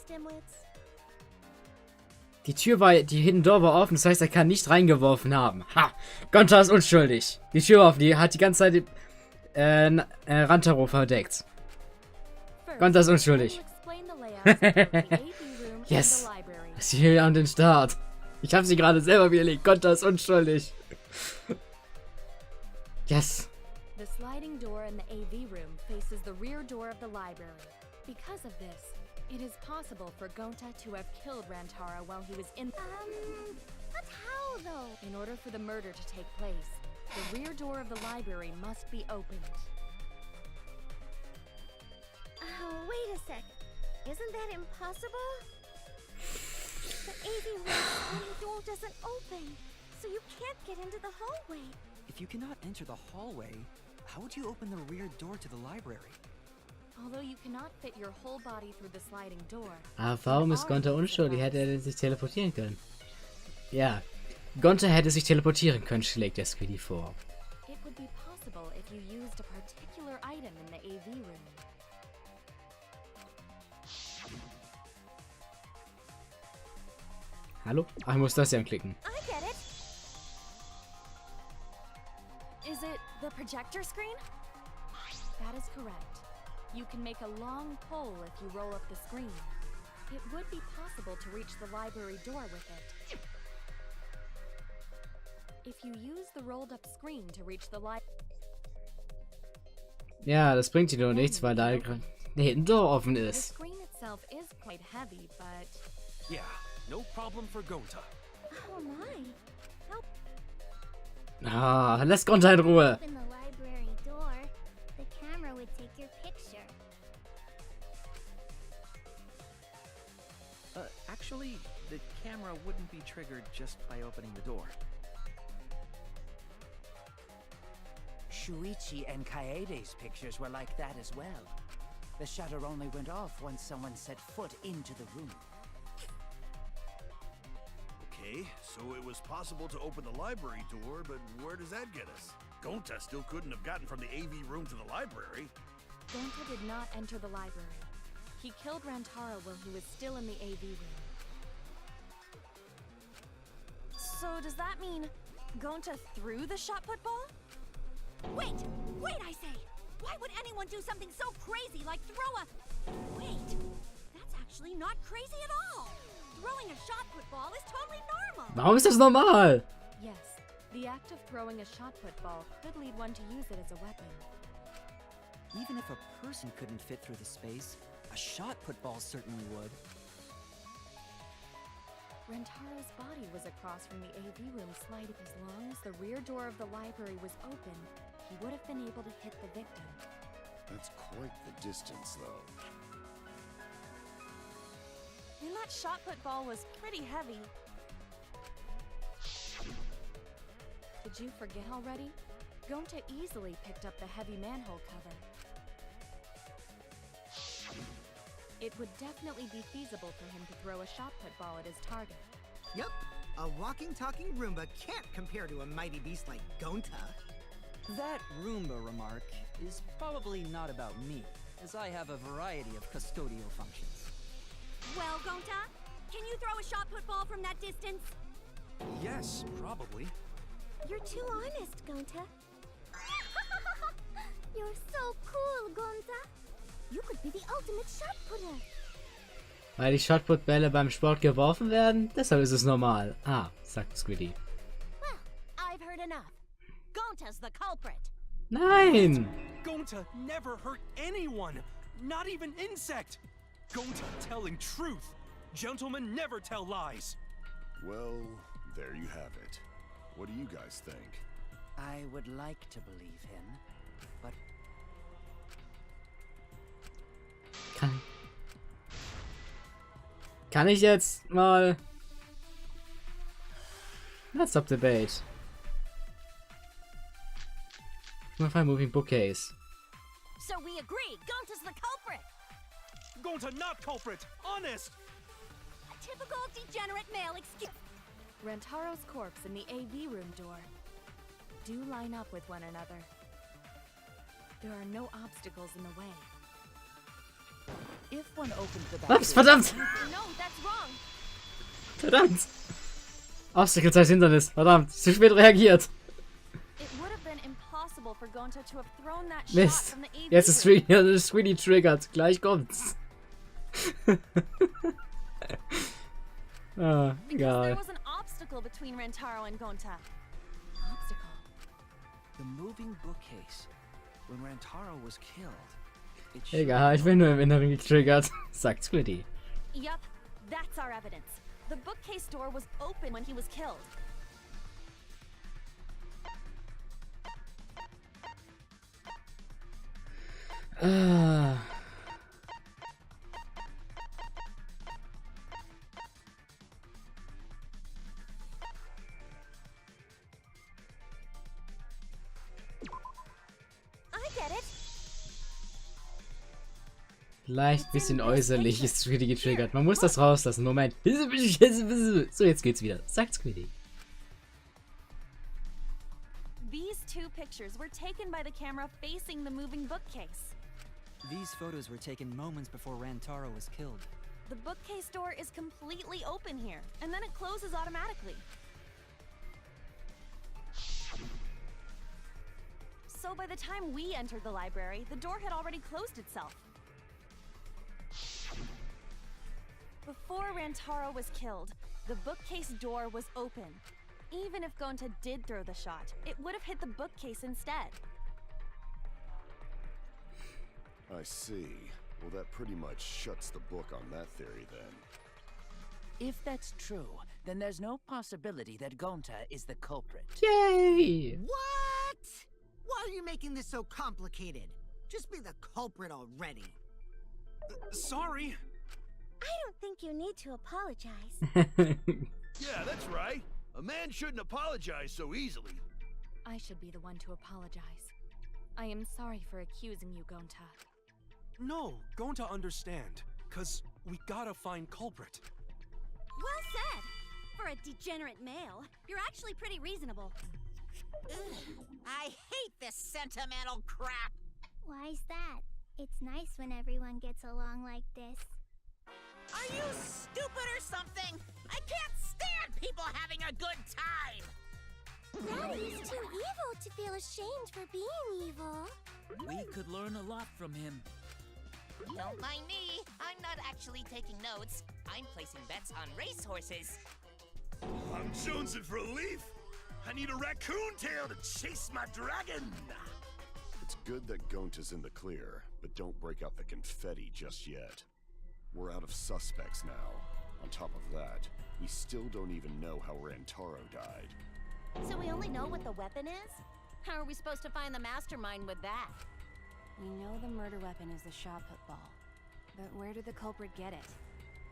Die Hidden Door war offen, das heißt, er kann nicht reingeworfen haben. Ha! Gonta ist unschuldig. Die Tür war offen, die hat die ganze Zeit Rantaro verdeckt. Gonta ist unschuldig. Yes. Sie hier an den Start. Ich habe sie gerade selber widerlegt. Gonta ist unschuldig. Yes. The sliding door in the AV room faces the rear door of the library. Because of this, it is possible for Gonta to have killed Rantaro while he was in. But how though? In order for the murder to take place, the rear door of the library must be opened. Oh, wait a sec. Isn't that impossible? The AV room door doesn't open, so you can't get into the hallway. If you cannot enter the hallway, how would you open the rear door to the library? Although you cannot fit your whole body through the sliding door. Aber warum ist Gonta unschuldig? Hätte er sich teleportieren können? Ja, Gonta hätte sich teleportieren können, schlägt der Squiddy vor. It would be possible if you used a particular item in the AV room. Hallo? Ach, ich muss das ja anklicken. I get it. Is it the projector screen? That is correct. You can make a long pole if you roll up the screen. It would be possible to reach the library door with it. If you use the rolled up screen to reach the library. Ja, das bringt dir doch nichts, weil da eine Hidden Door offen The ist. screen itself is quite heavy, but Yeah, no problem for Gonta. Oh my. Ah, lass Gonta in Ruhe. Open the library door. The camera would take your picture. Actually, the camera wouldn't be triggered just by opening the door. Shuichi and Kaede's pictures were like that as well. The shutter only went off once someone set foot into the room. Okay, so it was possible to open the library door, but where does that get us? Gonta still couldn't have gotten from the AV room to the library. Gonta did not enter the library. He killed Rantaro while he was still in the AV room. So does that mean Gonta threw the shot put ball? Wait! Wait, I say! Why would anyone do something so crazy like throw a... Wait! That's actually not crazy at all! Throwing a shot put ball is totally normal! Warum ist das normal? Yes, the act of throwing a shot put ball could lead one to use it as a weapon. Even if a person couldn't fit through the space, a shot put ball certainly would. Rantaro's body was across from the AV room sliding. As long as the rear door of the library was open, he would have been able to hit the victim. That's quite the distance, though. And that shot put ball was pretty heavy. Did you forget already? Gonta easily picked up the heavy manhole cover. It would definitely be feasible for him to throw a shot put ball at his target. Yup, a walking, talking Roomba can't compare to a mighty beast like Gonta. That Roomba remark is probably not about me, as I have a variety of custodial functions. Well, Gonta, can you throw a shot put ball from that distance? Yes, probably. You're too honest, Gonta. You're so cool, Gonta. You could be the ultimate shot putter. Weil die Shotput-Bälle beim Sport geworfen werden? Deshalb ist es normal. Ah, sagt Squiddy. Well, I've heard enough. Gonta's the culprit. Nein! Gonta never hurt anyone, not even insect. Gonta telling truth. Gentlemen never tell lies. Well, there you have it. What do you guys think? I would like to believe him, but Kann ich jetzt mal... Let's stop debate. Find moving bookcase. So we agree, Gonta's the culprit. Gonta not culprit, honest. A typical degenerate male excuse. Rantaro's corpse and the AV room door do line up with one another. There are no obstacles in the way. if one opens the back Was? Verdammt! No, that's wrong. Verdammt! Obstacle heißt Hindernis. Verdammt, zu spät reagiert. It would have been impossible for Gonta to have thrown that shot Mist. from the AV Jetzt ist Sweeney triggert. Gleich kommt's. Ah, because egal. there was an obstacle between Rantaro and Gonta. Obstacle. The moving bookcase. When Rantaro was killed, it Egal, ich bin nur im Inneren getriggert. Sagt Squiddy. Yup, that's our evidence. The bookcase door was open when he was killed. Ah. I get it. Leicht bisschen äußerlich ist Squiddy getriggert. Man muss das rauslassen. Moment. So, jetzt geht's wieder. Sagt Squiddy. These two pictures were taken by the camera facing the moving bookcase. These photos were taken moments before Rantaro was killed. The bookcase door is completely open here, and then it closes automatically. So by the time we entered the library, the door had already closed itself. Before Rantaro was killed, the bookcase door was open. Even if Gonta did throw the shot, it would have hit the bookcase instead. I see. Well, that pretty much shuts the book on that theory then. If that's true, then there's no possibility that Gonta is the culprit. Yay! What? Why are you making this so complicated? Just be the culprit already. Sorry. I don't think you need to apologize. Yeah, that's right. A man shouldn't apologize so easily. I should be the one to apologize. I am sorry for accusing you, Gonta. No, going to understand. 'Cause we gotta find culprit. Well said. For a degenerate male, you're actually pretty reasonable. Ugh, I hate this sentimental crap. Why's that? It's nice when everyone gets along like this. Are you stupid or something? I can't stand people having a good time. Daddy's too evil to feel ashamed for being evil. We could learn a lot from him. Don't mind me. I'm not actually taking notes. I'm placing bets on racehorses. I'm jonesing for a leaf. I need a raccoon tail to chase my dragon. It's good that Gonta's in the clear, but don't break out the confetti just yet. We're out of suspects now. On top of that, we still don't even know how Rantaro died. So we only know what the weapon is? How are we supposed to find the mastermind with that? We know the murder weapon is the shot put ball. But where did the culprit get it?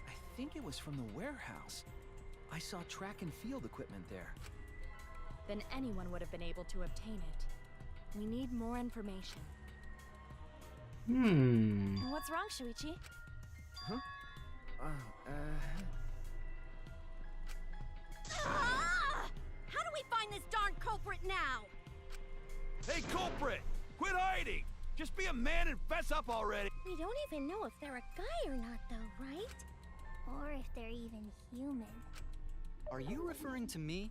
I think it was from the warehouse. I saw track and field equipment there. Then anyone would have been able to obtain it. We need more information. What's wrong, Shuichi? Huh? How do we find this darn culprit now? Hey, culprit! Quit hiding! Just be a man and fess up already! We don't even know if they're a guy or not, though, right? Or if they're even human. Are you referring to me?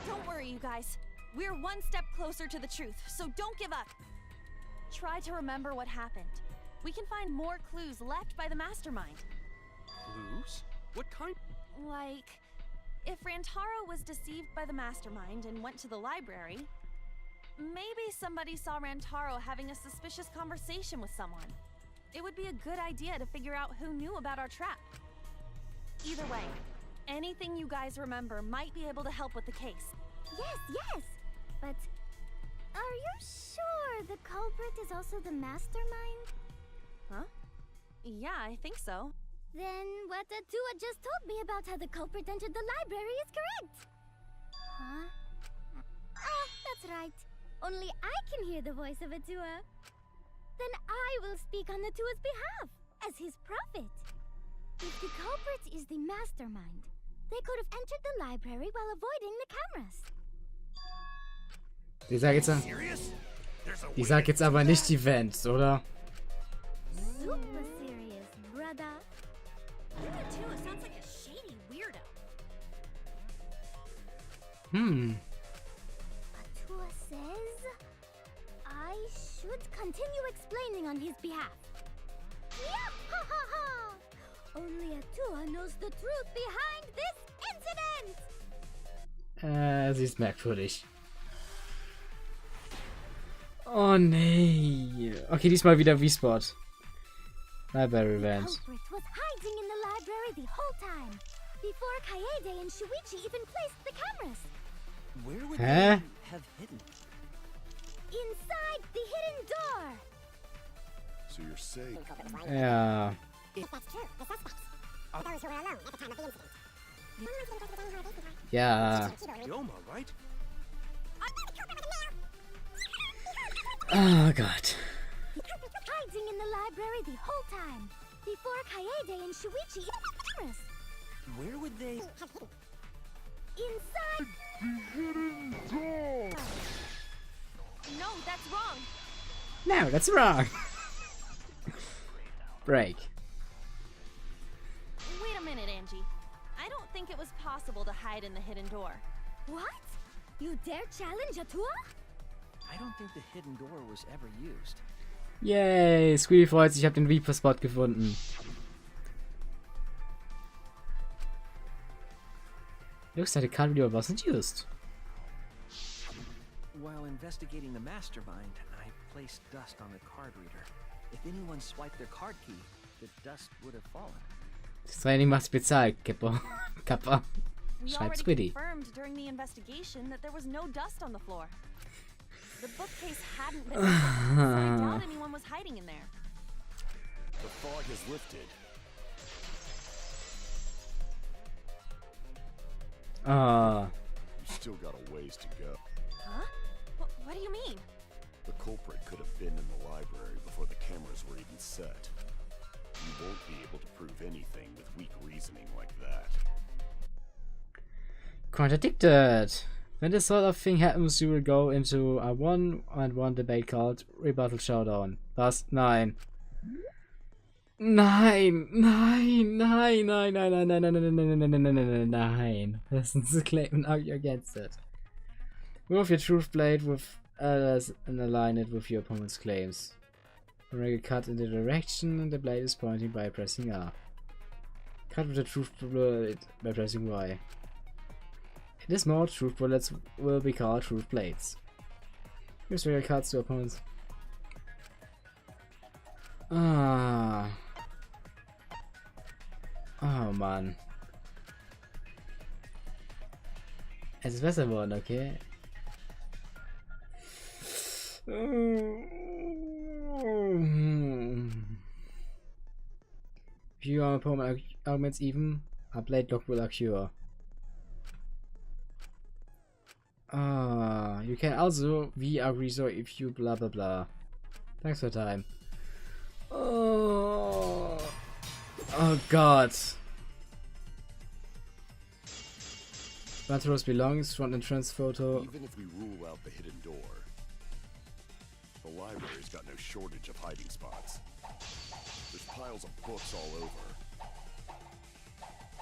Don't worry, you guys. We're one step closer to the truth, so don't give up. Try to remember what happened. We can find more clues left by the mastermind. Clues? What kind? Like, if Rantaro was deceived by the mastermind and went to the library, maybe somebody saw Rantaro having a suspicious conversation with someone. It would be a good idea to figure out who knew about our trap. Either way, anything you guys remember might be able to help with the case. Yes! But are you sure the culprit is also the mastermind? Huh? Yeah, I think so. Then what Atua just told me about how the culprit entered the library is correct! Huh? Oh, that's right. Only I can hear the voice of Atua. Then I will speak on Atua's behalf, as his prophet. If the culprit is the mastermind, they could have entered the library while avoiding the cameras. Ich sag jetzt aber nicht die Vents, oder? Super serious, brother. Atua sounds like a shady weirdo. Atua says should continue explaining on his behalf. Yeah, ha ha ha! Only Atua knows the truth behind this incident! Sie ist merkwürdig. Oh nee. Okay, diesmal wieder V-Spot. Library Event. The culprit was hiding in the library the whole time. Before Kaede and Shuichi even placed the cameras. Where would Hä? they have hidden? Inside the hidden door! So you're saying... Ja. If that's true, the suspects are those who were alone at the time of the incident. Ja. Yoma, right? Oh Gott. The culprit was hiding in the library the whole time. Before Kaede and Shuichi even placed the cameras. Where would they... Inside No, that's wrong. No, that's wrong. Break. Wait a minute, Angie. I don't think it was possible to hide in the hidden door. What? You dare challenge Atua? I don't think the hidden door was ever used. Yay, Squeaky freut sich, ich habe den Reaper-Spot gefunden. Looks like the card video wasn't used. While investigating the mastermind, I placed dust on the card reader. If anyone swiped their card key, the dust would have fallen. Das Training macht's bezahlt, Kipper. Kappa. We Schreibt already Squiddy. confirmed during the investigation that there was no dust on the floor. The bookcase hadn't been opened, so I doubt anyone was hiding in there. The fog has lifted. Ah. You still got a ways to go. Huh? What do you mean? The culprit could have been in the library before the cameras were even set. You won't be able to prove anything with weak reasoning like that. Contradicted. When this sort of thing happens, you will go into a one-on-one debate called Rebuttal Showdown. Was? Nein. Nein, nein, nein, nein, nein, nein, nein, nein, nein, nein, nein, nein, nein, nein. Listen to the claim and argue against it. Move your truth blade with others and align it with your opponent's claims. Make a cut in the direction the blade is pointing by pressing R. Cut with the truth blade by pressing Y. In this mode, truth bullets will be called truth blades. Use regular cuts to opponents. Ah. Oh Mann. Es ist besser geworden, okay? If you are opponent arguments even, a blade lock will occur. Ah, you can also agree so if you blah blah blah. Thanks for time. Oh God. Banteros belongs, front entrance photo. Even if we rule out the hidden door, the library's got no shortage of hiding spots. There's piles of books all over.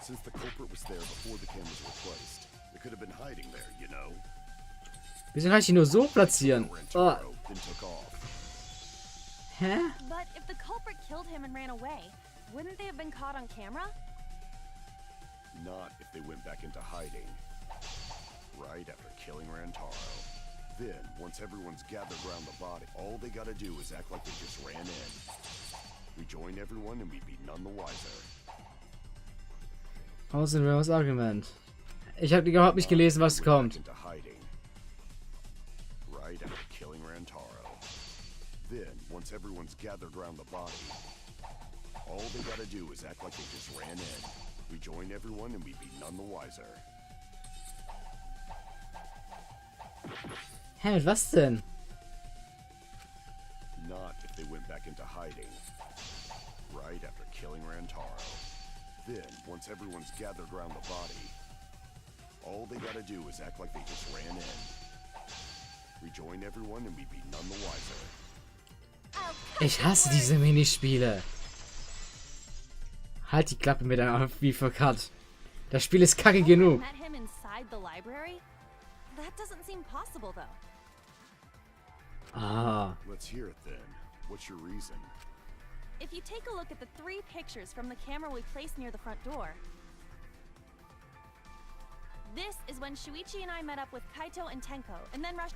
Since the culprit was there before the cameras were placed, they could have been hiding there, you know. Wieso kann ich ihn nur so platzieren? Oh. Then took off. Hä? But if the culprit killed him and ran away, wouldn't they have been caught on camera? Not if they went back into hiding. Right after killing Rantaro. Then, once everyone's gathered around the body, all they gotta do is act like they just ran in. Rejoin everyone and we'd be none the wiser. Außenwirres Argument. Ich habe überhaupt nicht gelesen, was kommt. Into hiding. Right after killing Rantaro. Then, once everyone's gathered around the body, all they gotta do is act like they just ran in. Rejoin everyone and we'd be none the wiser. Hä, mit was denn? Not if they went back into hiding. Right after killing Rantaro. Then, once everyone's gathered around the body, all they gotta do is act like they just ran in. Rejoin everyone and we'd be none the wiser. Ich hasse diese Minispiele. Halt die Klappe mit einem Cut. Das Spiel ist kacke genug. Met him inside the library? That doesn't seem possible though. Ah. Let's hear it then. What's your reason? If you take a look at the 3 pictures from the camera we placed near the front door, this is when Shuichi and I met up with Kaito and Tenko, and then rushed.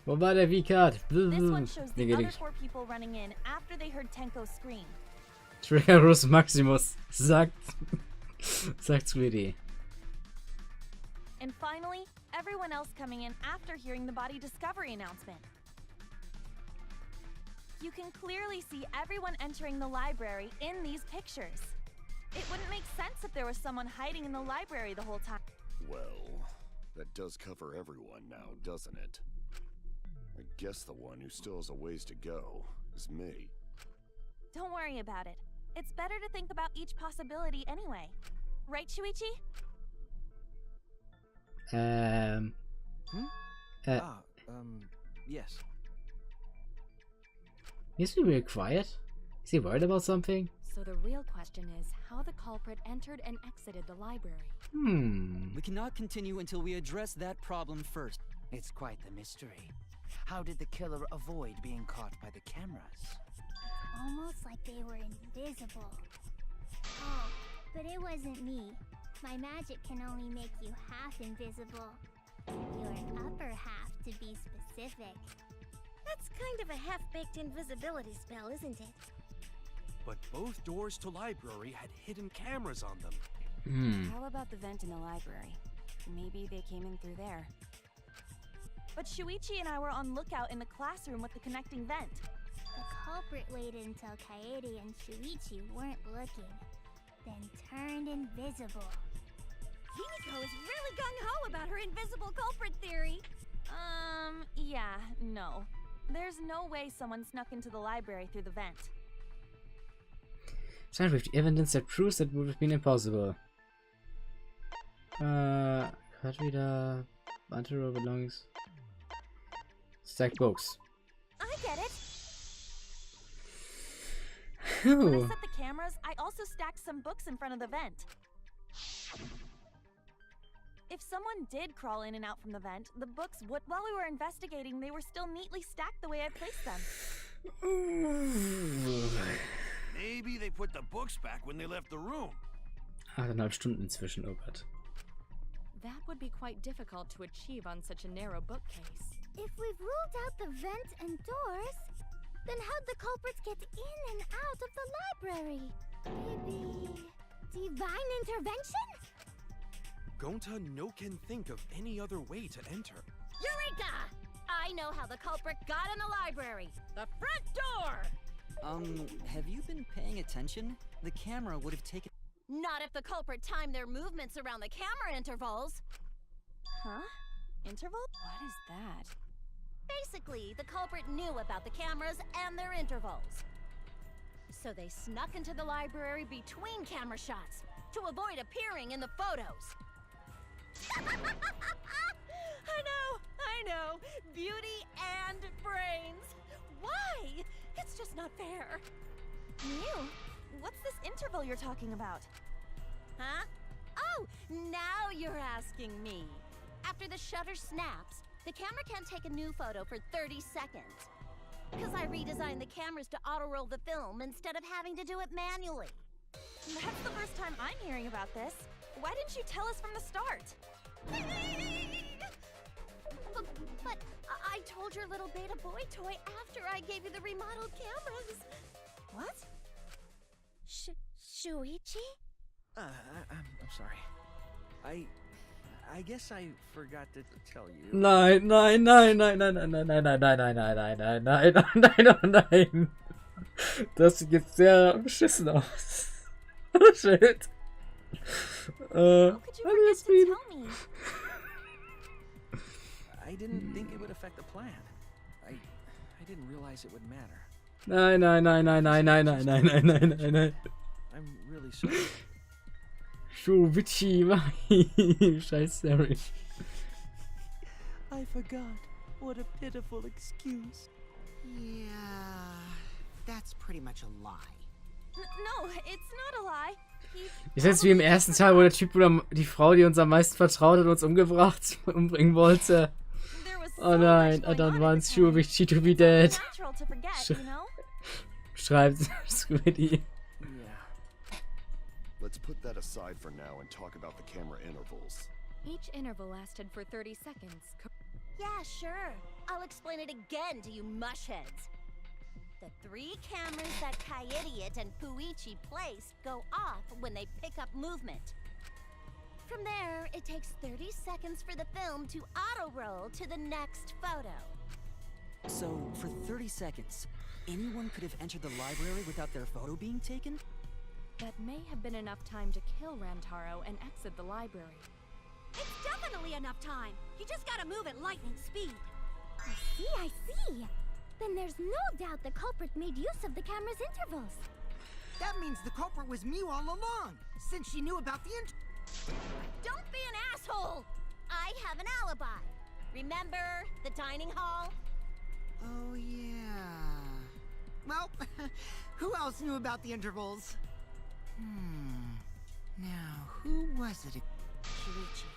Wo war der V-Card? This one shows the other 4 people running in after they heard Tenko scream. Triggerus Maximus, sagt Sweetie. And finally, everyone else coming in after hearing the body discovery announcement. You can clearly see everyone entering the library in these pictures. It wouldn't make sense if there was someone hiding in the library the whole time. Well, that does cover everyone now, doesn't it? I guess the one who still has a ways to go is me. Don't worry about it. It's better to think about each possibility anyway. Right, Shuichi? Yes. He's been real quiet. Is he worried about something? So the real question is how the culprit entered and exited the library. We cannot continue until we address that problem first. It's quite the mystery. How did the killer avoid being caught by the cameras? Almost like they were invisible. Oh, but it wasn't me. My magic can only make you half invisible. Your upper half, to be specific. That's kind of a half-baked invisibility spell, isn't it? But both doors to library had hidden cameras on them. How about the vent in the library? Maybe they came in through there. But Shuichi and I were on lookout in the classroom with the connecting vent. The culprit waited until Kaede and Shuichi weren't looking, then turned invisible. Himiko is really gung-ho about her invisible culprit theory. Yeah, no. There's no way someone snuck into the library through the vent. Signed with the evidence that proves that would have been impossible. Hat wieder Antero belongs. Stack books. I get it. Ooh. When I set the cameras, I also stacked some books in front of the vent. If someone did crawl in and out from the vent, the books would, while we were investigating, they were still neatly stacked the way I placed them. Maybe they put the books back when they left the room. 8,5 Stunden inzwischen, oh Gott. That would be quite difficult to achieve on such a narrow bookcase. If we've ruled out the vent and doors, then how'd the culprits get in and out of the library? Maybe divine intervention? Gonta no can think of any other way to enter. Eureka! I know how the culprit got in the library. The front door! Have you been paying attention? The camera would have taken... Not if the culprit timed their movements around the camera intervals. Huh? Interval? What is that? Basically, the culprit knew about the cameras and their intervals. So they snuck into the library between camera shots to avoid appearing in the photos. I know. Beauty and brains. Why? It's just not fair. Mew, what's this interval you're talking about? Huh? Oh, now you're asking me. After the shutter snaps, the camera can't take a new photo for 30 seconds. Because I redesigned the cameras to auto-roll the film instead of having to do it manually. That's the first time I'm hearing about this. Why didn't you tell us from the start? But I told your little beta boy toy after I gave you the remodeled cameras. What? Shuichi? I'm sorry. I guess I forgot to tell you. Nein. Das sieht jetzt sehr beschissen aus. Oh shit. How could you forget to tell me? I didn't think it would affect the plan. I didn't realize it would matter. Nein. I'm really sorry. Shuichi, scheiß Harry. I forgot. What a pitiful excuse. Yeah, that's pretty much a lie. No, it's not a lie. Ist jetzt wie im ersten Teil, wo der Typ oder die Frau, die uns am meisten vertraut hat, uns umbringen wollte. Oh nein, I don't want Shuichi to be dead. Natural to forget, you know? Schreibt Squiddy. Yeah. Let's put that aside for now and talk about the camera intervals. Each interval lasted for 30 seconds. Yeah, sure. I'll explain it again to you mushheads. The 3 cameras that Kaidiot and Fuichi place go off when they pick up movement. From there, it takes 30 seconds for the film to auto-roll to the next photo. So, for 30 seconds, anyone could have entered the library without their photo being taken? That may have been enough time to kill Rantaro and exit the library. It's definitely enough time. You just gotta move at lightning speed. I see. Then there's no doubt the culprit made use of the camera's intervals. That means the culprit was Mew all along, since she knew about the Don't be an asshole! I have an alibi. Remember the dining hall? Oh, yeah. Well, who else knew about the intervals? Now, who was it? Shuichi.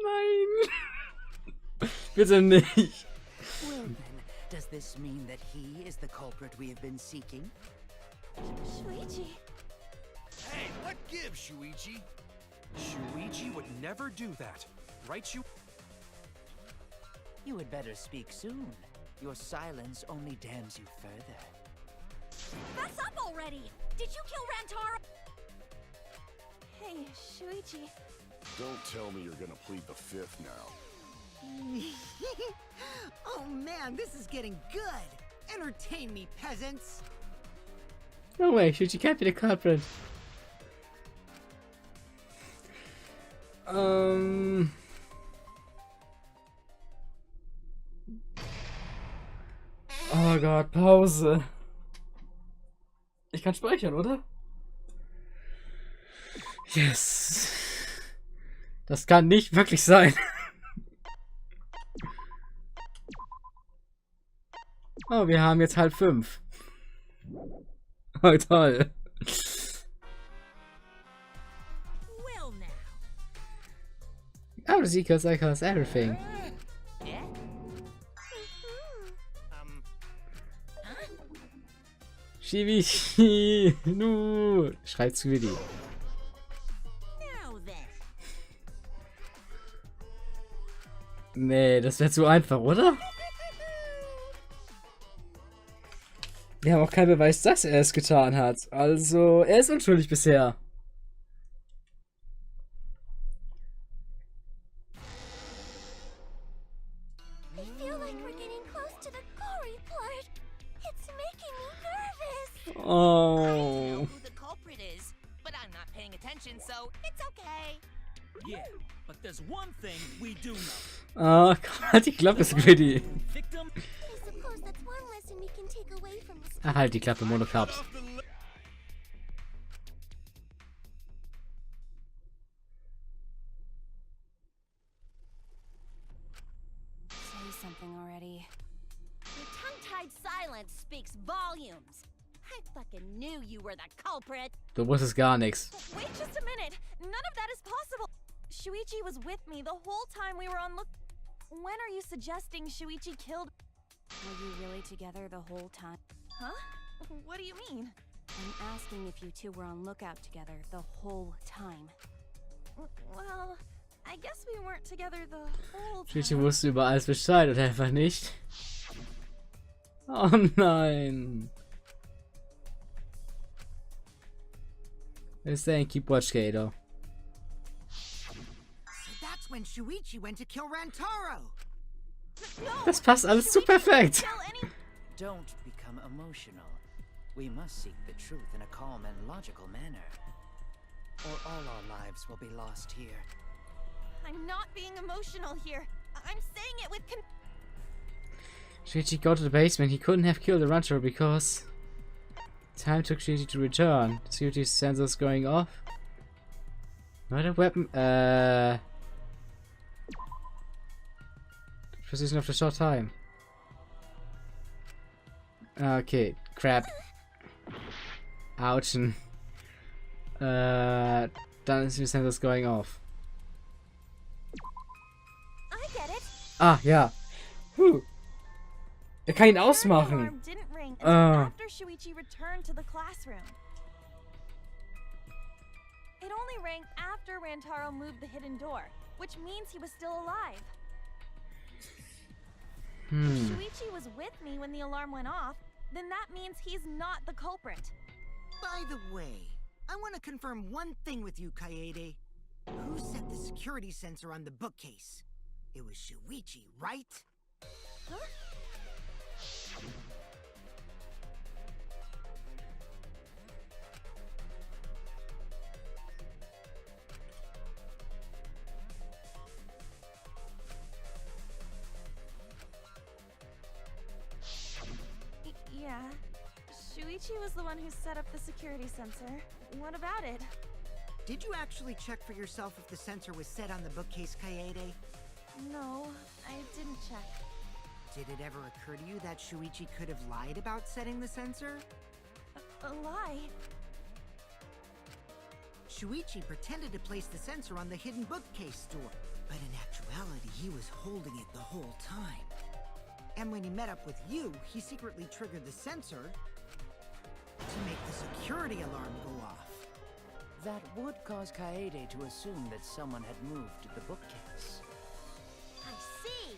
Nein. Bitte nicht. Well then, does this mean that he is the culprit we have been seeking? Shuichi. Hey, what gives, Shuichi? Shuichi would never do that. Right, Shu? You had better speak soon. Your silence only damns you further. Fess up already! Did you kill Rantaro? Hey, Shuichi. Don't tell me you're gonna plead the 5th now. Oh man, this is getting good! Entertain me, peasants! No way, Shuichi can't be the culprit. Oh Gott, Pause. Ich kann speichern, oder? Yes. Das kann nicht wirklich sein. Oh, wir haben jetzt 4:30. Oh, toll. Well now. Oh, see, because I cause everything. Shibishi, nu, schreit Squiddy. Now then. Nee, das wäre zu einfach, oder? Wir haben auch keinen Beweis, dass er es getan hat. Also, er ist unschuldig bisher. I feel like we're getting close to the gory part. It's making me nervous. Oh. I know who the culprit is, but I'm not paying attention, so it's okay. Yeah, but there's one thing we do know. Ah, halt die Klappe, Squiddy. Victim? I suppose that's one lesson we can take away from this. Ah, halt die Klappe, Monocaps. Say something already. Your tongue-tied silence speaks volumes. I fucking knew you were the culprit. Du wusstest gar nichts. Wait just a minute. None of that is possible. Shuichi was with me the whole time we were on look. When are you suggesting Shuichi killed? Were you really together the whole time? Huh? What do you mean? I'm asking if you two were on lookout together the whole time. Well, I guess we weren't together the whole time. Shuichi wusste über alles Bescheid oder einfach nicht. Oh nein. They're saying keep watch, Kato. So that's when Shuichi went to kill Rantaro! Das passt alles zu perfekt. Don't become emotional. We must seek the truth in a calm and logical manner. Or all our lives will be lost here. I'm not being emotional here. I'm saying it with Shuichi got to the basement. He couldn't have killed the rancher because time took Shuichi to return. Security sensors going off. Murder weapon. Precision of the short time. Okay, crap. Ouch. Dann ist die Sensors going off. Ah, ja. Er kann ihn ausmachen. Alarm didn't ring until after Shuichi returned to the classroom. It only rang after Rantaro moved the hidden door, which means he was still alive. If Shuichi was with me when the alarm went off, then that means he's not the culprit. By the way, I want to confirm one thing with you, Kaede. Who set the security sensor on the bookcase? It was Shuichi, right? Huh? Yeah. Shuichi was the one who set up the security sensor. What about it? Did you actually check for yourself if the sensor was set on the bookcase, Kaede? No, I didn't check. Did it ever occur to you that Shuichi could have lied about setting the sensor? A lie? Shuichi pretended to place the sensor on the hidden bookcase door, but in actuality, he was holding it the whole time. And when he met up with you, he secretly triggered the sensor to make the security alarm go off. That would cause Kaede to assume that someone had moved the bookcase. I see.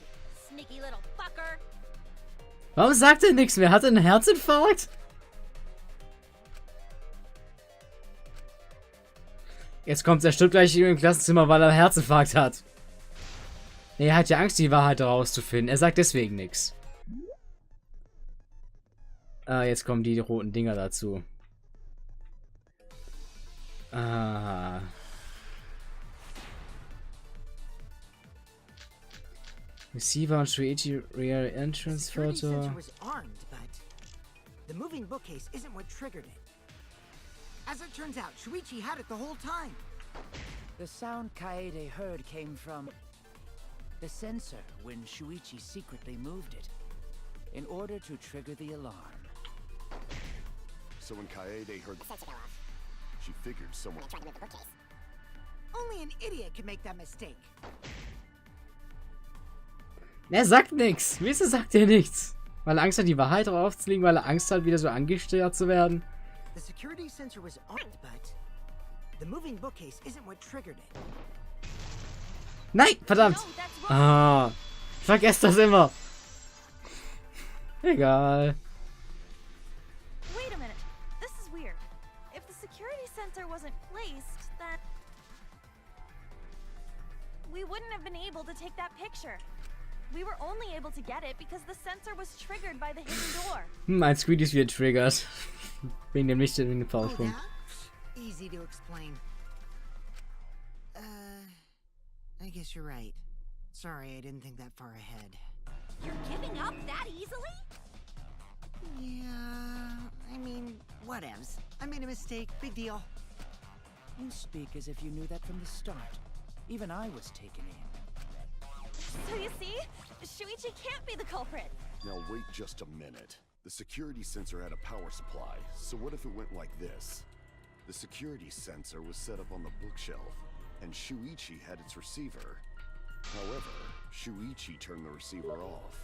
Sneaky little fucker. Warum sagt er nichts mehr? Hat er einen Herzinfarkt? Jetzt kommt er stirbt gleich im Klassenzimmer, weil er einen Herzinfarkt hat. Nee, er hat ja Angst, die Wahrheit herauszufinden. Er sagt deswegen nichts. Ah, jetzt kommen die roten Dinger dazu. Ah. Receiver und Shuichi Rear Entrance Photo. The moving bookcase isn't what triggered it. As it turns out, Shuichi had it the whole time. The sound Kaede heard came from the sensor when Shuichi secretly moved it in order to trigger the alarm. So when Kaede heard the sensor go off, she figured someone tried to move the bookcase. Only an idiot can make that mistake. Er sagt nichts. Wieso sagt er nichts? Weil er Angst hat, die Wahrheit draufzulegen, weil er Angst hat, wieder so angestellt zu werden. The security sensor was armed, but the moving bookcase isn't what triggered it. Nein, verdammt. Ah, ich vergesse das immer. Egal. Wait a minute. This is weird. If the security sensor wasn't placed, then we wouldn't have been able to take that picture. We were only able to get it because the sensor was triggered by the hidden door. Mein Squid ist wieder triggert. Wegen dem Licht in den Faustpunkt. Easy to explain. I guess you're right. Sorry, I didn't think that far ahead. You're giving up that easily? Yeah, I mean, whatevs. I made a mistake, big deal. You speak as if you knew that from the start. Even I was taken in. So you see, Shuichi can't be the culprit. Now wait just a minute. The security sensor had a power supply, so what if it went like this? The security sensor was set up on the bookshelf, and Shuichi had its receiver. However, Shuichi turned the receiver off.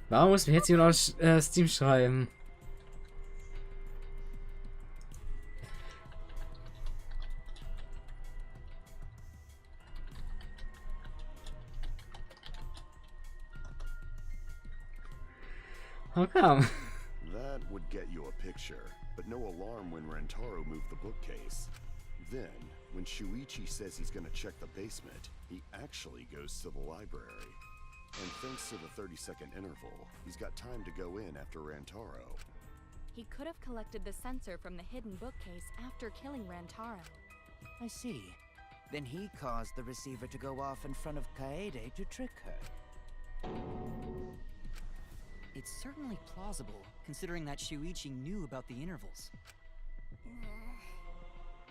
Warum muss mir jetzt jemand aus Steam schreiben? How come? That would get you a picture, but no alarm when Rantaro moved the bookcase. Then, when Shuichi says he's gonna check the basement, he actually goes to the library. And thanks to the 30-second interval, he's got time to go in after Rantaro. He could have collected the sensor from the hidden bookcase after killing Rantaro. I see. Then he caused the receiver to go off in front of Kaede to trick her. It's certainly plausible, considering that Shuichi knew about the intervals.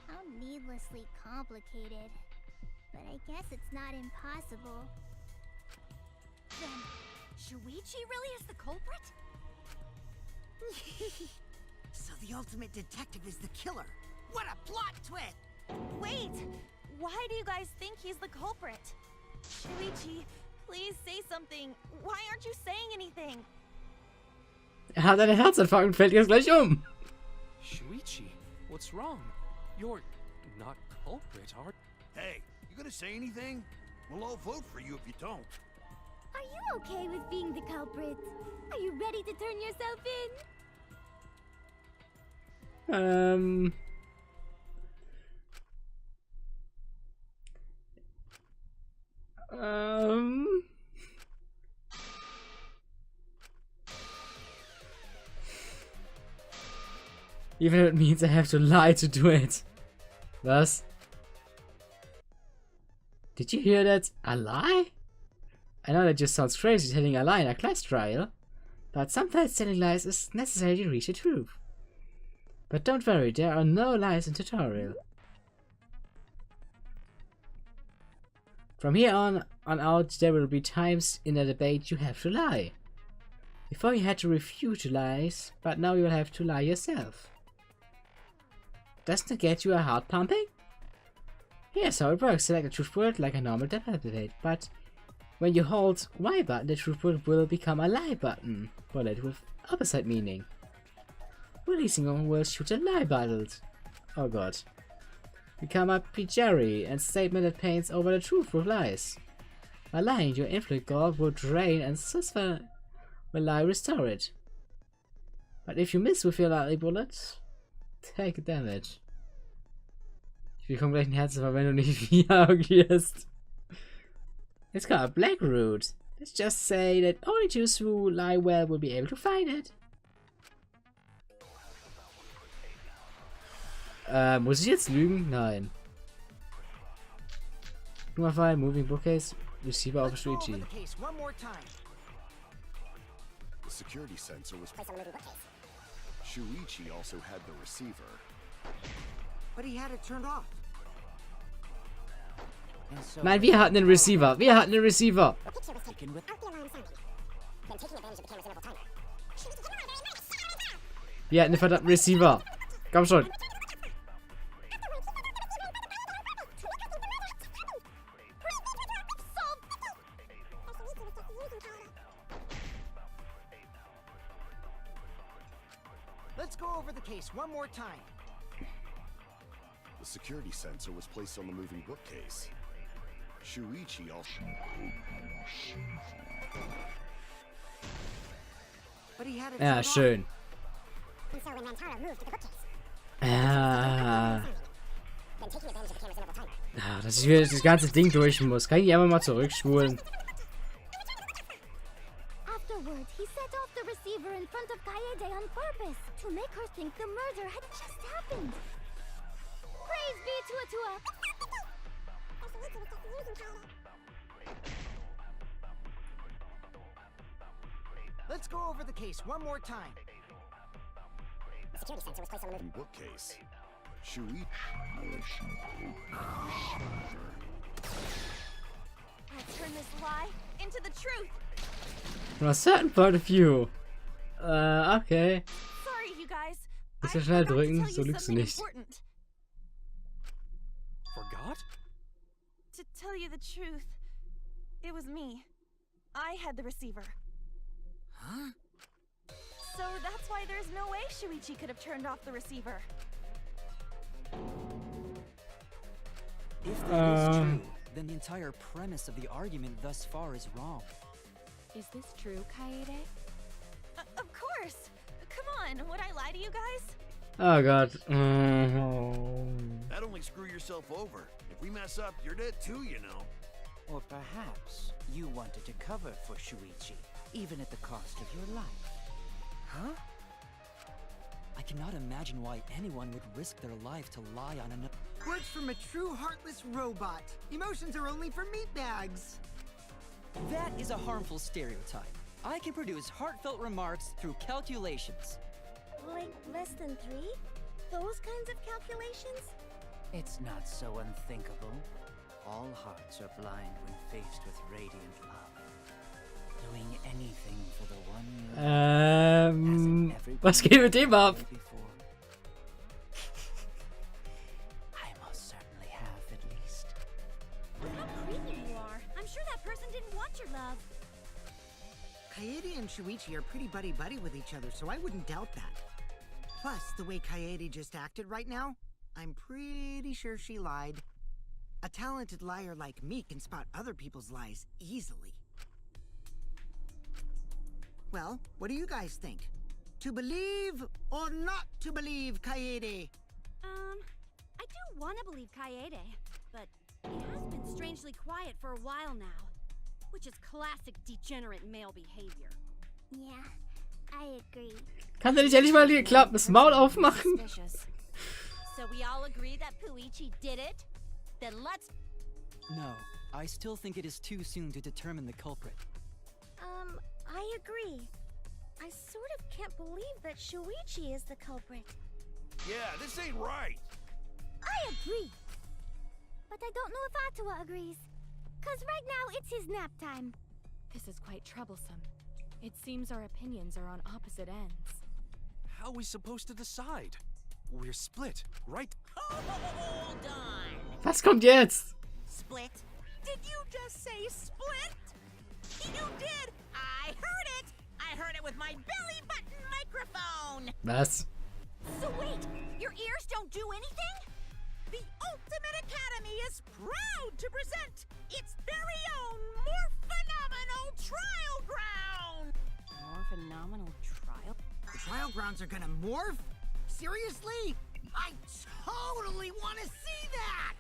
How needlessly complicated. But I guess it's not impossible. Then, Shuichi really is the culprit? So the ultimate detective is the killer. What a plot twist! Wait! Why do you guys think he's the culprit? Shuichi, please say something. Why aren't you saying anything? Hat einen Herzinfarkt und fällt jetzt gleich um. Shuichi, what's wrong? You're not culprit, are Hey, you gonna say anything? We'll all vote for you if you don't. Are you okay with being the culprit? Are you ready to turn yourself in? Even if it means I have to lie to do it. Was? Did you hear that? A lie? I know that just sounds crazy telling a lie in a class trial, but sometimes telling lies is necessary to reach the truth. But don't worry, there are no lies in tutorial. From here on out, there will be times in a debate you have to lie. Before you had to refute lies, but now you'll have to lie yourself. Doesn't it get you a heart pumping? Here's how it works. Select a truth word like a normal debate, but when you hold Y button, the truth word will become a lie button bullet with opposite meaning. Releasing on will shoot a lie bullet. Oh god. Become a pejari and statement that paints over the truth with lies. By lying, your inflict goal will drain and Susva will lie restore it. But if you miss with your lie bullet, take damage. Ich bekomme gleich ein Herzinfarkt, wenn du nicht reagierst. It's got a black root. Let's just say that only those who lie well will be able to find it. Muss ich jetzt lügen? Nein. Nummer 5, moving bookcase, receiver of Shuichi. The security sensor was placed on the moving bookcase. Shuichi also had the receiver. But he had it turned off. Nein, wir hatten den Receiver. Wir hatten den Receiver. Wir hatten den verdammten Receiver. Komm schon. Let's go over the case one more time. The security sensor was placed on the moving bookcase. Shuichi also. But he had it Ja, schön. Dass ich wieder das ganze Ding durch muss. Kann ich einfach mal zurückspulen? Afterward, he set off the receiver in front of Kaede on purpose to make her think the murder had just happened. Praise be to Atua! Let's go over the case one more time. The security sensor was placed on the moving bookcase. Shuichi. Let's turn this lie into the truth. From a certain point of view. Okay. Sorry, you guys. Muss ja schnell drücken, so lügst du nicht. Forgot? To tell you the truth, it was me. I had the receiver. Huh? So that's why there's no way Shuichi could have turned off the receiver. If that is true, then the entire premise of the argument thus far is wrong. Is this true, Kaede? Of course! Come on, would I lie to you guys? Oh god. That only screw yourself over. If we mess up, you're dead too, you know. Or perhaps you wanted to cover for Shuichi, even at the cost of your life. Huh? I cannot imagine why anyone would risk their life to lie on another. Words from a true heartless robot. Emotions are only for meatbags. That is a harmful stereotype. I can produce heartfelt remarks through calculations. Like less than 3? Those kinds of calculations? It's not so unthinkable. All hearts are blind when faced with radiant love. Doing anything for the one you love. Was geht mit dem ab? I most certainly have, at least. Kaede and Shuichi are pretty buddy-buddy with each other, so I wouldn't doubt that. Plus, the way Kaede just acted right now, I'm pretty sure she lied. A talented liar like me can spot other people's lies easily. Well, what do you guys think? To believe or not to believe Kaede? I do want to believe Kaede, but he has been strangely quiet for a while now, which is classic degenerate male behavior. Yeah, I agree. Kann der nicht endlich mal das Maul aufmachen? So we all agree that Puichi did it? Then let's... No, I still think it is too soon to determine the culprit. I agree. I sort of can't believe that Shuichi is the culprit. Yeah, this ain't right. I agree. But I don't know if Atua agrees. 'Cause right now it's his nap time. This is quite troublesome. It seems our opinions are on opposite ends. How are we supposed to decide? We're split, right? Hold on. Was kommt jetzt? Split? Did you just say split? You did! I heard it! I heard it with my belly button microphone! Was? So wait, your ears don't do anything? The Ultimate Academy is proud to present its very own more phenomenal trial ground! More phenomenal trial? The trial grounds are gonna morph? Seriously? I totally want to see that!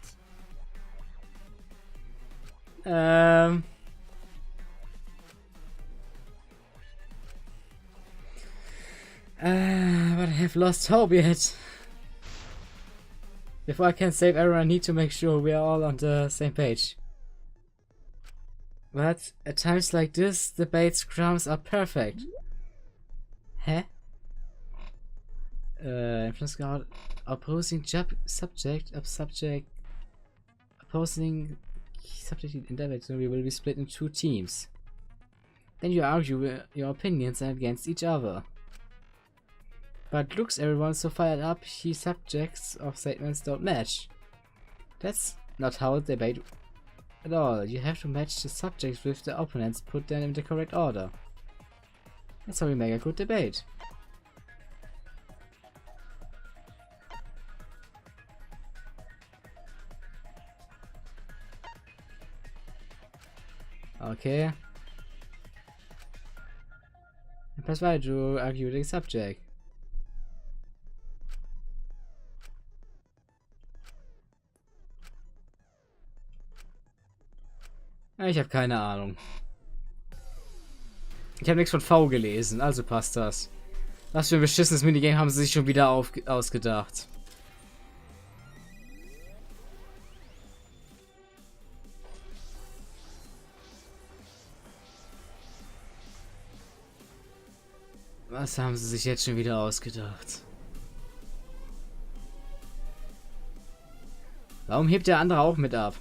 But I have lost hope yet. Before I can save everyone, I need to make sure we are all on the same page. But at times like this, debates grounds are perfect. Hä? Influence God opposing subject opposing subject in debate, so we will be split in 2 teams. Then you argue your opinions against each other. But looks everyone so fired up, he subjects of statements don't match. That's not how the debate at all. You have to match the subjects with the opponents, put them in the correct order. That's how we make a good debate. Okay. And press Y to argue the subject. Ich habe keine Ahnung. Ich habe nichts von V gelesen, also passt das. Was für ein beschissenes Minigame haben sie sich schon wieder ausgedacht. Was haben sie sich jetzt schon wieder ausgedacht? Warum hebt der andere auch mit ab?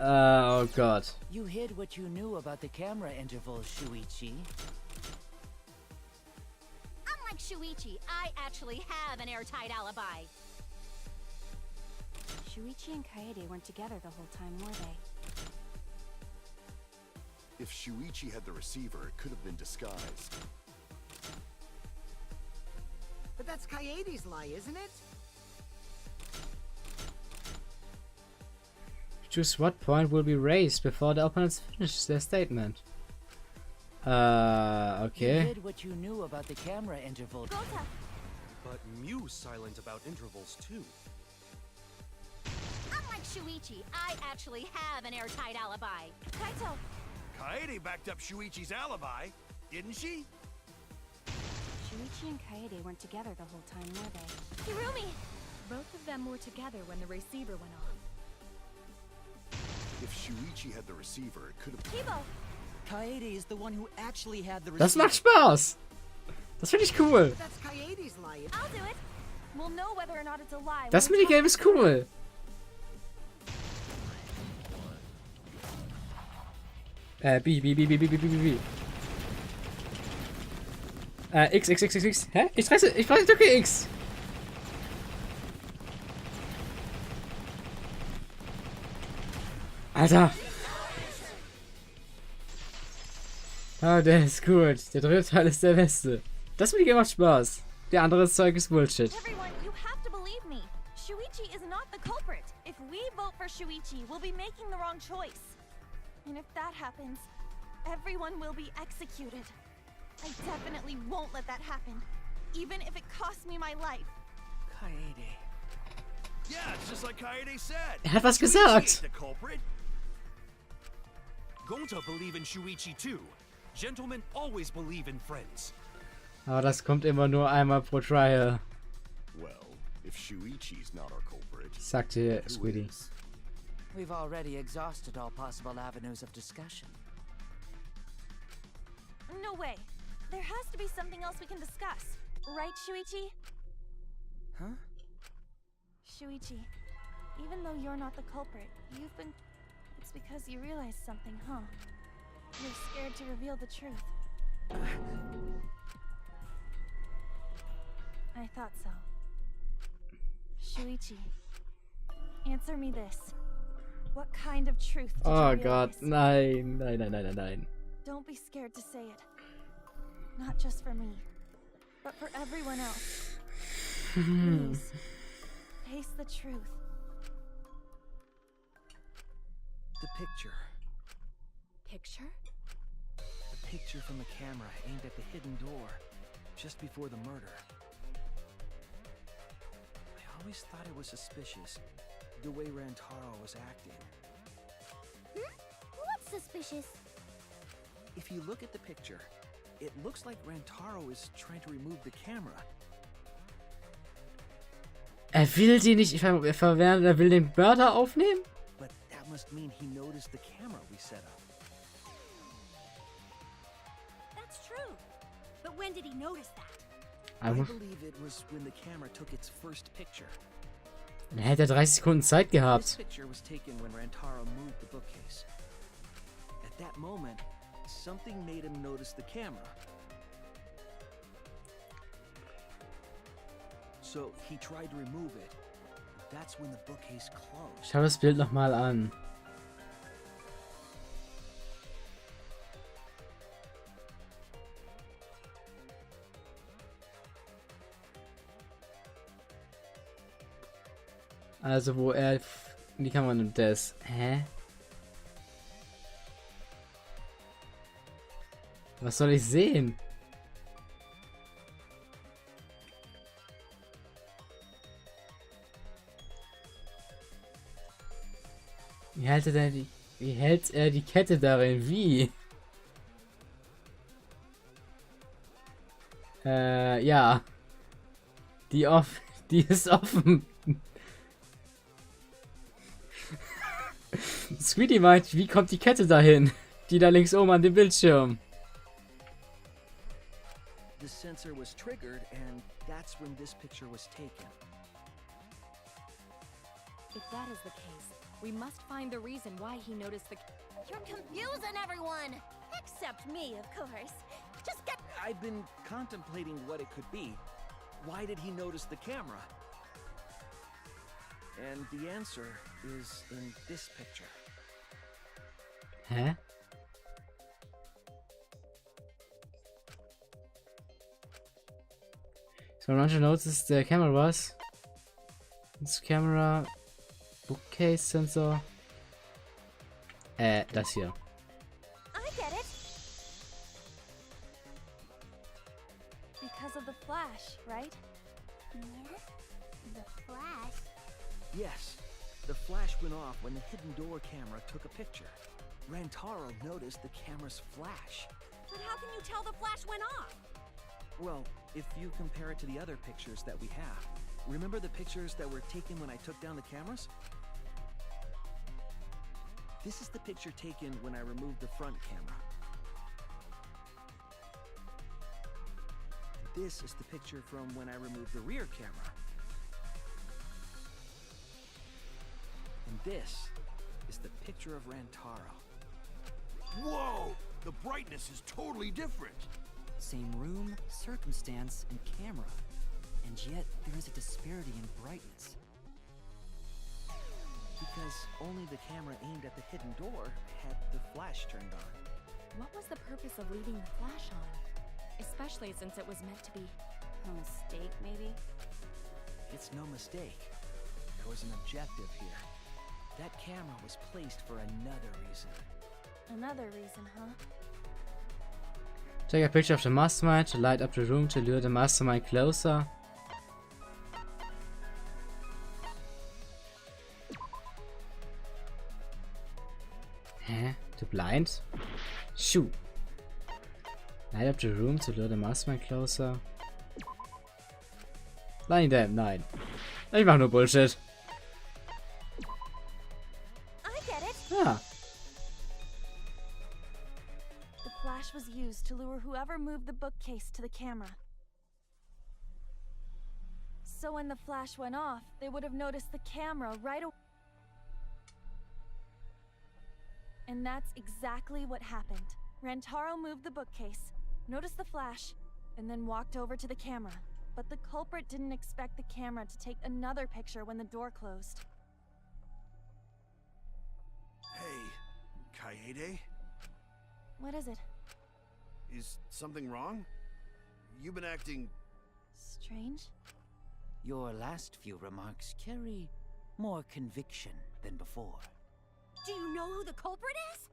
Oh god. You hid what you knew about the camera intervals, Shuichi. Unlike Shuichi, I actually have an airtight alibi. Shuichi and Kaede weren't together the whole time, were they? If Shuichi had the receiver, it could have been disguised. But that's Kaede's lie, isn't it? Choose what point will be raised before the opponents finish their statement. Okay. You hid what you knew about the camera interval. But Mew's silent about intervals too. Unlike Shuichi, I actually have an airtight alibi. Kaito! Kaede backed up Shuichi's alibi, didn't she? Shuichi and Kaede weren't together the whole time, were they? Hirumi! Both of them were together when the receiver went off. If Shuichi had the receiver, it could have... Kibo! Kaede is the one who actually had the Das receiver. macht Spaß! Das finde ich cool! But that's Kaede's lie. I'll do it! We'll know whether or not it's a lie. Das Minigame ist cool! B. X. Hä? Ich drücke X! Alter! Ah, der ist gut. Der dritte Teil ist der beste. Das Video macht Spaß. Der andere Zeug ist Bullshit. Everyone, you have to believe me. Shuichi is not the culprit. If we vote for Shuichi, we'll be making the wrong choice. And if that happens, everyone will be executed. I definitely won't let that happen, even if it costs me my life. Kaede. Yeah, it's just like Kaede said. Er hat was Shuichi gesagt. ain't the culprit. Gonta believe in Shuichi too. Gentlemen always believe in friends. Aber das kommt immer nur einmal pro Trial, Well, if Shuichi's not our culprit, sagte who Squiddy. is? We've already exhausted all possible avenues of discussion. No way. There has to be something else we can discuss. Right, Shuichi? Huh? Shuichi, even though you're not the culprit, you've been... It's because you realized something, huh? You're scared to reveal the truth. I thought so. Shuichi, answer me this. What kind of truth did Oh you Gott, realize? nein, nein, nein, nein, nein, nein. Don't be scared to say it. Not just for me, but for everyone else. Please, face the truth. The picture. Picture? The picture from the camera aimed at the hidden door, just before the murder. I always thought it was suspicious, the way Rantaro was acting. What's suspicious? If you look at the picture, it looks like Rantaro is trying to remove the camera. Er will die nicht verwehren, er will den Mörder aufnehmen? But that must mean he noticed the camera we set up. That's true. But when did he notice that? I believe it was when the camera took its first picture. Dann hätte er 30 Sekunden Zeit This gehabt. picture was taken when Rantaro moved the bookcase. At that moment, something made him notice the camera. So he tried to remove it. That's when the bookcase closed. Schau das Bild nochmal an. Also wo er in die Kamera nimmt, das. Hä? Was soll ich sehen? Wie hält er die Kette darin? Wie? Ja. Die ist offen. Squiddy meint, wie kommt die Kette dahin? Die da links oben an dem Bildschirm. The sensor was triggered, and that's when this picture was taken. If that is the case, we must find the reason why he noticed the... You're confusing everyone! Except me, of course. Just get... I've been contemplating what it could be. Why did he notice the camera? And the answer is in this picture. Hä? So, Ranger noticed the camera was. This camera bookcase sensor. Das hier. I get it. Because of the flash, right? Yeah? The flash? Yes, the flash went off when the hidden door camera took a picture. Rantaro noticed the camera's flash. But how can you tell the flash went off? Well, if you compare it to the other pictures that we have. Remember the pictures that were taken when I took down the cameras? This is the picture taken when I removed the front camera. And this is the picture from when I removed the rear camera. And this is the picture of Rantaro. Whoa! The brightness is totally different. Same room, circumstance, and camera. And yet, there is a disparity in brightness. Because Because only the camera aimed at the hidden door had the flash turned on. What was the purpose of leaving the flash on? Especially since it was meant to be a mistake, maybe? It's no mistake. There was an objective here. That camera was placed for another reason. Another reason, huh? Take a picture of the mastermind to light up the room to lure the mastermind closer. Hä? To blind? Shoot. Light up the room to lure the mastermind closer. Nein, nein. Ich mach nur Bullshit. I get it. Ah. The flash was used to lure whoever moved the bookcase to the camera. So when the flash went off, they would have noticed the camera right away. And that's exactly what happened. Rantaro moved the bookcase, noticed the flash, and then walked over to the camera. But the culprit didn't expect the camera to take another picture when the door closed. Hey, Kaede? What is it? Is something wrong? You've been acting... Strange? Your last few remarks carry more conviction than before. Do you know who the culprit is?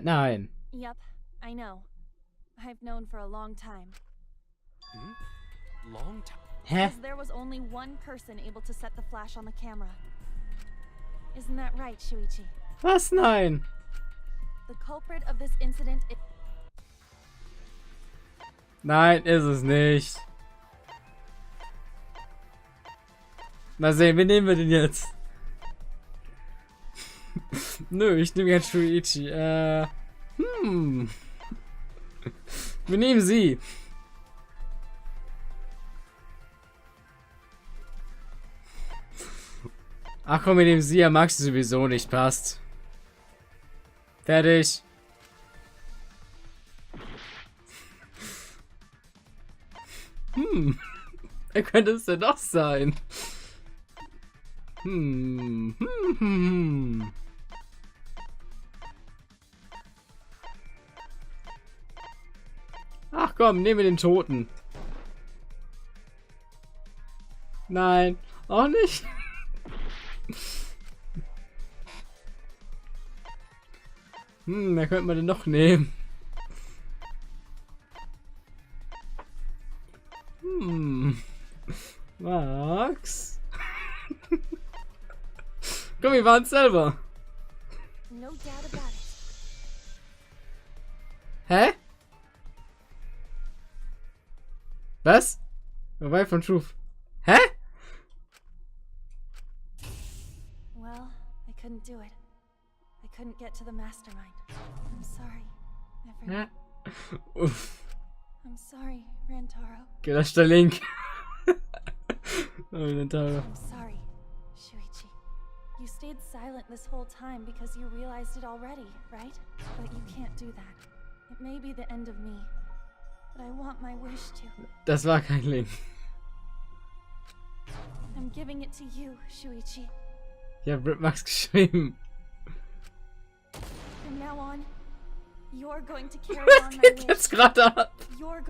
Nein. Yep, I know. I've known for a long time. Long time? Hä? Because there was only one person able to set the flash on the camera. Isn't that right, Shuichi? Was? Nein. The culprit of this incident is... Nein, ist es nicht. Mal sehen, wen nehmen wir denn jetzt? Nö, ich nehme jetzt Shuichi. Wir nehmen sie. Ach komm, wir nehmen sie, ja magst du sowieso nicht, passt. Fertig. Wer könnte es denn doch sein? Ach komm, nehmen wir den Toten. Nein, auch nicht. Wer könnte man denn noch nehmen? Max? Komm, wir waren selber. No doubt about it. Hä? Was? Wobei von Truth. Hä? Well, I couldn't do it. I couldn't get to the mastermind. I'm sorry, everyone. Uff. I'm sorry, Rantaro. Okay, das ist der Link. Oh, Rantaro. I'm sorry, Shuichi. You stayed silent this whole time because you realized it already, right? But you can't do that. It may be the end of me, but I want my wish to. Das war kein Link. I'm giving it to you, Shuichi. Ich hab Rip Max geschrieben. From now on, you're going to carry Was on my geht wish. jetzt gerade ab? You're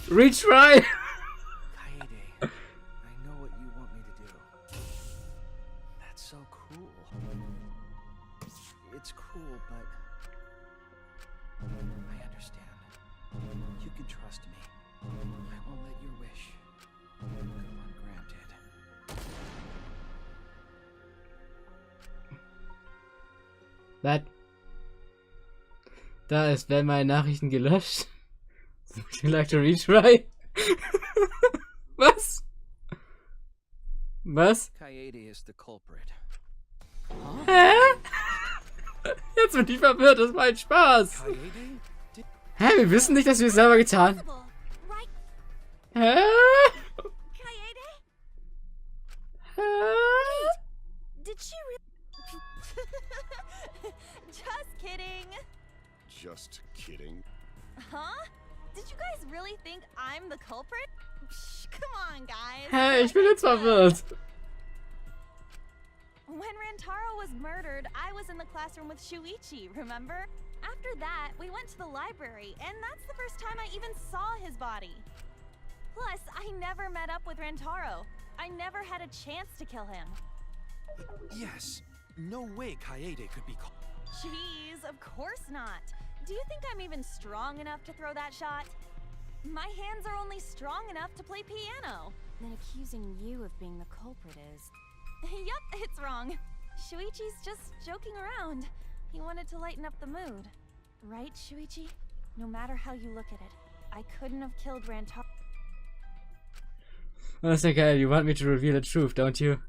Retry? Kaede, I know what you want me to do. That's so cruel. It's cruel, but I understand. You can trust me. I won't let your wish go ungranted. Was? Da ist Wenn meine Nachrichten gelöscht. Would you like to retry? Was? Was? Kaede is the culprit. Hä? Jetzt bin ich verwirrt, das war ein Spaß. Kaede? Hä? Wir wissen nicht, dass wir es selber getan. Right, Hä? Kaede? Hä? Did she Just kidding. Just kidding. Huh? Did you guys really think I'm the culprit? Psh, come on, guys. Hä? Ich bin jetzt verwirrt. classroom with Shuichi, remember? After that, we went to the library, and that's the first time I even saw his body. Plus, I never met up with Rantaro. I never had a chance to kill him. Yes. No way Kaede could be called. Jeez, of course not. Do you think I'm even strong enough to throw that shot? My hands are only strong enough to play piano. Then accusing you of being the culprit is... Yup, it's wrong. Shuichi's just joking around. He wanted to lighten up the mood. Right, Shuichi? No matter how you look at it, I couldn't have killed Rantaro. That's okay, you want me to reveal the truth, don't you?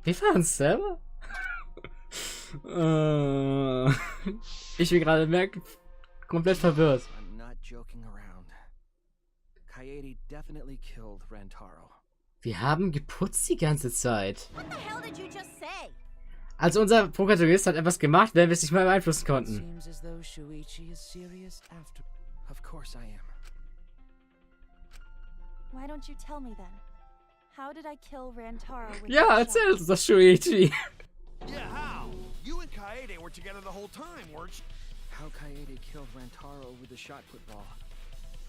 Wir waren selber? Ich bin gerade komplett verwirrt. I'm not joking around. Kaede definitely killed Rantaro. Wir haben geputzt die ganze Zeit. What the hell did you just say? Also unser Protagonist hat etwas gemacht, während wir es nicht mal beeinflussen konnten. Seems as though Shuichi is serious after. Of course I am. Why don't you tell me then? How did I kill Rantaro with Ja, that erzähl shot? uns das, Shuichi. Yeah, how? You and Kaede were together the whole time, weren't you? How Kaede killed Rantaro with the shot put ball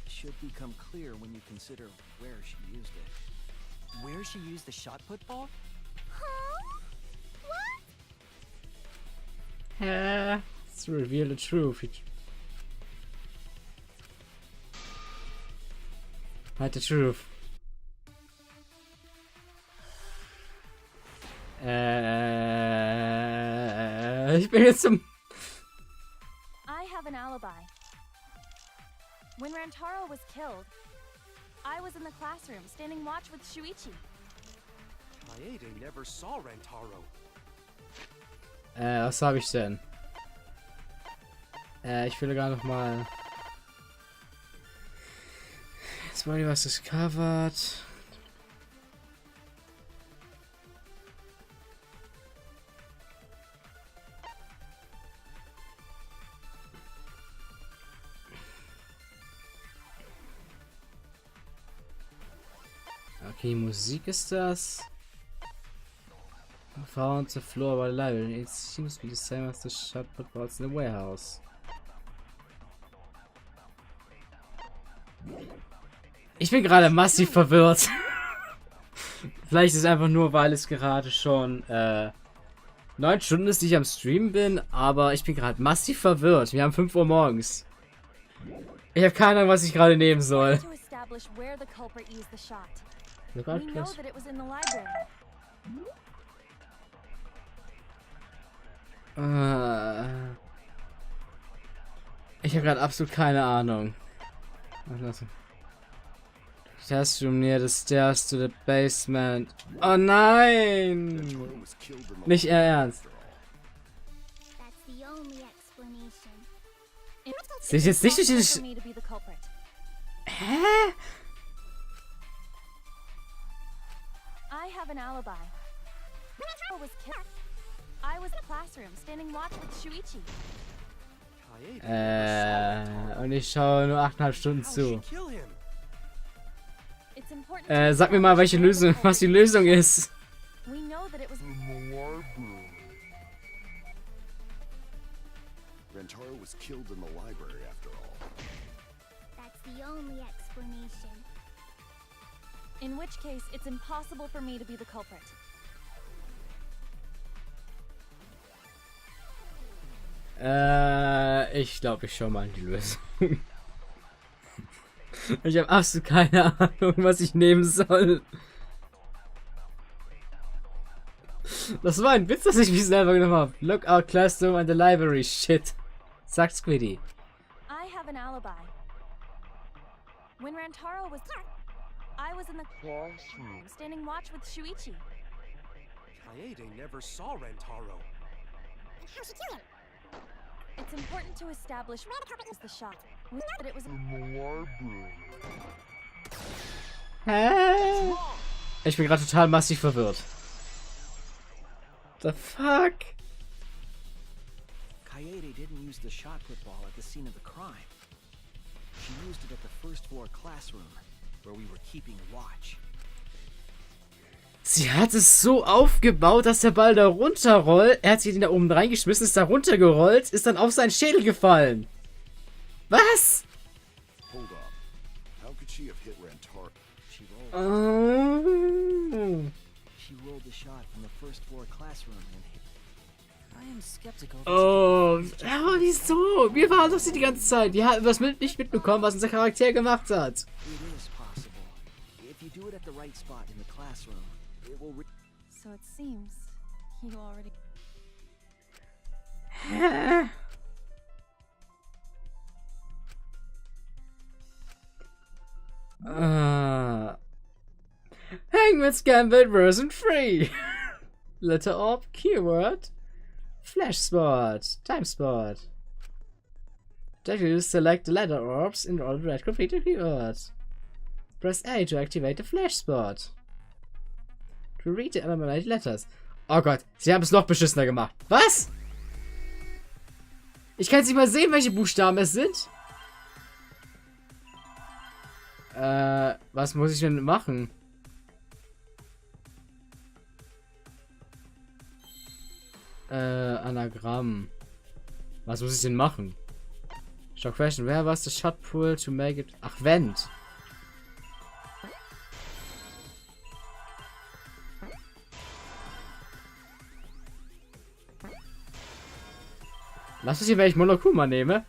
should become clear when you consider where she used it. Where she used the shot put ball? Huh? What? Let's reveal the truth. Hide the truth. Ich bin jetzt zum... I have an alibi. When Rantaro was killed, I was in the classroom standing watch with Shuichi. Kaede never saw Rantaro. Was habe ich denn? Ich will gar noch mal... Jetzt mal was discovered. Okay, Musik ist das. Found the floor by the library. It seems to be the same as the shot put balls in the warehouse. Ich bin gerade massiv verwirrt. Vielleicht ist es einfach nur, weil es gerade schon 9 Stunden ist, die ich am Stream bin, aber ich bin gerade massiv verwirrt. Wir haben 5 Uhr morgens. Ich habe keine Ahnung, was ich gerade nehmen soll. To establish where the culprit used the shot. Look We out, know please. that it was in the library. Ich habe gerade absolut keine Ahnung. Test room near the stairs to the basement. Oh nein! Nicht ihr Ernst. That's the only explanation. Sehe ich jetzt nicht durch It's diese... impossible for me to be the culprit. Hä? I have an alibi. Rantaro was killed. I was in the classroom standing watch with Shuichi. Und ich schaue nur 8,5 Stunden How'd zu. she kill him? It's important to Sag mir mal, welche establish where Lösung, the was die culprit Lösung ist. We know that it was Rantaro was killed in the library after all. That's the only explanation. in which case it's impossible for me to be the culprit. Ich glaube, ich schau mal in die Lösung. Ich habe absolut keine Ahnung, was ich nehmen soll. Das war ein Witz, dass ich mich selber genommen habe. Look out, classroom and the library. Shit. Sagt Squiddy. I have an alibi. When Rantaro was... I was in the classroom standing watch with Shuichi. Kaede never saw Rantaro. How'd she kill him? It's important to establish where the culprit was the shot. We know that it was Hä? Ich bin gerade total massiv verwirrt. The fuck? Kaede didn't use the shot put ball at the scene of the crime. She used it at the first floor classroom, where we were keeping watch. Sie hat es so aufgebaut, dass der Ball da runterrollt. Er hat sich den da oben reingeschmissen, ist da runtergerollt, ist dann auf seinen Schädel gefallen. Was? Hold up. How could she have hit Rantaro? She rolled the shot from the first floor classroom and hit. I am skeptical. Oh, ja, wieso? Wir waren doch sie die ganze Zeit. Die haben was nicht mitbekommen, was unser Charakter gemacht hat. It is possible. If you do it at the right spot in the classroom, it will. So it seems you already. Hä? Hangman's Gambit version 3. Letter Orb, Keyword, Flash Spot, Time Spot. Objective select the letter orbs in order to read completed keywords. Press A to activate the Flash Spot. To read the eliminated letters. Oh Gott, sie haben es noch beschissener gemacht. Was? Ich kann jetzt nicht mal sehen, welche Buchstaben es sind. Was muss ich denn machen? Anagramm. Was muss ich denn machen? Shock question. Where was the shot pull to make it? Ach, Wenn. Lass uns hier, wenn ich Monokuma nehme.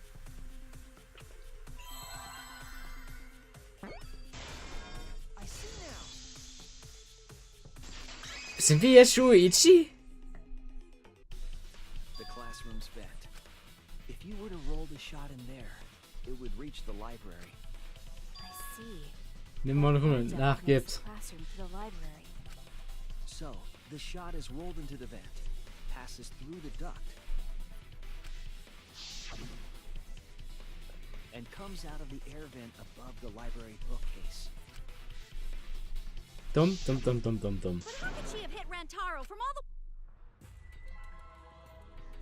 Sind wir jetzt Shuichi? The classroom's vent. If you were to roll the shot in there, it would reach the library. I see. Nimm Monokuma nachgibt. Classroom to the library. So, the shot is rolled into the vent, passes through the duct, and comes out of the air vent above the library bookcase. Dumm. But how could she have hit Rantaro from all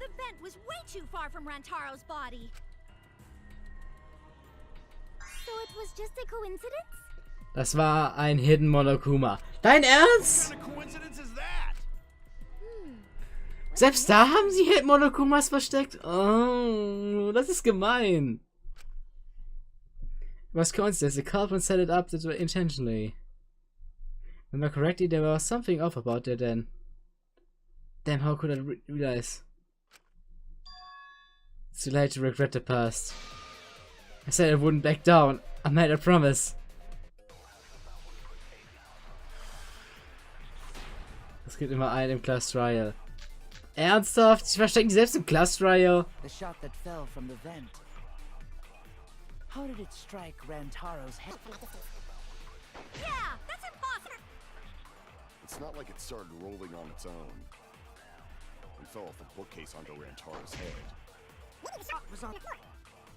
the vent was way too far from Rantaro's body. So it was just a coincidence? Das war ein Hidden Monokuma. Dein Ernst? What kind of coincidence is that? Selbst da haben sie Hidden Monokumas versteckt? Oh, das ist gemein. Was coincidence? The culprit set it up that way intentionally. Remember correctly, there was something off about that then. Damn, how could I realize? It's too late to regret the past. I said I wouldn't back down. I made a promise. Es gibt immer einen im Class Trial. Ernsthaft? Sie verstecken sich selbst im Class Trial? The shot that fell from the vent. How did it strike Rantaro's head? Yeah, that's impossible. It's not like it started rolling on its own and fell off a bookcase onto Rantaro's head. Maybe the shot was on the floor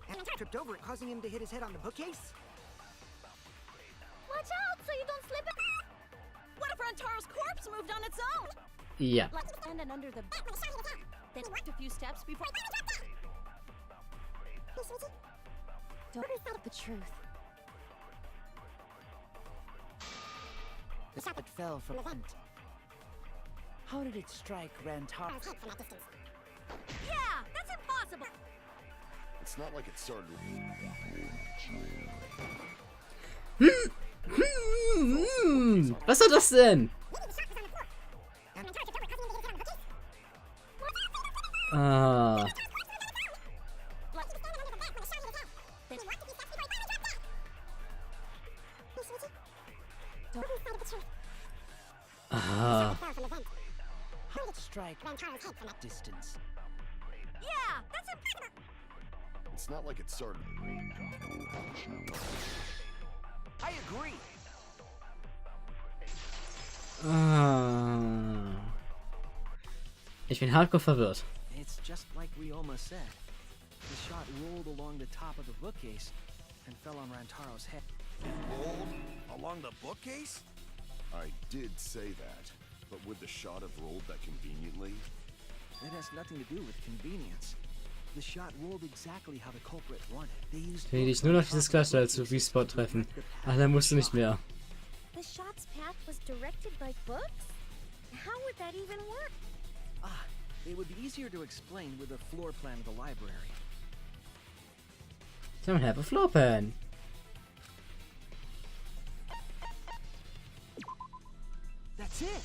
and tripped over it, causing him to hit his head on the bookcase? Watch out so you don't slip it. What if Rantaro's corpse moved on its own? Ja. Like standing under the then walked a few steps before. Don't tell the truth. The shot that fell from the vent. How did it strike Rantaro's head from that distance? Yeah, that's impossible. It's not like it started. Was war das denn? Ah. Ah. How did it strike Rantaro's head from that distance? Yeah, that's impossible. It's not like it started. I agree. Ah. Ich bin hardcore verwirrt. It's just like Ryoma said. The shot rolled along the top of the bookcase and fell on Rantaro's head. Rolled along the bookcase? I did say that, but would the shot have rolled that conveniently? It has nothing to do with convenience. The shot rolled exactly how the culprit wanted. They used Will ich nur noch dieses Gleichstelle zu V-Spot treffen. Ach, dann musst du nicht mehr. The shot's path was directed by books? How would that even work? Ah, it would be easier to explain with a floor plan of the library. Don't have a floor plan. That's it!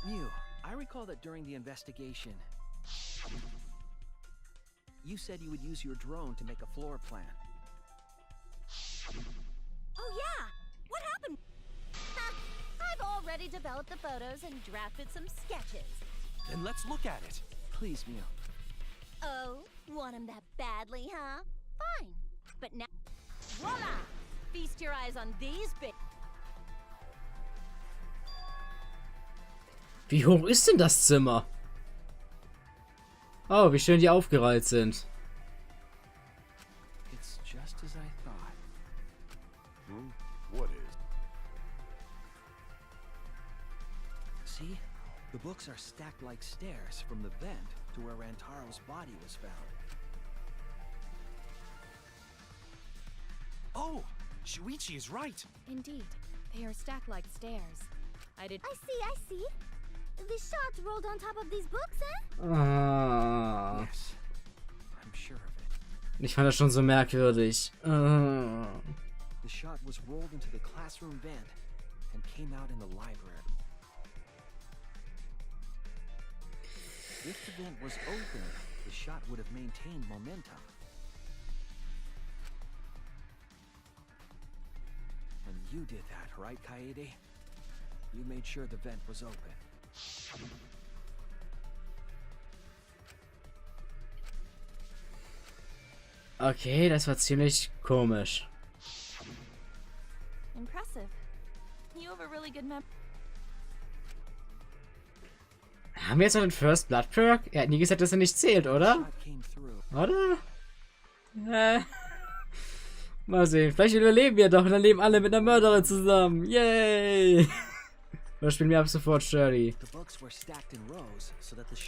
Mew, I recall that during the investigation, you said you would use your drone to make a floor plan. Oh yeah! What happened? I've already developed the photos and drafted some sketches. Then let's look at it. Please, Mew. Oh, want him that badly, huh? Fine. But now, voila! Feast your eyes on these big... Wie hoch ist denn das Zimmer? Oh, wie schön die aufgereiht sind. It's just as I thought. What is? See? The books are stacked like stairs from the vent to where Rantaro's body was found. Oh, Shuichi is right. Indeed, they are stacked like stairs. I see. The shot rolled on top of these books, eh? Ah. Yes, I'm sure of it. Ich fand das schon so merkwürdig. The shot was rolled into the classroom vent and came out in the library. If the vent was open, the shot would have maintained momentum. And you did that, right, Kaede? You made sure the vent was open. Okay, das war ziemlich komisch. Impressive. You have a really good mem. Haben wir jetzt noch den First Blood Perk? Er hat nie gesagt, dass er nicht zählt, oder? Oder? Mal sehen. Vielleicht überleben wir doch und dann leben alle mit einer Mörderin zusammen. Yay! Oder spielen wir ab sofort Shirley?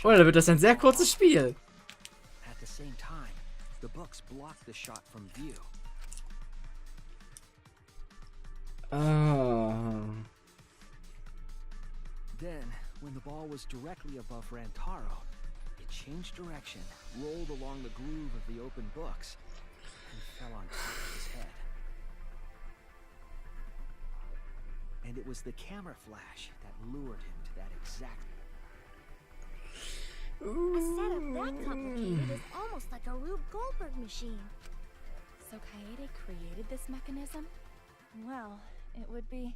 Oder dann wird das ein sehr kurzes Spiel. At the same time, the books blocked the shot from view. Oh. Then, when the ball was directly above Rantaro, it changed direction, rolled along the groove of the open books, and fell on top of his head. And it was the camera flash that lured him to that exact... A setup that complicated is almost like a Rube Goldberg machine. So Kaede created this mechanism? Well, it would be...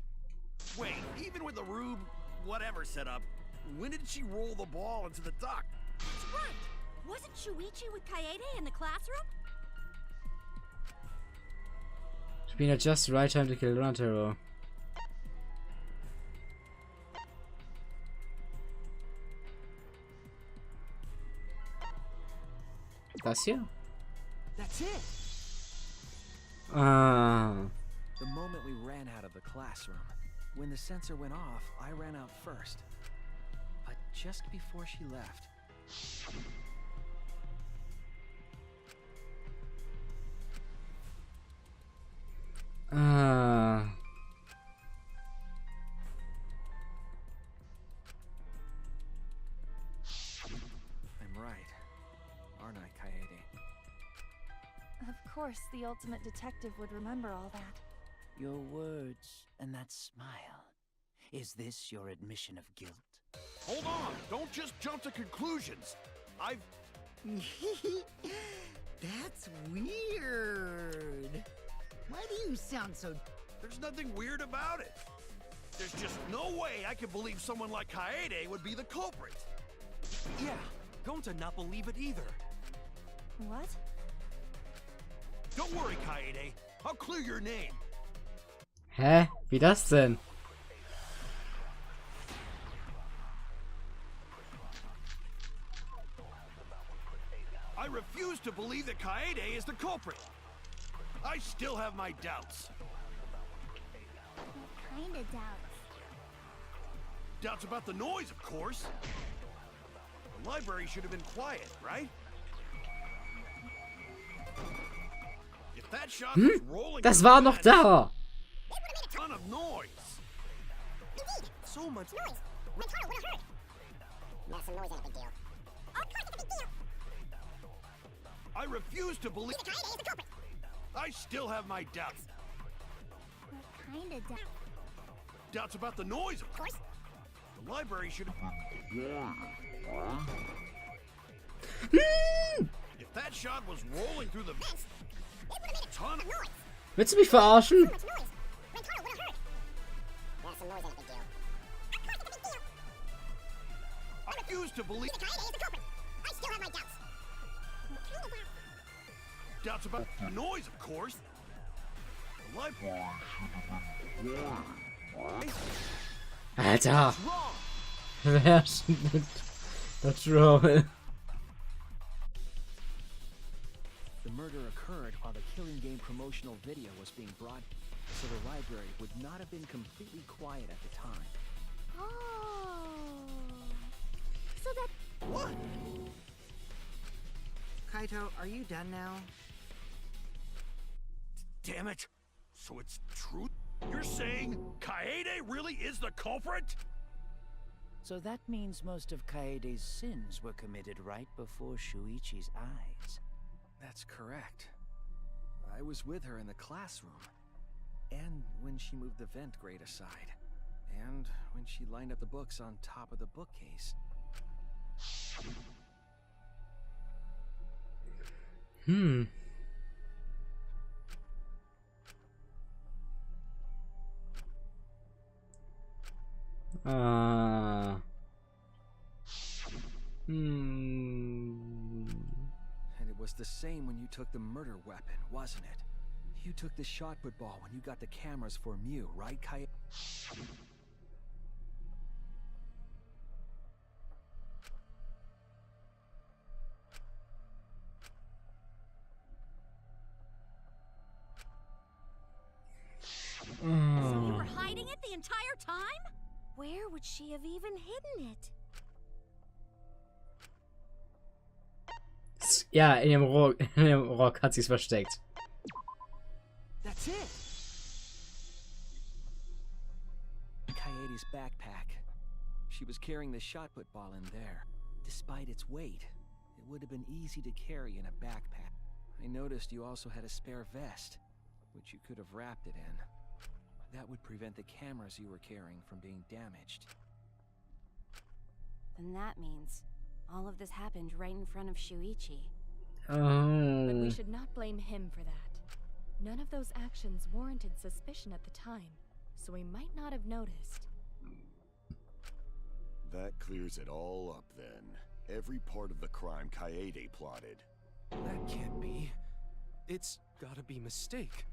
Wait, even with the Rube, whatever setup, when did she roll the ball into the duct? That's right! Wasn't Shuichi with Kaede in the classroom? It's been just the right time to kill Rantaro. Das hier? That's it! Ah. The moment we ran out of the classroom, when the sensor went off, I ran out first. But just before she left... Ah. I'm right, aren't I, Kaede? Of course, the ultimate detective would remember all that. Your words and that smile. Is this your admission of guilt? Hold on! Don't just jump to conclusions! I've... That's weird. Why do you sound so... There's nothing weird about it. There's just no way I can believe someone like Kaede would be the culprit. Yeah, Gonta not believe it either. What? Don't worry, Kaede. I'll clear your name. Hä? Wie das denn? I refuse to believe that Kaede is the culprit. I still have my doubts. What kind of doubts? Doubts about the noise, of course. The library should have been quiet, right? If that shot was rolling Das through war the noch vents, da. it would have made a ton of noise. Indeed. So much Noise. Rentaro would have heard. Yeah, some noise ain't a big deal. Of course it's a big deal. I refuse to believe. Either Kaede is the culprit. I still have my doubts. What kind of doubt? Doubts about the noise, of course. The library should have. If that shot was rolling through the vents, it would have made a ton of noise. Willst du mich verarschen? So much noise. Rentaro would have heard. Yeah, some noise ain't a big deal. Of course it's a big deal. I refuse to believe. Either Kaede is the culprit. I still have my doubts. What kind of doubt? Doubts about the noise, of course. The library. Alter. Wer schneidet das Roll? The murder occurred while the Killing Game promotional video was being brought, so the library would not have been completely quiet at the time. Oh. So that... What? Kaito, are you done now? Damn it! So it's true? You're saying Kaede really is the culprit? So that means most of Kaede's sins were committed right before Shuichi's eyes. That's correct. I was with her in the classroom. And when she moved the vent grate aside. And when she lined up the books on top of the bookcase. And it was the same when you took the murder weapon, wasn't it? You took the shot put ball when you got the cameras for Mew, right, Kai? So you were hiding it the entire time? Where would she have even hidden it? Ja, in ihrem Rock hat sie es versteckt. That's it! Kaede's backpack. She was carrying the shot put ball in there. Despite its weight, it would have been easy to carry in a backpack. I noticed you also had a spare vest, which you could have wrapped it in. That would prevent the cameras you were carrying from being damaged. Then that means all of this happened right in front of Shuichi. Oh. But we should not blame him for that. None of those actions warranted suspicion at the time, so we might not have noticed. That clears it all up then. Every part of the crime Kaede plotted. That can't be. It's gotta be mistake.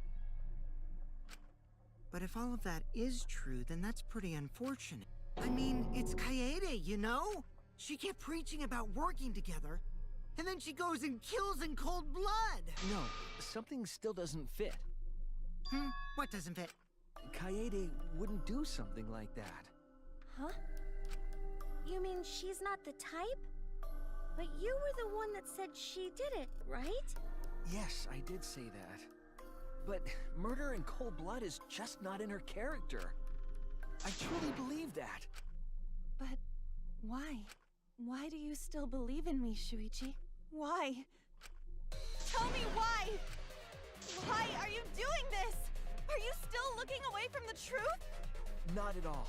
But if all of that is true, then that's pretty unfortunate. I mean, it's Kaede, you know? She kept preaching about working together, and then she goes and kills in cold blood! No, something still doesn't fit. What doesn't fit? Kaede wouldn't do something like that. Huh? You mean she's not the type? But you were the one that said she did it, right? Yes, I did say that. But murder in cold blood is just not in her character. I truly believe that. But why? Why do you still believe in me, Shuichi? Why? Tell me why! Why are you doing this? Are you still looking away from the truth? Not at all.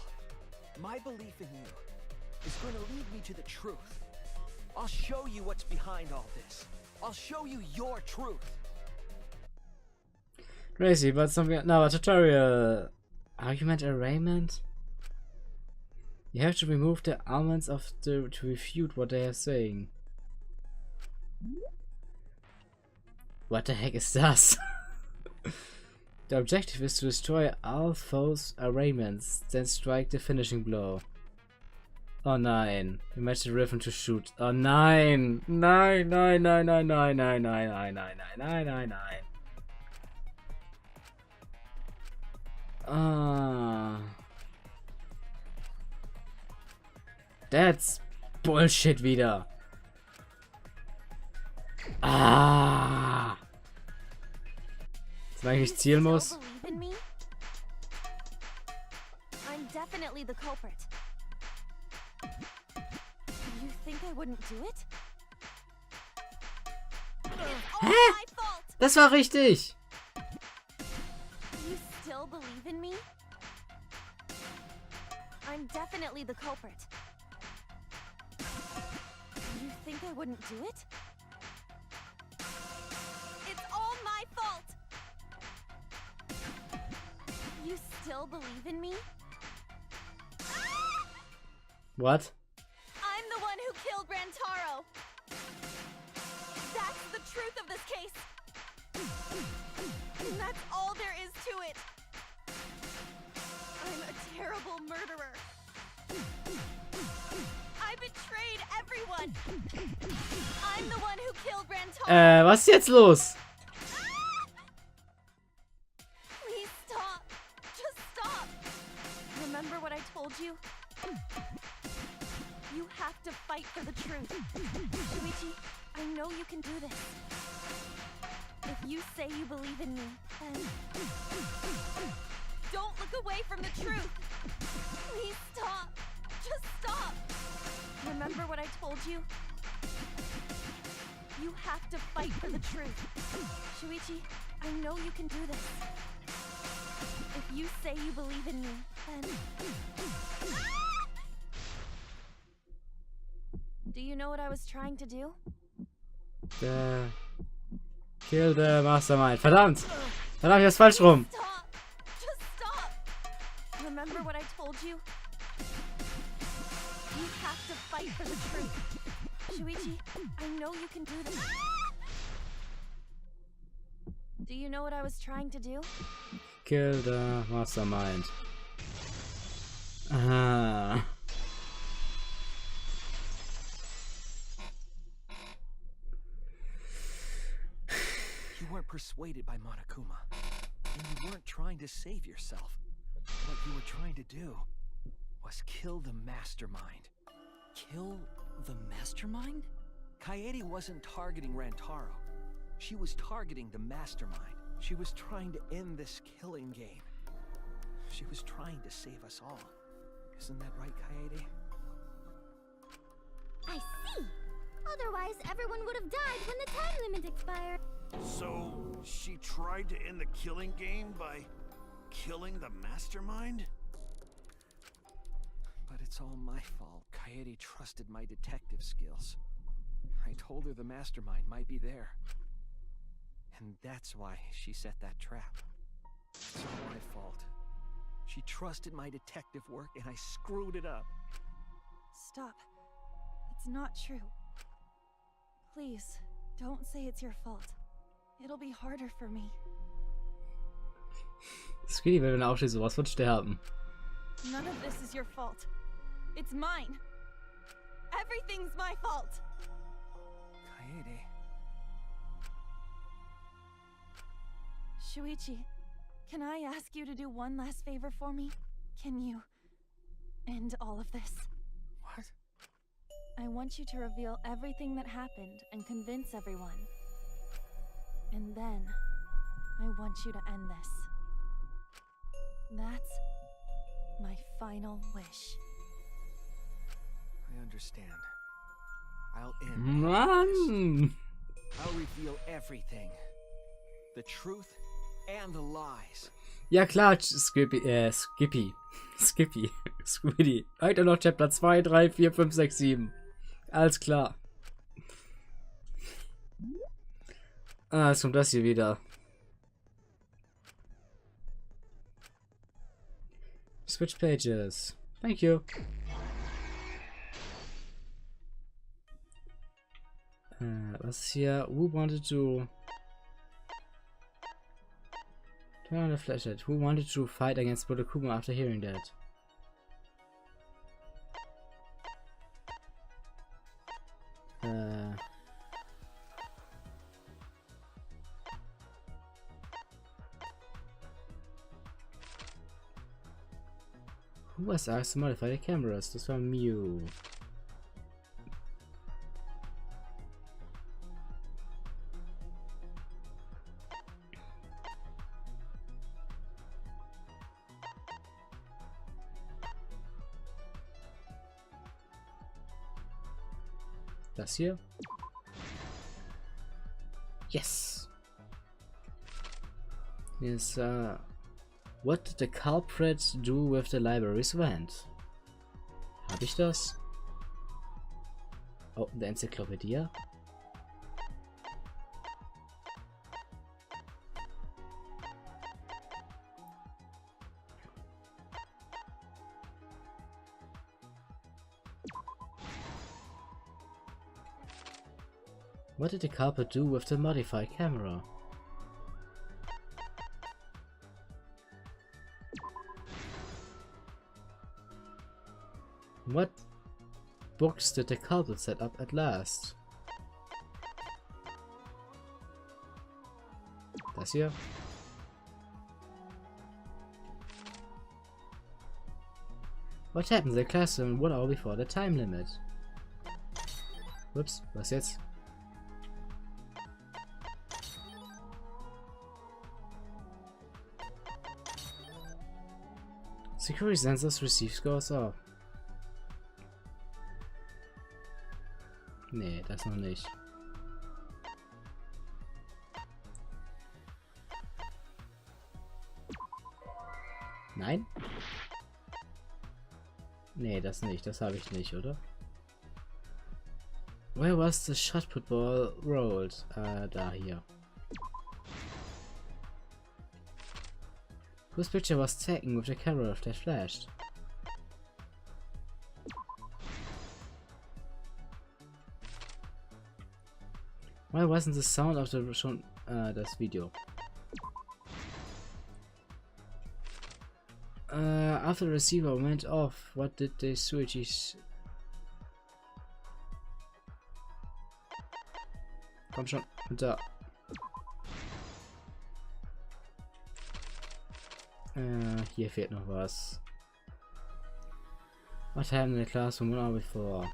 My belief in you is going to lead me to the truth. I'll show you what's behind all this. I'll show you your truth. Crazy, but something. No, a tutorial. Argument arraignment? You have to remove the elements of to refute what they are saying. What the heck is that? The objective is to destroy all foes' arraignments, then strike the finishing blow. Oh nein. You match the rhythm to shoot. Oh nein! Nein, nein, nein, nein, nein, nein, nein, nein, nein, nein, nein, nein, nein. Ah. That's Bullshit wieder. Ah! Solange ich zielen muss. Still believe in me? I'm definitely the culprit. You think I wouldn't do it? Hä? Das war richtig. You still believe in me? I'm definitely the culprit. You think I wouldn't do it? It's all my fault! You still believe in me? What? I'm the one who killed Rantaro! That's the truth of this case! And that's all there is to it! I'm a terrible murderer! I betrayed everyone! I'm the one who killed Rantaro! Was ist jetzt los? Please stop! Just stop! Remember what I told you? You have to fight for the truth. Shuichi, I know you can do this. If you say you believe in me, then don't look away from the truth. Please stop. Just stop. Remember what I told you? You have to fight for the truth. Shuichi, I know you can do this. If you say you believe in me, then... Do you know what I was trying to do? Kill the Mastermind. Verdammt! Verdammt, ich hab's falsch rum. Stop! Just stop! Remember what I told you? You have to fight for the truth. Shuichi, I know you can do this. Do you know what I was trying to do? Kill the Mastermind. Ah. You weren't persuaded by Monokuma, and you weren't trying to save yourself. What you were trying to do was kill the mastermind. Kill the mastermind? Kaede wasn't targeting Rantaro. She was targeting the mastermind. She was trying to end this killing game. She was trying to save us all. Isn't that right, Kaede? I see! Otherwise, everyone would have died when the time limit expired. So, she tried to end the killing game by killing the mastermind? But it's all my fault. Kaede trusted my detective skills. I told her the mastermind might be there. And that's why she set that trap. It's all my fault. She trusted my detective work and I screwed it up. Stop. It's not true. Please, don't say it's your fault. It'll be harder for me. Squeaky will, wenn er aufsteht, sowas von sterben. None of this is your fault. It's mine. Everything's my fault. Kaede. Shuichi, can I ask you to do one last favor for me? Can you end all of this? What? I want you to reveal everything that happened and convince everyone. And then, I want you to end this. That's my final wish. I understand. I'll end. Mann! I'll reveal everything. The truth and the lies. Ja klar, Skippy. Squiddy. Heute noch Chapter 2, 3, 4, 5, 6, 7. Alles klar. Ah, jetzt kommt das hier wieder. Switch pages. Thank you. Was ist hier? Who wanted to... Turn on the flashlight. Who wanted to fight against Monokuma after hearing that? Who was asked to modify the cameras? Das war Mew. Das hier? Yes! Yes, what did the culprit do with the library's vent? Hab ich das? Oh, eine Enzyklopädie. What did the culprit do with the modified camera? What books did the culprit set up at last? Das hier? What happened in the classroom 1 hour before the time limit? Ups, was jetzt? Security sensors receive scores up. Nee, das noch nicht. Nein? Nee, das nicht. Das habe ich nicht, oder? Where was the shot put ball rolled? Da hier. Whose picture was taken with the camera that flashed? Why wasn't the sound of the schon das Video? After the receiver went off, what did the switches? Komm schon, da. Hier fehlt noch was. What happened in the classroom 1 hour before?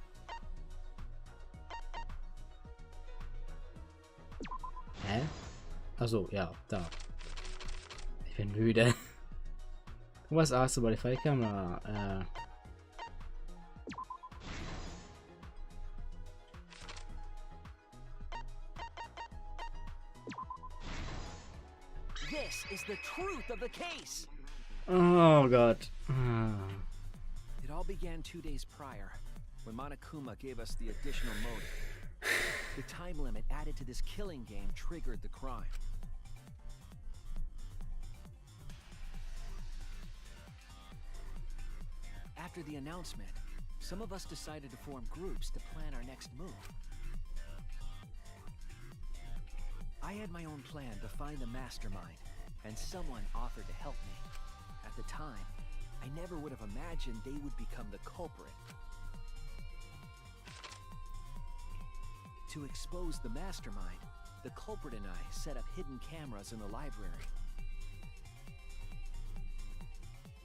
Hä? Achso, ja, da. Ich bin müde. Was asked about the file camera? This is the truth of the case. Oh God. It all began 2 days prior, when Monokuma gave us the additional motive. The time limit added to this killing game triggered the crime. After the announcement, some of us decided to form groups to plan our next move. I had my own plan to find the mastermind, and someone offered to help me. At the time, I never would have imagined they would become the culprit. To expose the mastermind, the culprit and I set up hidden cameras in the library.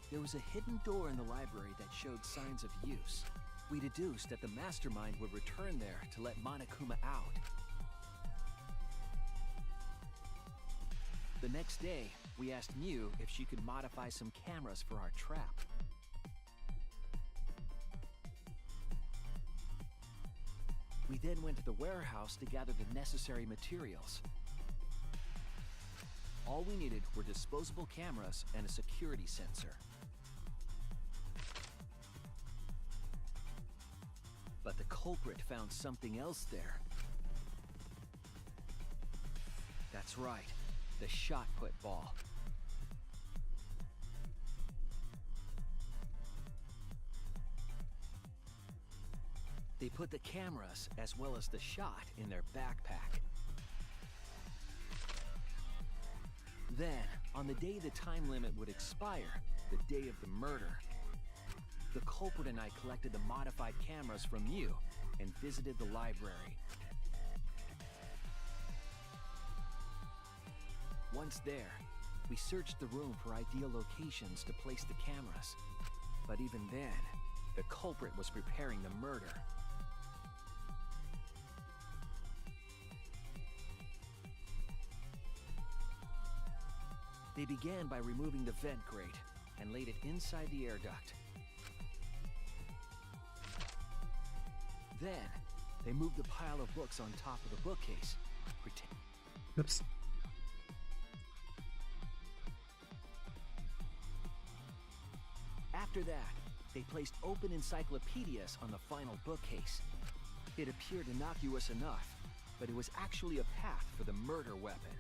There was a hidden door in the library that showed signs of use. We deduced that the mastermind would return there to let Monokuma out. The next day, we asked Mew if she could modify some cameras for our trap. We then went to the warehouse to gather the necessary materials. All we needed were disposable cameras and a security sensor. But the culprit found something else there. That's right, the shot put ball. They put the cameras as well as the shot in their backpack. Then, on the day the time limit would expire, the day of the murder, the culprit and I collected the modified cameras from you and visited the library. Once there, we searched the room for ideal locations to place the cameras. But even then, the culprit was preparing the murder. They began by removing the vent grate and laid it inside the air duct. Then, They moved a pile of books on top of the bookcase. Oops. After that, they placed open encyclopedias on the final bookcase. It appeared innocuous enough, but it was actually a path for the murder weapon.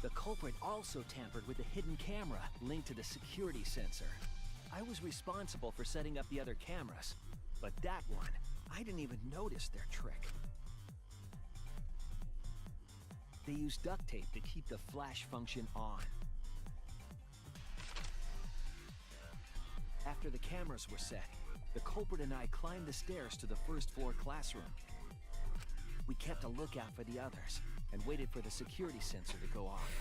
The culprit also tampered with the hidden camera linked to the security sensor. I was responsible for setting up the other cameras, but that one, I didn't even notice their trick. They used duct tape to keep the flash function on. After the cameras were set, the culprit and I climbed the stairs to the first floor classroom. We kept a lookout for the others and waited for the security sensor to go off.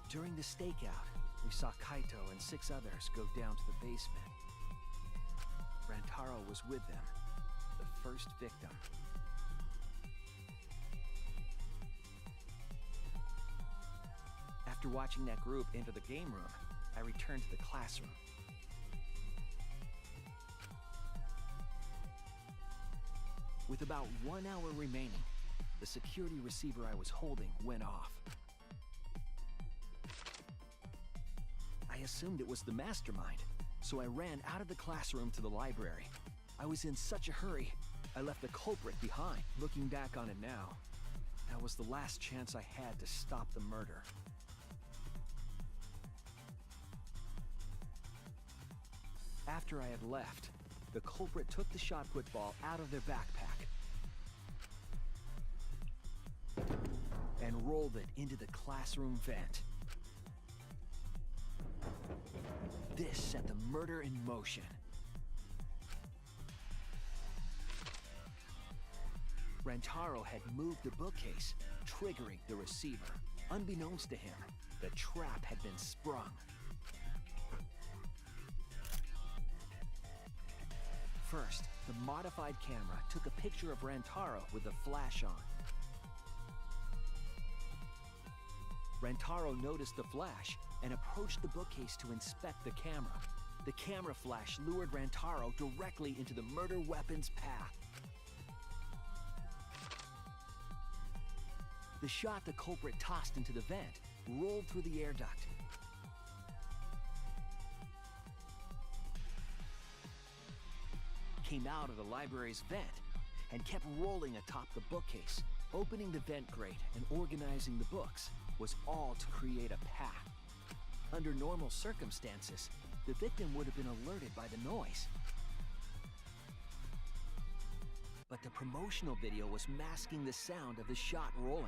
During the stakeout, we saw Kaito and 6 others go down to the basement. Rantaro was with them, the first victim. After watching that group enter the game room, I returned to the classroom. With about 1 hour remaining, the security receiver I was holding went off. I assumed it was the mastermind, so I ran out of the classroom to the library. I was in such a hurry, I left the culprit behind. Looking back on it now, that was the last chance I had to stop the murder. After I had left, the culprit took the shot put ball out of their backpack and rolled it into the classroom vent. This set the murder in motion. Rantaro had moved the bookcase, triggering the receiver. Unbeknownst to him, the trap had been sprung. First, the modified camera took a picture of Rantaro with the flash on. Rantaro noticed the flash and approached the bookcase to inspect the camera. The camera flash lured Rantaro directly into the murder weapon's path. The shot the culprit tossed into the vent rolled through the air duct. Came out of the library's vent and kept rolling atop the bookcase. Opening the vent grate and organizing the books was all to create a path. Under normal circumstances, the victim would have been alerted by the noise. But the promotional video was masking the sound of the shot rolling.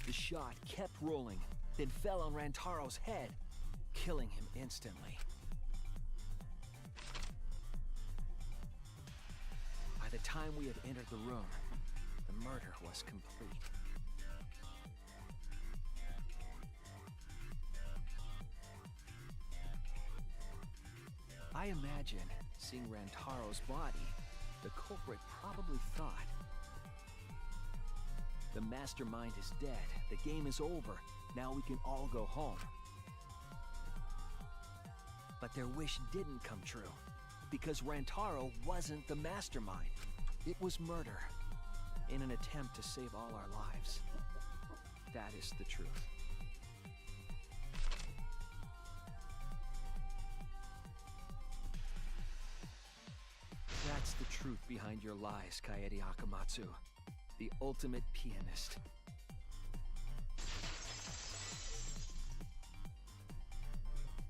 The shot kept rolling, then fell on Rantaro's head, killing him instantly. By the time we had entered the room, the murder was complete. I imagine, seeing Rantaro's body, the culprit probably thought, the mastermind is dead, the game is over, now we can all go home. But their wish didn't come true, because Rantaro wasn't the mastermind. It was murder, in an attempt to save all our lives. That is the truth. That's the truth behind your lies, Kaede Akamatsu. The ultimate pianist.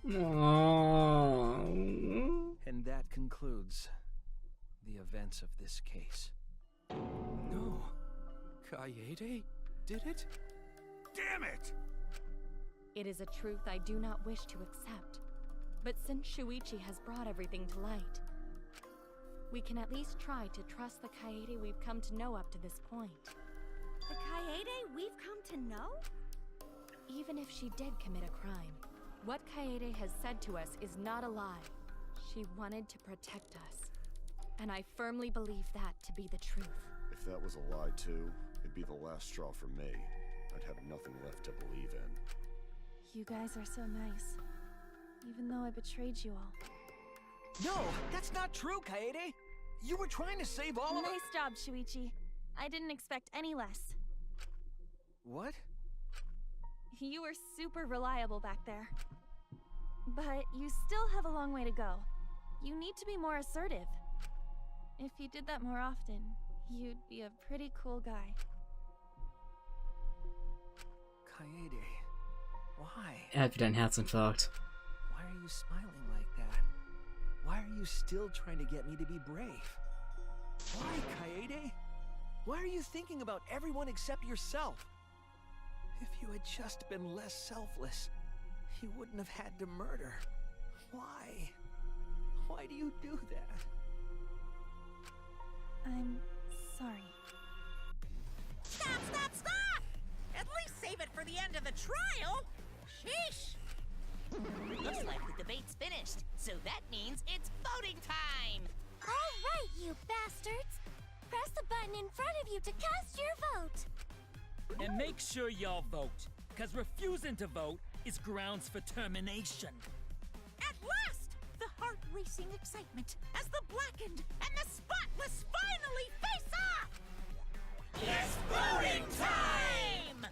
Aww. And that concludes the events of this case. No. Kaede did it? Damn it! It is a truth I do not wish to accept. But since Shuichi has brought everything to light, we can at least try to trust the Kaede we've come to know up to this point. The Kaede we've come to know? Even if she did commit a crime, what Kaede has said to us is not a lie. She wanted to protect us. And I firmly believe that to be the truth. If that was a lie too, it'd be the last straw for me. I'd have nothing left to believe in. You guys are so nice. Even though I betrayed you all. No, that's not true, Kaede. You were trying to save all of us. Nice job, Shuichi. I didn't expect any less. What? You were super reliable back there. But you still have a long way to go. You need to be more assertive. If you did that more often, you'd be a pretty cool guy. Kaede, why? Er hat wieder einen Herzinfarkt. Why are you smiling like that? Why are you still trying to get me to be brave? Why, Kaede? Why are you thinking about everyone except yourself? If you had just been less selfless, you wouldn't have had to murder. Why? Why do you do that? I'm sorry. Stop, stop, stop! At least save it for the end of the trial. Sheesh. Looks like the debate's finished, so that means it's voting time! All right, you bastards! Press the button in front of you to cast your vote! And make sure y'all vote, because refusing to vote is grounds for termination. At last! The heart-racing excitement as the blackened and the spotless finally face off! It's voting time!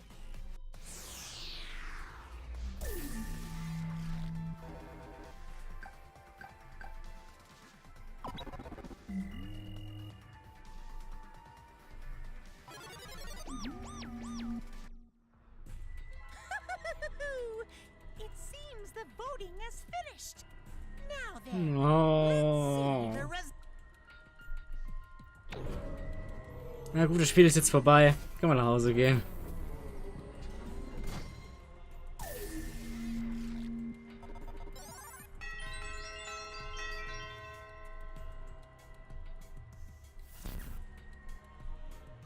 It seems the voting has finished. Now then, Oh. let's see the res- Na gut, das Spiel ist jetzt vorbei. Können wir nach Hause gehen.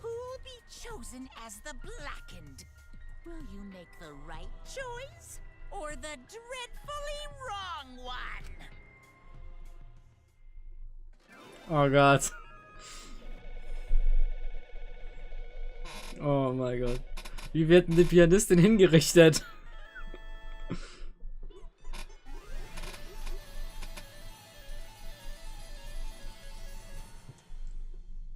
Who'll be chosen as the blackened? Will you make the right choice or the dreadfully wrong one? Oh Gott. Oh mein Gott. Wie wird denn die Pianistin hingerichtet?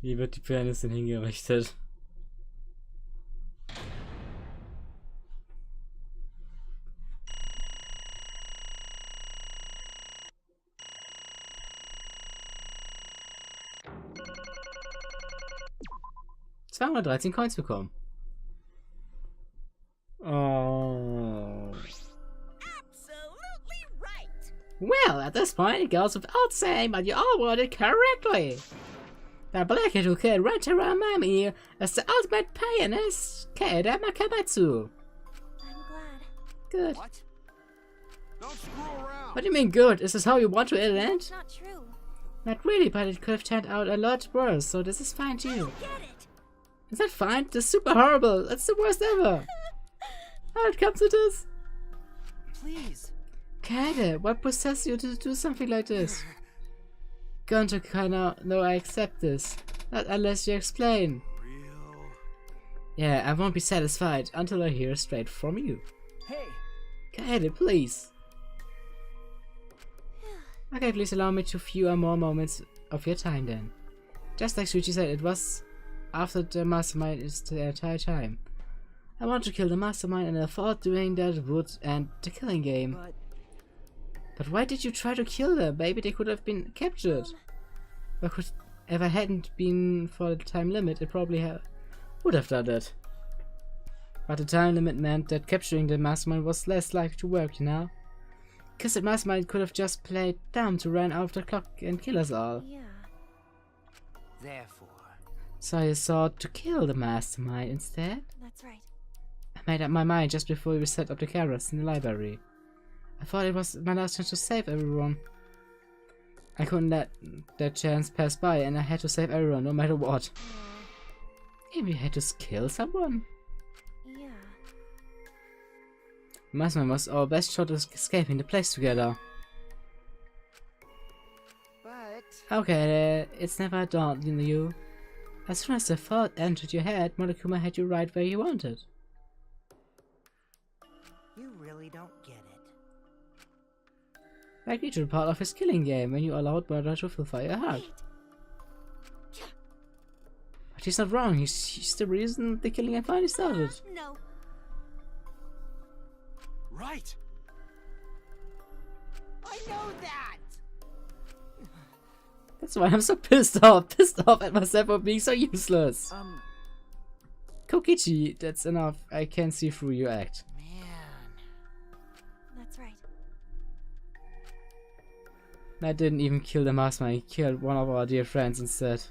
Wie wird die Pianistin hingerichtet? $213 Coins bekommen. Oh. Absolutely right. Well, at this point it goes without saying, but you all worded correctly. The blackened who killed Rentaro Mami is the ultimate pianist, Kaede Makamatsu. I'm glad. Good. What? Don't screw around. What do you mean good? Is this how you want to end? It's not true. Not really, but it could have turned out a lot worse, so this is fine too. Get it. Is that fine? That's super horrible. That's the worst ever. How it comes to this? Please. Kaede, what possessed you to do something like this? Gunter kinda, no, I accept this. Not unless you explain. Real? Yeah, I won't be satisfied until I hear straight from you. Hey. Kaede, please. Okay, please allow me to few more moments of your time then. Just like Shuichi said, it was after the mastermind is the entire time. I want to kill the mastermind and I thought doing that would end the killing game. But why did you try to kill them? Maybe they could have been captured. If I hadn't been for the time limit, it probably would have done it. But the time limit meant that capturing the mastermind was less likely to work, you know? Because the mastermind could have just played dumb to run out the clock and kill us all. Yeah. Therefore, So you sought to kill the mastermind instead? That's right. I made up my mind just before we set up the cameras in the library. I thought it was my last chance to save everyone. I couldn't let that chance pass by and I had to save everyone no matter what. Maybe I had to kill someone? Yeah. Mastermind was our best shot at escaping the place together. But... Okay, it's never dawned on you. As soon as the thought entered your head, Monokuma had you right where you wanted. You really don't get it. I agreed to be part of his killing game when you allowed murder to fulfill your heart. But he's not wrong, he's the reason the killing game finally started. No. Right. I know that! That's why I'm so pissed off at myself for being so useless. Kokichi, that's enough. I can see through your act. That's right. I didn't even kill the mastermind, he killed one of our dear friends instead.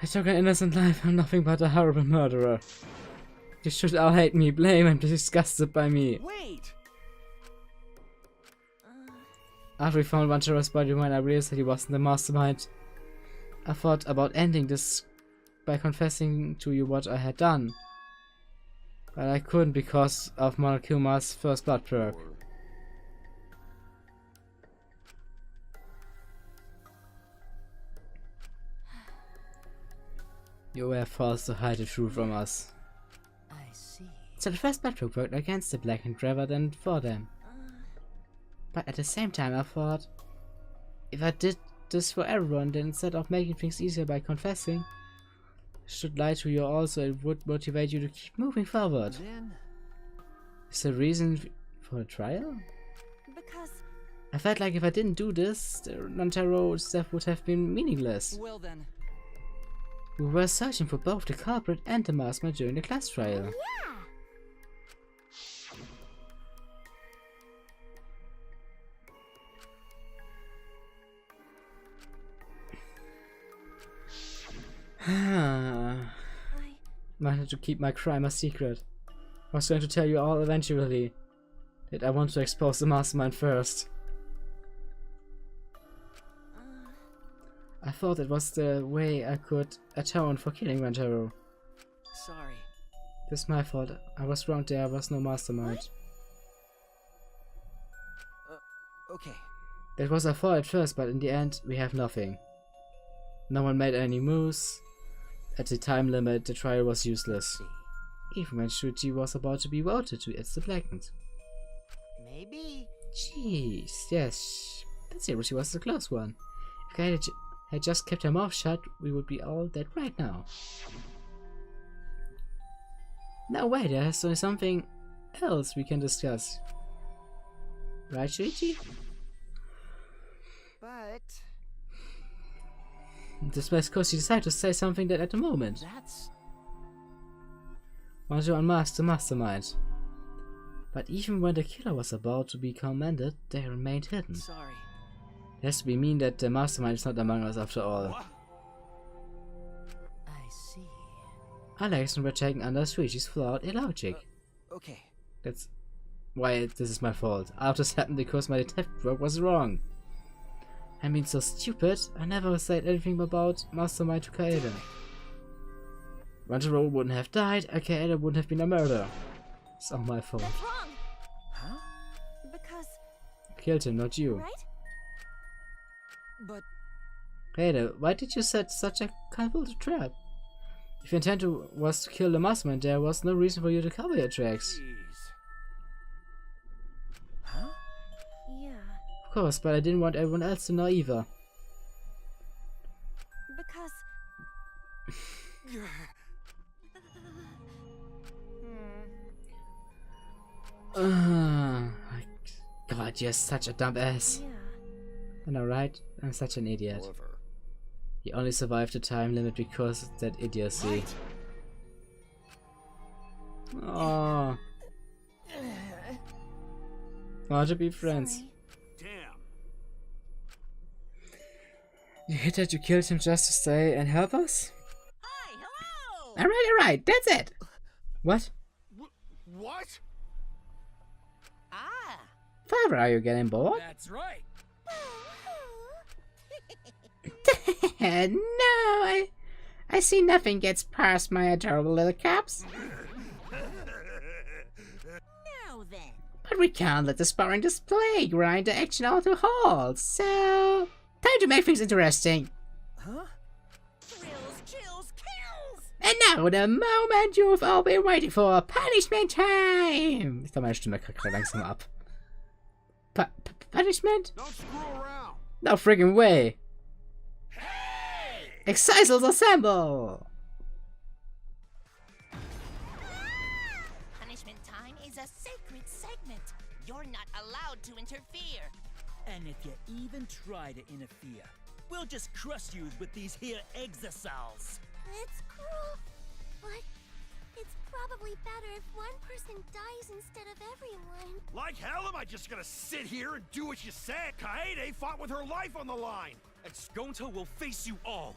I took an innocent life, I'm nothing but a horrible murderer. You should all hate me, blame and be disgusted by me. Wait! After we found Rantaro's body when I realized that he wasn't the mastermind, I thought about ending this by confessing to you what I had done. But I couldn't because of Monokuma's first blood perk. You were forced to hide the truth from us. I see. So the first blood perk worked against the blackened rather than for them. But at the same time I thought, if I did this for everyone, then instead of making things easier by confessing, I should lie to you also, it would motivate you to keep moving forward. Then... Is the reason for the trial? Because... I felt like if I didn't do this, the Rantaro stuff would have been meaningless. Well then... We were searching for both the culprit and the mastermind during the class trial. I wanted to keep my crime a secret. I was going to tell you all eventually. That I want to expose the mastermind first. I thought it was the way I could atone for killing Rantaro. Sorry. This is my fault. I was wrong, there was no mastermind. Okay. That was our fault at first, but in the end, we have nothing. No one made any moves. At the time limit, the trial was useless. Even when Shuichi was about to be voted to as the Blackened. Maybe. Jeez, yes. That seriously was a close one. If I had just kept her mouth shut, we would be all dead right now. No way, there's something else we can discuss. Right, Shuichi? But... This was because you decided to say something that at the moment. That's... Want to unmask the mastermind. But even when the killer was about to be commended, they remained hidden. Sorry. It has to be mean that the mastermind is not among us after all. I see. Alex and were taken under Shuichi's flawed illogic. Okay. That's why this is my fault. All this happened because my detective work was wrong. I mean, so stupid, I never said anything about Mastermind to Kaede. Rantaro wouldn't have died, Kaede wouldn't have been a murderer. It's all my fault. That's wrong. Huh? Because... I killed him, not you. Right? But... Kaede, why did you set such a convoluted trap? If your intent was to kill the Mastermind, there was no reason for you to cover your tracks. Huh? Yeah. Of course, but I didn't want everyone else to know either. Because... God, you're such a dumb ass. Yeah. I know, right? I'm such an idiot. However, He only survived the time limit because of that idiocy. Oh. Want to be friends. Sorry. Damn. You hit that you killed him just to stay and help us? Hi, hello! Alright, that's it! What? What? Ah, Father, are you getting bored? That's right. No, I see nothing gets past my adorable little caps. now then. But But we can't let the sparring display grind the action out to halt, so... Time to make things interesting. Huh? Thrills, chills, kills! And now the moment you've all been waiting for, punishment time! Ich glaube, meine Stimme kriegt gerade langsam ab. Punishment? Don't screw around. No friggin' way! Excisals assemble! Punishment time is a sacred segment. You're not allowed to interfere. And if you even try to interfere, we'll just crush you with these here exosols. It's cruel, but it's probably better if one person dies instead of everyone. Like hell am I just gonna sit here and do what you said? Kaede fought with her life on the line. And Gonta will face you all.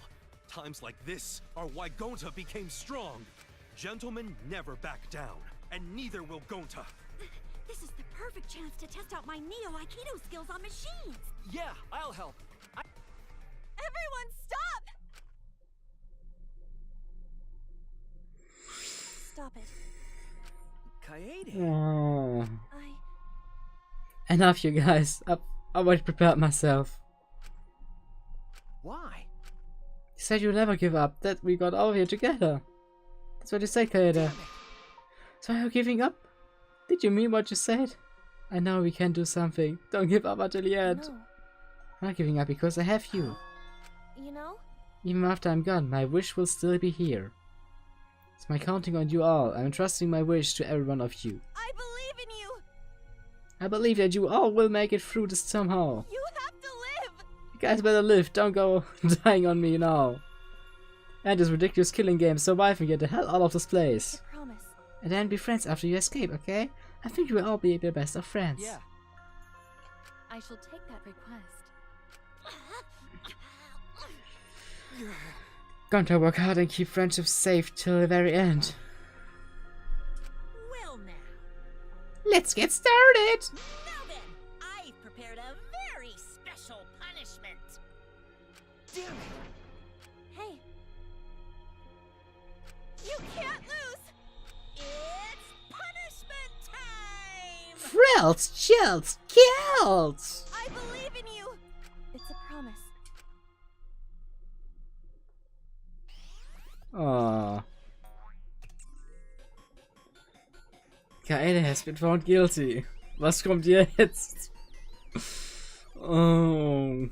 Times like this are why Gonta became strong. Gentlemen never back down, and neither will Gonta. This is the perfect chance to test out my Neo-Aikido skills on machines. Yeah, I'll help. Everyone, stop! Stop it. Kaede. Oh. Enough, you guys. I've already prepared myself. Why? You said you'll never give up, that we got over here together. That's what you said, Kaede. So are you giving up? Did you mean what you said? I know we can do something. Don't give up until the end. No. I'm not giving up because I have you. You know? Even after I'm gone, my wish will still be here. It's my counting on you all. I'm entrusting my wish to every one of you. I believe in you! I believe that you all will make it through this somehow. You have to live! You guys better live. Don't go dying on me now. And this ridiculous killing game. Survive and get the hell out of this place. I promise. And then be friends after you escape, okay? I think you will all be the best of friends. Yeah. I shall take that request. Gonta, work hard and keep friendships safe till the very end. Well now. Let's get started! Now then, I've prepared a very special punishment. Damn it! Hey! You can't lose! It's punishment time! Thrills, chills, kills! I believe in you! It's a promise. Aww. Kaede has been found guilty. Was kommt jetzt? Oh.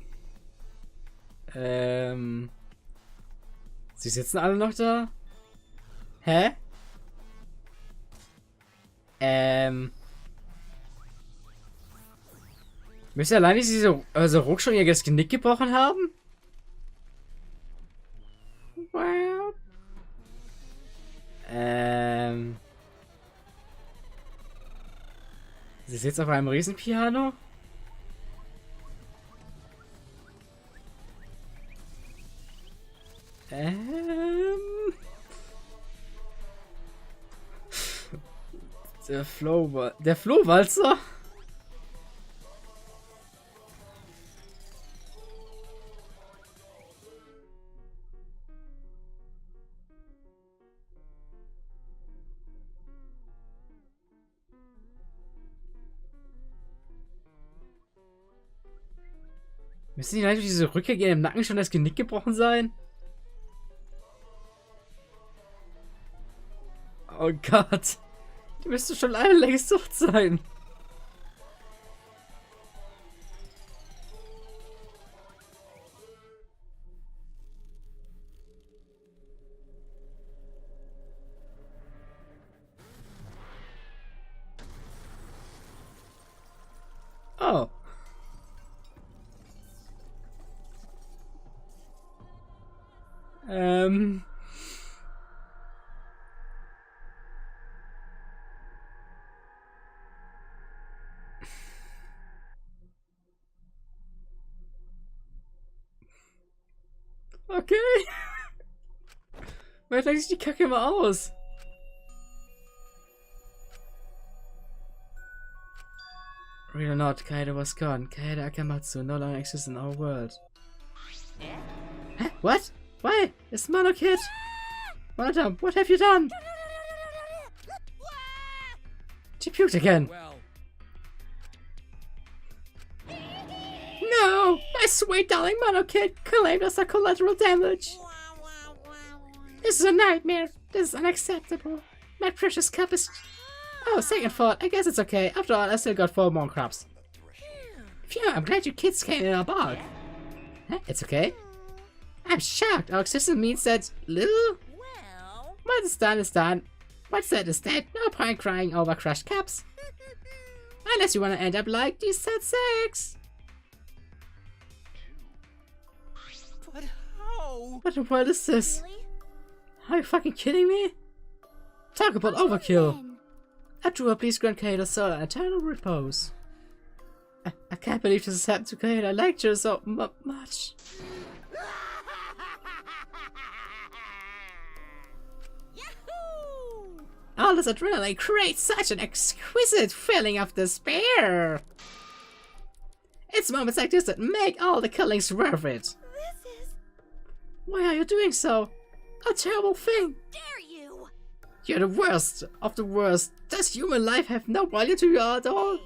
Sie sitzen alle noch da? Hä? Müsste alleine diese Ruck schon ihr das Genick gebrochen haben? Wow. Sie sitzt auf einem Riesenpiano? Der Flohwalzer? Müssen die Leute durch diese Rückkehr gehen im Nacken schon das Genick gebrochen sein? Oh Gott. Die müsste schon alle längst tot sein. Oh. Okay. Wer denkt sich die Kacke immer aus? Real or not, Kaede was gone. Kaede Akamatsu no longer exists in our world. Huh? What? Why? It's Mono Kid! Monodam, what have you done? She puked again. Well, sweet darling mono kid claimed as a collateral damage. This is a nightmare. This is unacceptable. My precious cup is... Oh, second thought. I guess it's okay. After all, I still got 4 more crops. Phew, I'm glad you kids came in our bog. Huh? It's okay. I'm shocked. Our existence means that little... What is done is done. What's said is dead. No point crying over crushed cups. Unless you want to end up like these sad sacks. But how? What the world is this? Are you fucking kidding me? Talk about overkill. After all, please grant Kate a soul and eternal repose. I can't believe this has happened to Kate. I liked her so much. All this adrenaline creates such an exquisite feeling of despair. It's moments like this that make all the killings worth it. Why are you doing so? A terrible thing. Dare you? You're the worst of the worst. Does human life have no value to you at all?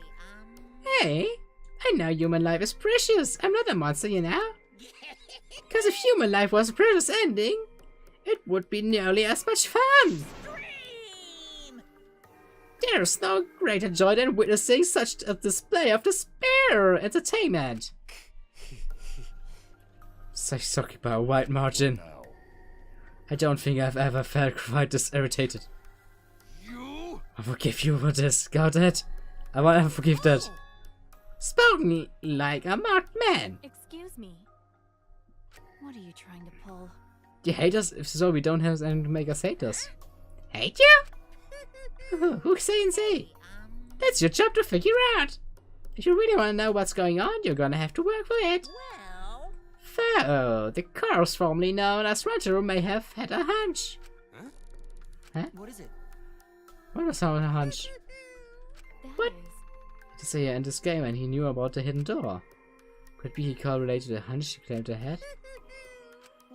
Hey, I know human life is precious. I'm not a monster, you know? Because if human life was a precious ending, it would be nearly as much fun. There's no greater joy than witnessing such a display of despair entertainment. Say sorry about a white margin. I don't think I've ever felt quite this irritated. I forgive you for this, got it? I won't ever forgive that. Spoken like a marked man. Excuse me. What are you trying to pull? You hate us? If so, we don't have anything to make us hate us. Hate you? Who's saying say? That's your job to figure out. If you really want to know what's going on, you're gonna have to work for it. So, the corpse formerly known as Rancher may have had a hunch. Huh? What is it? What was a hunch? What? To say in this game and he knew about the hidden door. Could be he correlated to the hunch he claimed to have?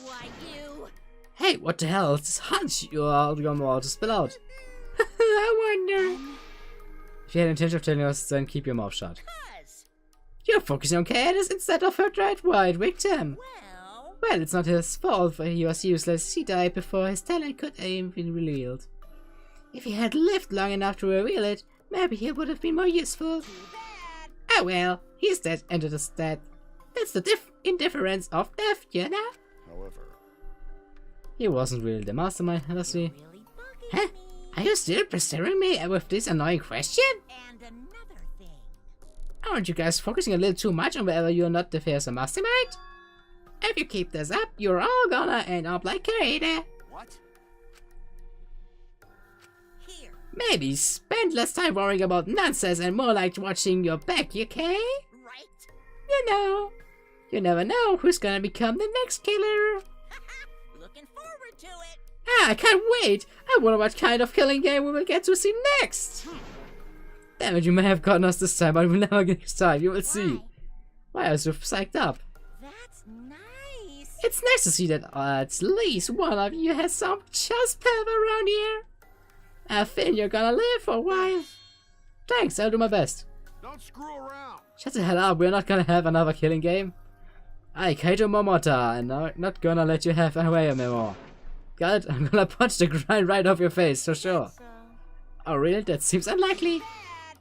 Why you? Hey, what the hell is this hunch you're about to spill out? I wonder. If you had intention of telling us, then keep your mouth shut. You're focusing on Candace instead of her white victim. Well, it's not his fault, for he was useless. He died before his talent could even be revealed. If he had lived long enough to reveal it, maybe he would have been more useful. Oh well, he's dead and it is dead. That's the indifference of death, you know? However, he wasn't really the mastermind, honestly. Huh? Are you still pestering me with this annoying question? And another thing. Aren't you guys focusing a little too much on whether you're not the fierce mastermind? If you keep this up, you're all gonna end up like Karina. What? Here. Maybe spend less time worrying about nonsense and more like watching your back, okay? Right. You never know who's gonna become the next killer. Looking forward to it. Ah, I can't wait! I wonder what kind of killing game we will get to see next! Damn it, you may have gotten us this time, but we'll never get this time, you will see. Why are you so psyched up? That's nice. It's nice to see that at least one of you has some chest pep around here. I think you're gonna live for a while. Thanks, I'll do my best. Don't screw around. Shut the hell up, we're not gonna have another killing game. I Kaito Momota, and I'm not gonna let you have away anymore. Got it? I'm gonna punch the grind right off your face, for sure. Oh really? That seems unlikely.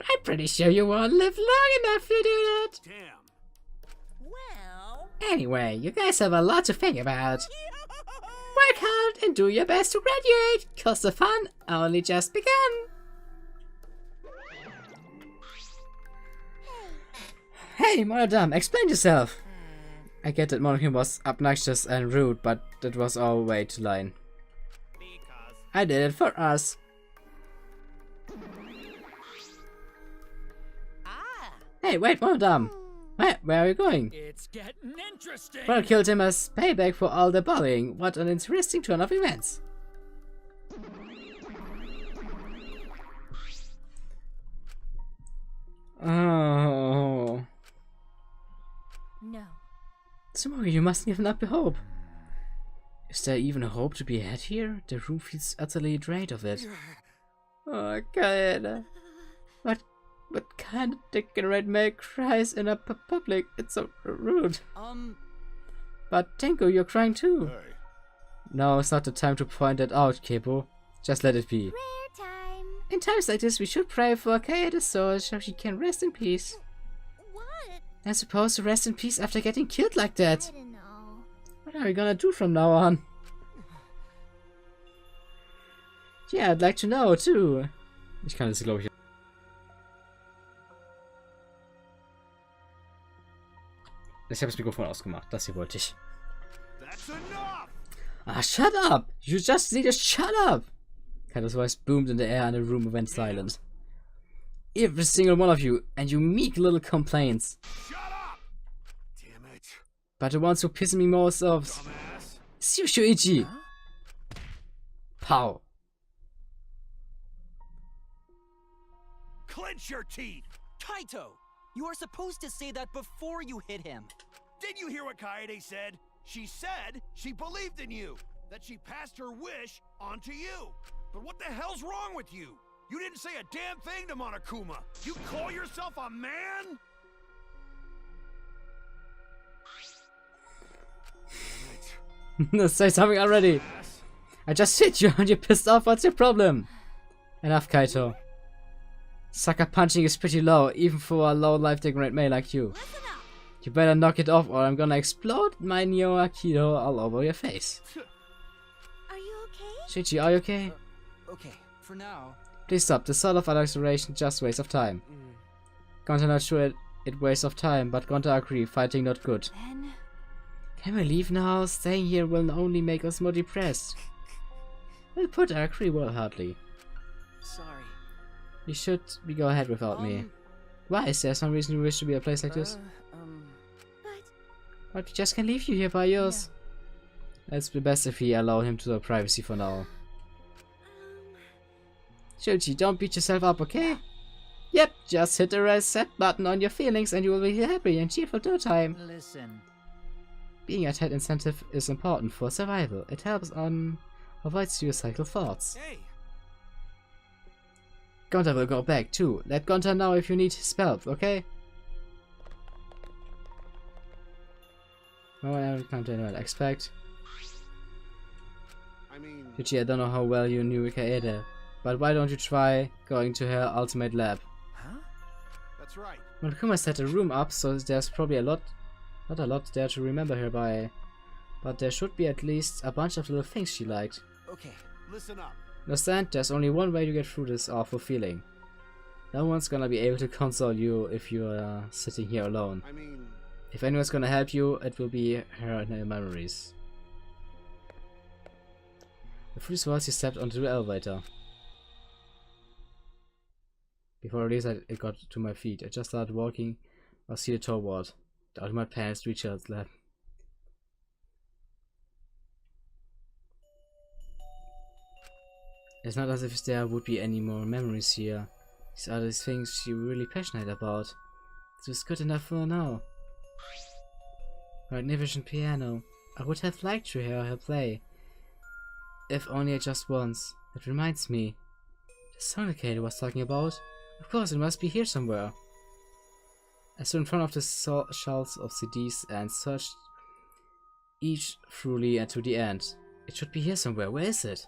I'm pretty sure you won't live long enough to do that. Damn. Well. Anyway, you guys have a lot to think about. Work hard and do your best to graduate, cause the fun only just begun. Hey, Madame, explain yourself. I get that Monokim was obnoxious and rude, but that was our way to line. I did it for us. Hey, wait, Madame. Where are you going? It's getting interesting. Well, killed him as payback for all the bullying. What an interesting turn of events. Oh. No. Tomorrow you mustn't give up hope. Is there even a hope to be had here? The room feels utterly drained of it. Oh, God. What What kind of degenerate male cries in a public? It's so rude. But Tenko, you're crying too. Hey. No, it's not the time to point that out, Kebo. Just let it be. Prayer time. In times like this, we should pray for Kaede's soul so she can rest in peace. What? I'm supposed to rest in peace after getting killed like that. I don't know. What are we gonna do from now on? Yeah, I'd like to know too. Ich kann das, glaube ich. Ich habe das Mikrofon ausgemacht. Das hier wollte ich. That's enough! Ah, shut up! You just need to shut up! Kaede's voice boomed in the air and the room went silent. Every single one of you, and you meek little complaints. Shut up! Damn it. But the ones who piss me most off. Dumbass. It's you, Shuichi! Pow! Clench your teeth! Kaito! You are supposed to say that before you hit him. Did you hear what Kaede said? She said she believed in you, that she passed her wish on to you. But what the hell's wrong with you? You didn't say a damn thing to Monokuma. You call yourself a man? Say something already. I just hit you and you're pissed off. What's your problem? Enough, Kaito. Sucker punching is pretty low, even for a low life degenerate male like you. You better knock it off or I'm gonna explode my Neo Aikido all over your face. Are you okay? Shuichi, are you okay? Okay, for now. Please stop. This sort of alliteration just waste of time. Gonta not sure it waste of time, but Gonta agree, fighting not good. Then Can we leave now? Staying here will only make us more depressed. Well put, I agree wholeheartedly. Sorry. You should go ahead without me. Why? Is there some reason you wish to be a place like this? But we just can't leave you here by yours. It's the best if we allow him to the privacy for now. Shuichi, don't beat yourself up, okay? Yep, just hit the reset button on your feelings and you will be happy and cheerful no time. Listen. Being a tight incentive is important for survival. It helps avoid suicidal thoughts. Hey. Gonta will go back too. Let Gonta know if you need his help, okay? No, I can't expect. I mean, Yuji, I don't know how well you knew Kaede, but why don't you try going to her ultimate lab? Huh? That's right. Monokuma set a room up, so there's probably not a lot there to remember her by. But there should be at least a bunch of little things she liked. Okay. Listen up. Understand? There's only one way to get through this awful feeling. No one's gonna be able to console you if you're sitting here alone. I mean, if anyone's gonna help you, it will be her and her memories. With these words, he stepped onto the elevator. Before I realized it got to my feet, I just started walking or seated toward the ultimate pants Richard's lab. It's not as if there would be any more memories here. These are the things she's really passionate about. It was good enough for now. Magnificent piano. I would have liked to hear her play. If only just once. That reminds me. The song that Kaede was talking about? Of course, it must be here somewhere. I stood in front of the shelves of CDs and searched each thoroughly and to the end. It should be here somewhere. Where is it?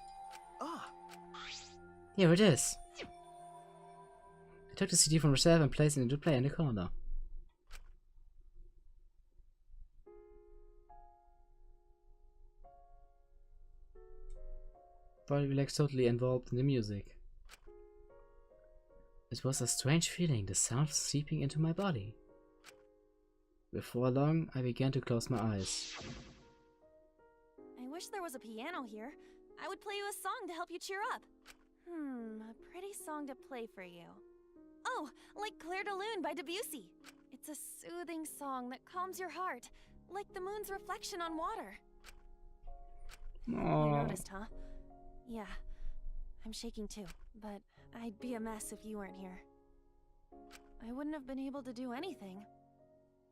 Here it is. I took the CD from the shelf and placed it into play in the corner. Body relaxed, totally involved in the music. It was a strange feeling, the sound seeping into my body. Before long, I began to close my eyes. I wish there was a piano here. I would play you a song to help you cheer up. A pretty song to play for you. Oh, like Clair de Lune by Debussy. It's a soothing song that calms your heart, like the moon's reflection on water. Aww. You noticed, huh? Yeah, I'm shaking too, but I'd be a mess if you weren't here. I wouldn't have been able to do anything.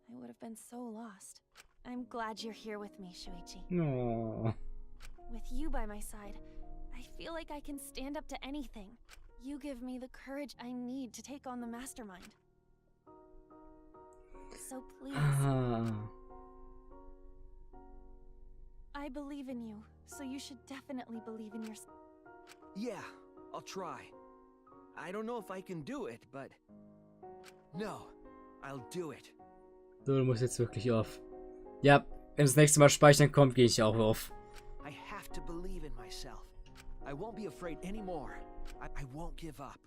I would have been so lost. I'm glad you're here with me, Shuichi. Aww. With you by my side, I feel like I can stand up to anything. You give me the courage I need to take on the mastermind. So please. I believe in you, so you should definitely believe in yourself. Yeah, I'll try. I don't know if I can do it, but... No, I'll do it. So, du musst jetzt wirklich auf. Ja, wenn das nächste Mal speichern kommt, gehe ich auch auf. I have to believe in myself. I won't be afraid anymore. I won't give up.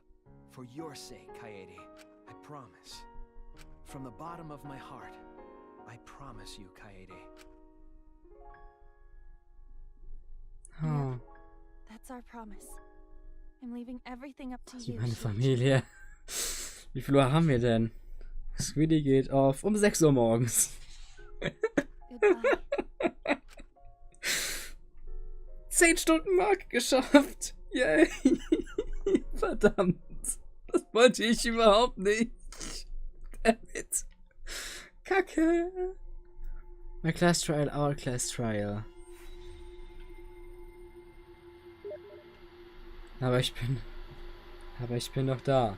For your sake, Kaede. I promise. From the bottom of my heart, I promise you, Kaede. Oh. That's our promise. I'm leaving everything up to you. Meine Familie. Wie viel Uhr haben wir denn? Squiddy geht auf um 6 Uhr morgens. 10 Stunden Marke geschafft. Yay. Verdammt. Das wollte ich überhaupt nicht. Damit. Kacke. My class trial, our class trial. Aber ich bin noch da.